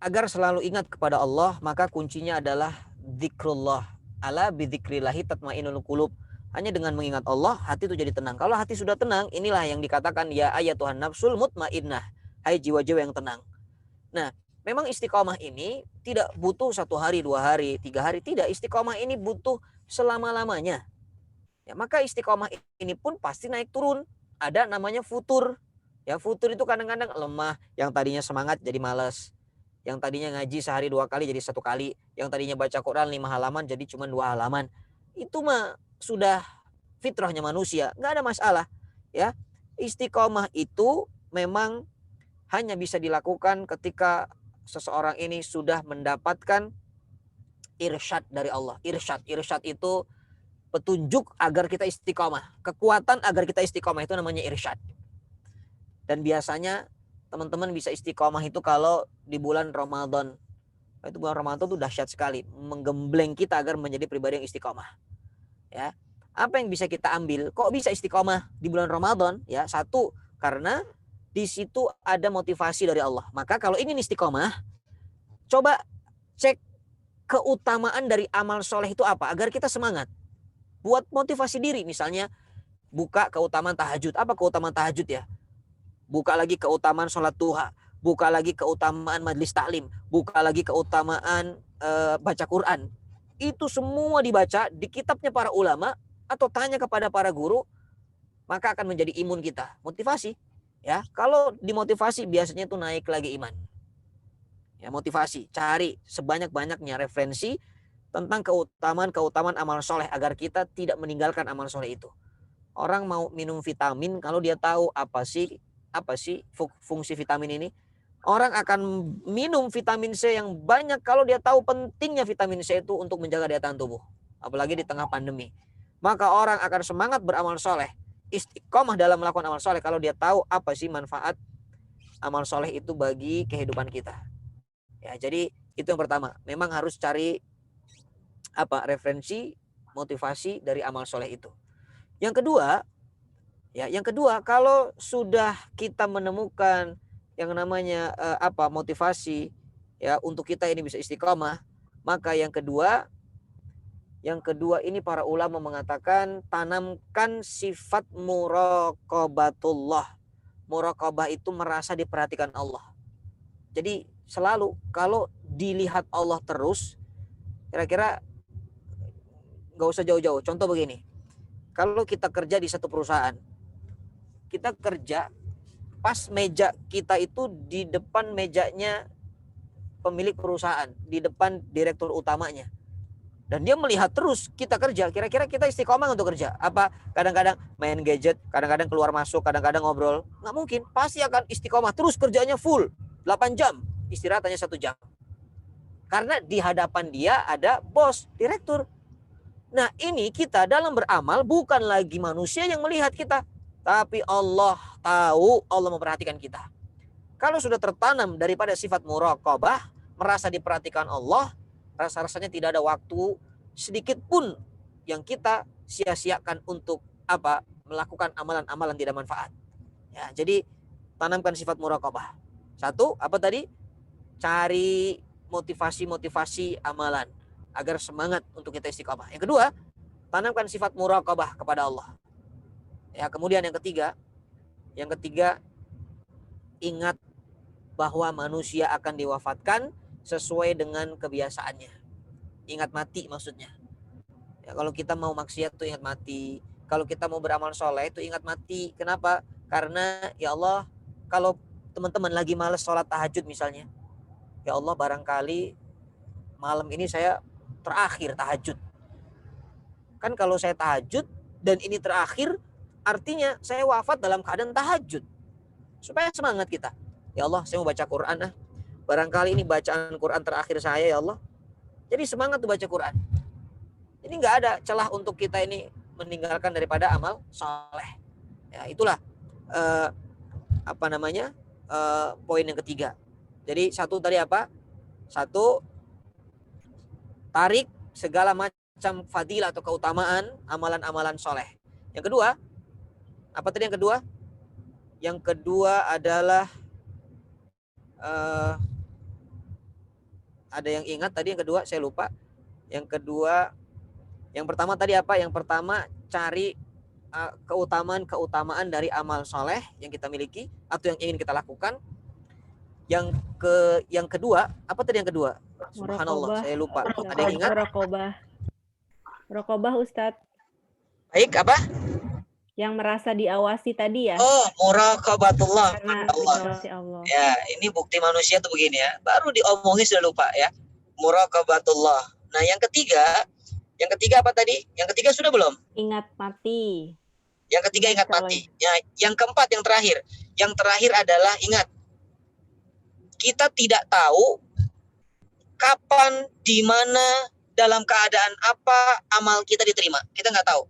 Agar selalu ingat kepada Allah, maka kuncinya adalah zikrullah. Ala bidzikrillahi tatmainul qulub. Hanya dengan mengingat Allah, hati itu jadi tenang. Kalau hati sudah tenang, inilah yang dikatakan ya ayatuhan nafsul mutmainnah. Hai jiwa-jiwa yang tenang. Nah, memang istiqomah ini tidak butuh 1 hari, 2 hari, 3 hari. Tidak, istiqomah ini butuh selama-lamanya. Ya, maka istiqomah ini pun pasti naik turun. Ada namanya futur. Ya, futur itu kadang-kadang lemah. Yang tadinya semangat jadi malas. Yang tadinya ngaji sehari 2 kali jadi 1 kali. Yang tadinya baca Quran 5 halaman jadi cuma 2 halaman. Itu mah sudah fitrahnya manusia. Nggak ada masalah. Ya, istiqomah itu memang hanya bisa dilakukan ketika seseorang ini sudah mendapatkan irsyad dari Allah. Irsyad itu petunjuk agar kita istiqomah. Kekuatan agar kita istiqomah itu namanya irsyad. Dan biasanya teman-teman bisa istiqomah itu kalau di bulan Ramadan. Itu bulan Ramadan itu dahsyat sekali, menggembleng kita agar menjadi pribadi yang istiqomah. Ya. Apa yang bisa kita ambil? Kok bisa istiqomah di bulan Ramadan? Ya, satu, karena di situ ada motivasi dari Allah. Maka kalau ingin istiqomah, coba cek keutamaan dari amal soleh itu apa agar kita semangat. Buat motivasi diri, misalnya buka keutamaan tahajud. Apa keutamaan tahajud ya? Buka lagi keutamaan sholat duha, buka lagi keutamaan majlis taklim, buka lagi keutamaan baca Quran. Itu semua dibaca di kitabnya para ulama atau tanya kepada para guru, maka akan menjadi imun kita. Motivasi, ya. Kalau dimotivasi biasanya itu naik lagi iman. Ya, motivasi, cari sebanyak-banyaknya referensi tentang keutamaan amal soleh agar kita tidak meninggalkan amal soleh itu. Orang mau minum vitamin kalau dia tahu apa sih fungsi vitamin ini. Orang akan minum vitamin C yang banyak kalau dia tahu pentingnya vitamin C itu untuk menjaga daya tahan tubuh. Apalagi di tengah pandemi. Maka orang akan semangat beramal soleh, istiqomah dalam melakukan amal soleh kalau dia tahu apa sih manfaat amal soleh itu bagi kehidupan kita. Ya, jadi itu yang pertama. Memang harus cari referensi, motivasi dari amal soleh itu. Yang kedua, kalau sudah kita menemukan yang namanya motivasi ya untuk kita ini bisa istiqomah, maka yang kedua ini para ulama mengatakan tanamkan sifat muraqabatullah. Muraqabah itu merasa diperhatikan Allah. Jadi selalu kalau dilihat Allah terus, kira-kira nggak usah jauh-jauh. Contoh begini, kalau kita kerja di satu perusahaan, kita kerja pas meja kita itu di depan mejanya pemilik perusahaan, di depan direktur utamanya. Dan dia melihat terus kita kerja, kira-kira kita istiqomah untuk kerja. Apa kadang-kadang main gadget, kadang-kadang keluar masuk, kadang-kadang ngobrol? Nggak mungkin, pasti akan istiqomah terus kerjanya full, 8 jam, istirahat hanya 1 jam. Karena di hadapan dia ada bos, direktur. Nah, ini kita dalam beramal bukan lagi manusia yang melihat kita, tapi Allah tahu, Allah memperhatikan kita. Kalau sudah tertanam daripada sifat muraqabah, merasa diperhatikan Allah, rasa-rasanya tidak ada waktu sedikit pun yang kita sia-siakan untuk melakukan amalan-amalan tidak manfaat. Ya, jadi tanamkan sifat muraqabah. Satu, cari motivasi amalan agar semangat untuk kita istiqomah. Yang kedua, tanamkan sifat muraqabah kepada Allah. Ya, kemudian yang ketiga, ingat bahwa manusia akan diwafatkan sesuai dengan kebiasaannya. Ingat mati maksudnya. Ya, kalau kita mau maksiat tuh ingat mati. Kalau kita mau beramal soleh itu ingat mati. Kenapa? Karena ya Allah, kalau teman-teman lagi malas sholat tahajud misalnya, ya Allah barangkali malam ini saya terakhir tahajud. Kan kalau saya tahajud dan ini terakhir, artinya saya wafat dalam keadaan tahajud. Supaya semangat kita. Ya Allah, saya mau baca Quran. Barangkali ini bacaan Quran terakhir saya ya Allah. Jadi semangat tuh baca Quran. Ini nggak ada celah untuk kita ini meninggalkan daripada amal soleh. Ya, itulah poin yang ketiga. Jadi satu tadi Satu, tarik segala macam fadilah atau keutamaan amalan-amalan soleh. Yang kedua, apa tadi yang kedua? Yang kedua adalah ada yang ingat tadi yang kedua? Saya lupa. Yang kedua, yang pertama tadi apa? Yang pertama cari keutamaan dari amal soleh yang kita miliki atau yang ingin kita lakukan. Yang kedua, apa tadi yang kedua? Subhanallah, saya lupa. Ada yang ingat? Rokobah Ustadz. Baik, apa? Yang merasa diawasi tadi ya. Oh, muraqabatullah. Karena Allah. diawasi Allah. Ya, ini bukti manusia tuh begini ya. Baru diomongin sudah lupa ya. Muraqabatullah. Nah, yang ketiga apa tadi? Yang ketiga sudah belum? Ingat mati. Yang ketiga ingat mati. Ya, yang keempat, yang terakhir. Yang terakhir adalah ingat. Kita tidak tahu kapan, di mana, dalam keadaan apa amal kita diterima. Kita nggak tahu.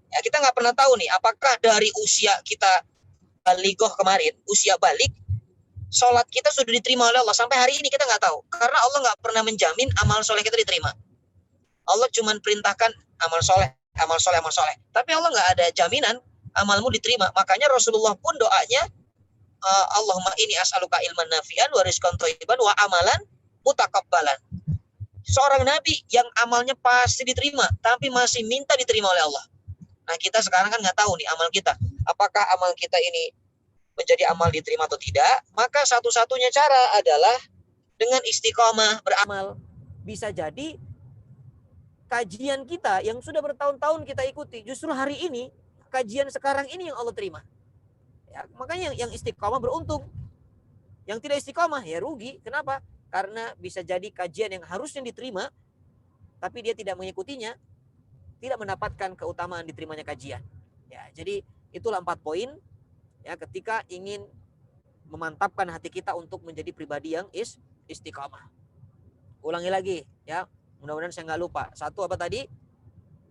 Ya, kita nggak pernah tahu nih, apakah dari usia kita balighah kemarin, usia balik, sholat kita sudah diterima oleh Allah. Sampai hari ini kita nggak tahu. Karena Allah nggak pernah menjamin amal soleh kita diterima. Allah cuma perintahkan amal soleh. Tapi Allah nggak ada jaminan amalmu diterima. Makanya Rasulullah pun doanya, Allahumma inni as'aluka ilman nafi'an wa rizqan thayyiban wa amalan mutakabbalan. Seorang nabi yang amalnya pasti diterima, tapi masih minta diterima oleh Allah. Nah, kita sekarang kan nggak tahu nih amal kita. Apakah amal kita ini menjadi amal diterima atau tidak? Maka satu-satunya cara adalah dengan istiqomah beramal. Bisa jadi kajian kita yang sudah bertahun-tahun kita ikuti, justru hari ini, kajian sekarang ini yang Allah terima. Ya, makanya yang istiqomah beruntung. Yang tidak istiqomah ya rugi. Kenapa? Karena bisa jadi kajian yang harusnya diterima, tapi dia tidak mengikutinya, tidak mendapatkan keutamaan diterimanya kajian. Ya, jadi itulah 4 poin ya ketika ingin memantapkan hati kita untuk menjadi pribadi yang istiqomah. Ulangi lagi ya, mudah-mudahan saya nggak lupa. Satu apa tadi?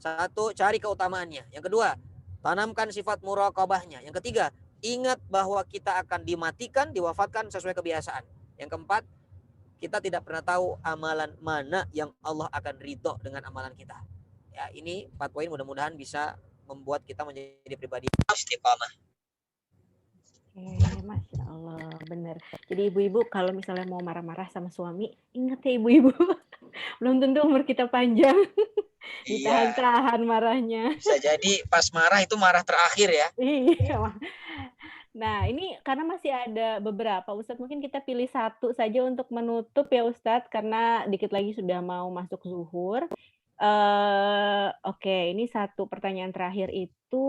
Satu, cari keutamaannya. Yang kedua, tanamkan sifat muraqabahnya. Yang ketiga, ingat bahwa kita akan dimatikan, diwafatkan sesuai kebiasaan. Yang keempat, kita tidak pernah tahu amalan mana yang Allah akan ridho dengan amalan kita. Ya, ini 4 poin mudah-mudahan bisa membuat kita menjadi pribadi istiqamah. Masya Allah, benar. Jadi ibu-ibu kalau misalnya mau marah-marah sama suami, ingat ya ibu-ibu, belum tentu umur kita panjang. Ditahan-tahan marahnya. Bisa jadi pas marah itu marah terakhir ya. Iya. Nah, ini karena masih ada beberapa, Ustadz, mungkin kita pilih satu saja untuk menutup ya Ustadz, karena dikit lagi sudah mau masuk zuhur. Oke, ini satu pertanyaan terakhir itu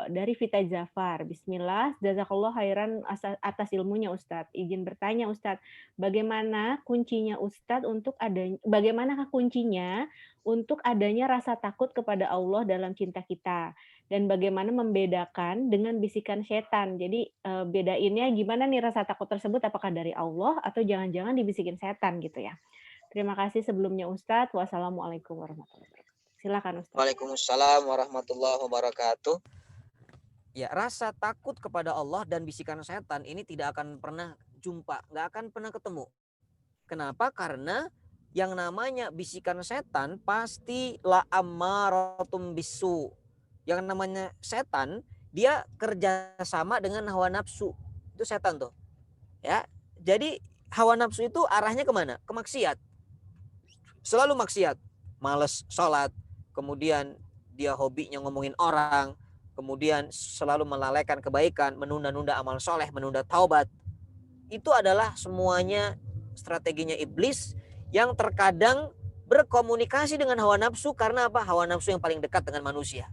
dari Vita Jafar. Bismillah, jazakallah khairan atas ilmunya Ustadz. Izin bertanya Ustadz, bagaimanakah kuncinya untuk adanya rasa takut kepada Allah dalam cinta kita? Dan bagaimana membedakan dengan bisikan setan? Jadi bedainnya gimana nih rasa takut tersebut, apakah dari Allah atau jangan-jangan dibisikin setan gitu ya? Terima kasih sebelumnya Ustadz. Wassalamualaikum warahmatullahi wabarakatuh. Silakan Ustadz. Waalaikumsalam warahmatullahi wabarakatuh. Ya, rasa takut kepada Allah dan bisikan setan ini tidak akan pernah jumpa, nggak akan pernah ketemu. Kenapa? Karena yang namanya bisikan setan pasti la ammaratum bisu. Yang namanya setan, dia kerjasama dengan hawa nafsu. Itu setan tuh. Ya, jadi hawa nafsu itu arahnya kemana? Ke maksiat. Selalu maksiat. Males sholat. Kemudian dia hobinya ngomongin orang. Kemudian selalu melalaikan kebaikan. Menunda-nunda amal soleh. Menunda taubat. Itu adalah semuanya strateginya iblis yang terkadang berkomunikasi dengan hawa nafsu. Karena apa? Hawa nafsu yang paling dekat dengan manusia.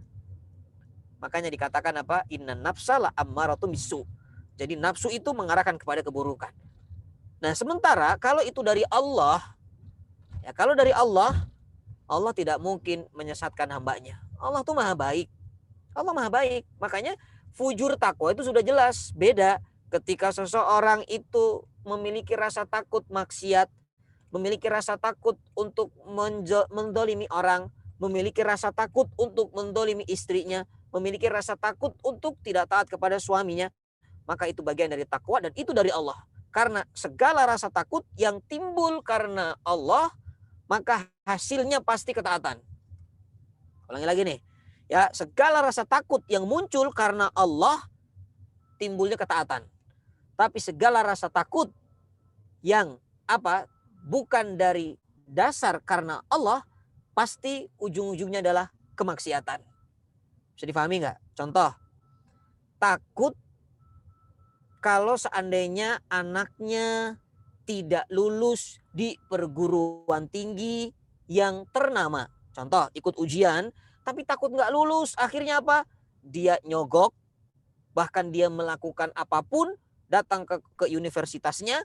Makanya dikatakan apa? Inna nafsa la ammaratum bisu. Jadi nafsu itu mengarahkan kepada keburukan. Nah, sementara kalau itu dari Allah, ya kalau dari Allah, Allah tidak mungkin menyesatkan hambanya. Allah tuh maha baik. Allah maha baik. Makanya fujur takwa itu sudah jelas beda ketika seseorang itu memiliki rasa takut maksiat, memiliki rasa takut untuk mendolimi orang, memiliki rasa takut untuk mendolimi istrinya, memiliki rasa takut untuk tidak taat kepada suaminya, maka itu bagian dari takwa dan itu dari Allah. karena segala rasa takut yang timbul karena Allah, maka hasilnya pasti ketaatan. Ulangi lagi nih. Ya, segala rasa takut yang muncul karena Allah timbulnya ketaatan. Tapi segala rasa takut yang bukan dari dasar karena Allah, pasti ujung-ujungnya adalah kemaksiatan. Bisa difahami nggak? Contoh, takut kalau seandainya anaknya tidak lulus di perguruan tinggi yang ternama. Contoh, ikut ujian, tapi takut nggak lulus. Akhirnya apa? Dia nyogok, bahkan dia melakukan apapun, datang ke universitasnya,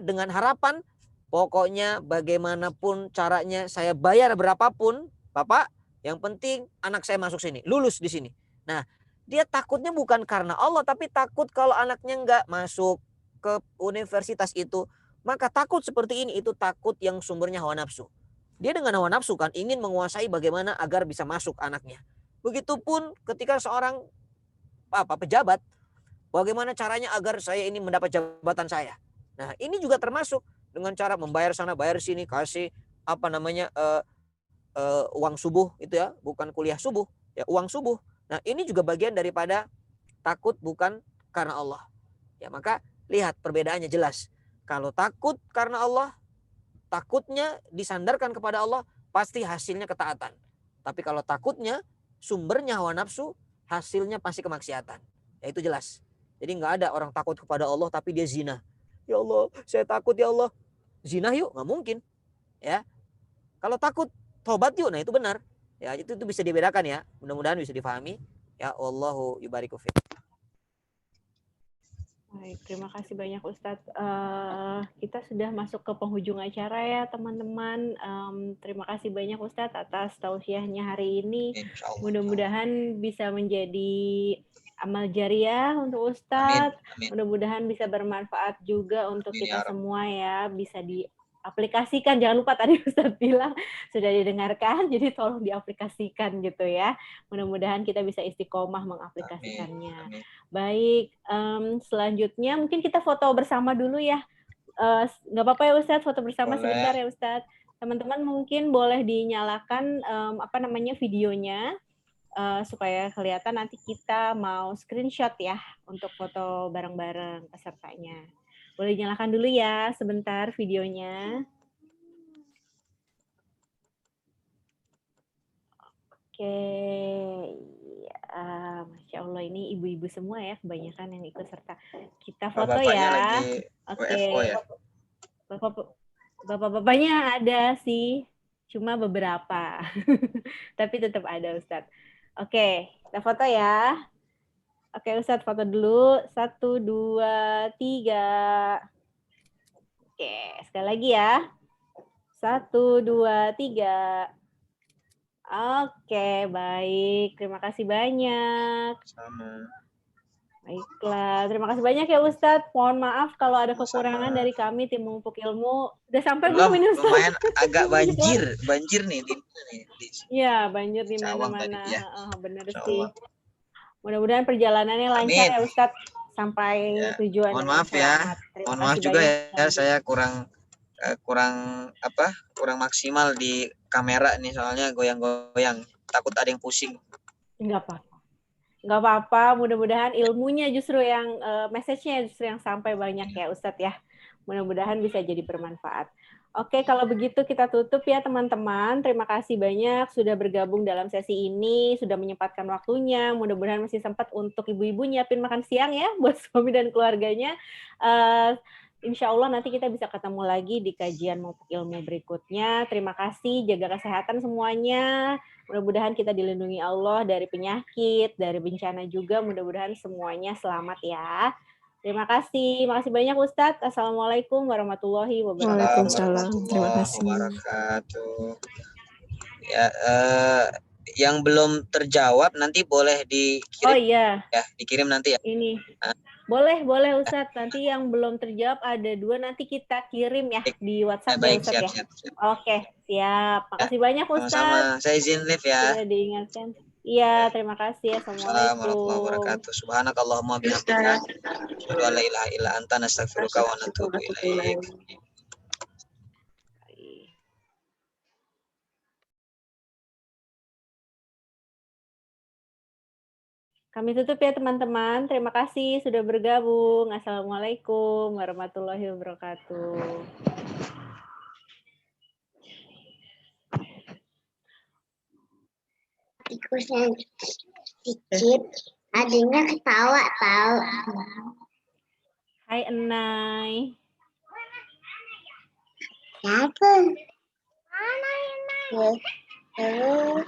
dengan harapan, pokoknya bagaimanapun caranya saya bayar berapapun, Bapak, yang penting anak saya masuk sini, lulus di sini. Nah, dia takutnya bukan karena Allah, tapi takut kalau anaknya nggak masuk ke universitas itu. Maka takut seperti ini, itu takut yang sumbernya hawa nafsu. Dia dengan hawa nafsu kan ingin menguasai bagaimana agar bisa masuk anaknya. Begitupun ketika seorang pejabat, bagaimana caranya agar saya ini mendapat jabatan saya. Nah, ini juga termasuk dengan cara membayar sana, bayar sini, kasih uang subuh itu ya, bukan kuliah subuh, ya uang subuh. Nah, ini juga bagian daripada takut bukan karena Allah. Ya, maka lihat perbedaannya jelas. Kalau takut karena Allah, takutnya disandarkan kepada Allah, pasti hasilnya ketaatan. Tapi kalau takutnya sumbernya hawa nafsu, hasilnya pasti kemaksiatan. Ya, itu jelas. Jadi nggak ada orang takut kepada Allah tapi dia zina. Ya Allah, saya takut ya Allah. Zina yuk, nggak mungkin. Ya, kalau takut tobat yuk, nah itu benar. Ya, itu bisa dibedakan ya. Mudah-mudahan bisa difahami. Ya, Allahu yubariku fiik. Baik, terima kasih banyak Ustadz. Kita sudah masuk ke penghujung acara ya teman-teman. Terima kasih banyak Ustadz atas tausiahnya hari ini. Mudah-mudahan bisa menjadi amal jariah untuk Ustadz. Mudah-mudahan bisa bermanfaat juga untuk kita semua ya. Bisa diaplikasikan. Jangan lupa tadi Ustadz bilang sudah didengarkan, jadi tolong diaplikasikan gitu ya. Mudah-mudahan kita bisa istiqomah mengaplikasikannya. Amin. Baik, selanjutnya mungkin kita foto bersama dulu ya. Nggak apa-apa ya Ustadz, foto bersama sebentar ya Ustadz. Teman-teman mungkin boleh dinyalakan videonya supaya kelihatan, nanti kita mau screenshot ya untuk foto bareng-bareng pesertanya. Boleh dinyalakan dulu ya sebentar videonya. Oke, Masya Allah, ini ibu-ibu semua ya kebanyakan yang ikut serta. Kita foto ya. Oke. Ya? Bapak-bapaknya ada sih, cuma beberapa. Tapi tetap ada Ustadz. Oke, kita foto ya. Oke Ustadz, foto dulu. 1, 2, 3. Oke, sekali lagi ya. 1, 2, 3. Oke, baik. Terima kasih banyak. Sama. Baiklah, terima kasih banyak ya Ustadz. Mohon maaf kalau ada kekurangan dari kami tim Mumpuk Ilmu. Udah sampai belum ini Ustadz? Lumayan agak banjir nih. Iya, banjir di mana-mana. Bener sih. Mudah-mudahan perjalanannya lancar ya Ustadz sampai tujuan. Mohon maaf ya. Mohon maaf juga ya, saya kurang maksimal di kamera nih, soalnya goyang-goyang, takut ada yang pusing. Nggak apa-apa, mudah-mudahan ilmunya justru yang message-nya justru yang sampai banyak ya Ustadz ya. Mudah-mudahan bisa jadi bermanfaat. Oke, kalau begitu kita tutup ya teman-teman. Terima kasih banyak sudah bergabung dalam sesi ini, sudah menyempatkan waktunya. Mudah-mudahan masih sempat untuk ibu-ibu nyiapin makan siang ya buat suami dan keluarganya. Insya Allah nanti kita bisa ketemu lagi di kajian Mumpuk Ilmu berikutnya. Terima kasih, jaga kesehatan semuanya. Mudah-mudahan kita dilindungi Allah dari penyakit, dari bencana juga. Mudah-mudahan semuanya selamat ya. Terima kasih. Makasih banyak Ustadz. Assalamualaikum warahmatullahi wabarakatuh. Waalaikumsalam. Terima kasih. Ya, yang belum terjawab nanti boleh dikirim. Oh iya. Ya, dikirim nanti ya. Ini. Boleh Ustadz. Nanti yang belum terjawab ada 2, nanti kita kirim ya di WhatsApp ya Ustadz ya. Siap. Oke, siap. Makasih banyak Ustadz. Sama-sama. Saya izin live ya. Sudah diingatkan. Iya, terima kasih. Assalamualaikum warahmatullahi Assalamualaikum. wabarakatuh. Subhanakallahumma bihamdika. Asyhadu an la ilaha illa anta nastaghfiruka wa natubu ilaik. Kami tutup ya teman-teman. Terima kasih sudah bergabung. Assalamualaikum warahmatullahi wabarakatuh. Tikusnya dikit, adanya ketawa tahu. Hai Enai. Siapa? Mana ini? Terus.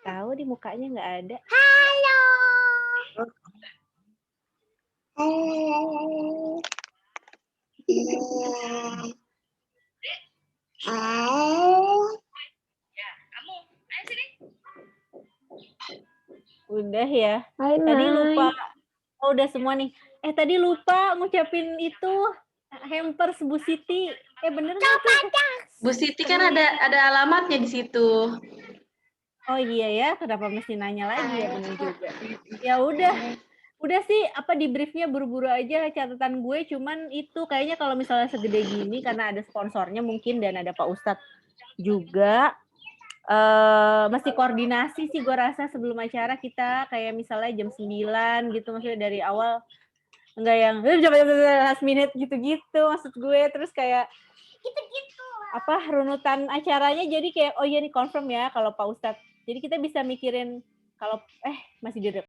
Tahu di mukanya nggak ada. Halo. Halo. Udah ya. Hai, Tadi Nay. lupa. Oh, udah semua nih. Tadi lupa ngucapin itu hampers Bu Siti. Bener nggak tuh? Bu Siti kan ada alamatnya di situ. Oh iya ya, kenapa mesti nanya lagi ya, bener juga. Ya udah sih, apa di briefnya buru-buru aja catatan gue, cuman itu kayaknya kalau misalnya segede gini karena ada sponsornya mungkin dan ada Pak Ustadz juga, mesti koordinasi sih gue rasa sebelum acara kita kayak misalnya jam 9 gitu, maksudnya dari awal enggak yang last minute gitu-gitu maksud gue, terus kayak apa runutan acaranya jadi kayak oh iya nih confirm ya kalau Pak Ustadz. Jadi kita bisa mikirin kalau masih di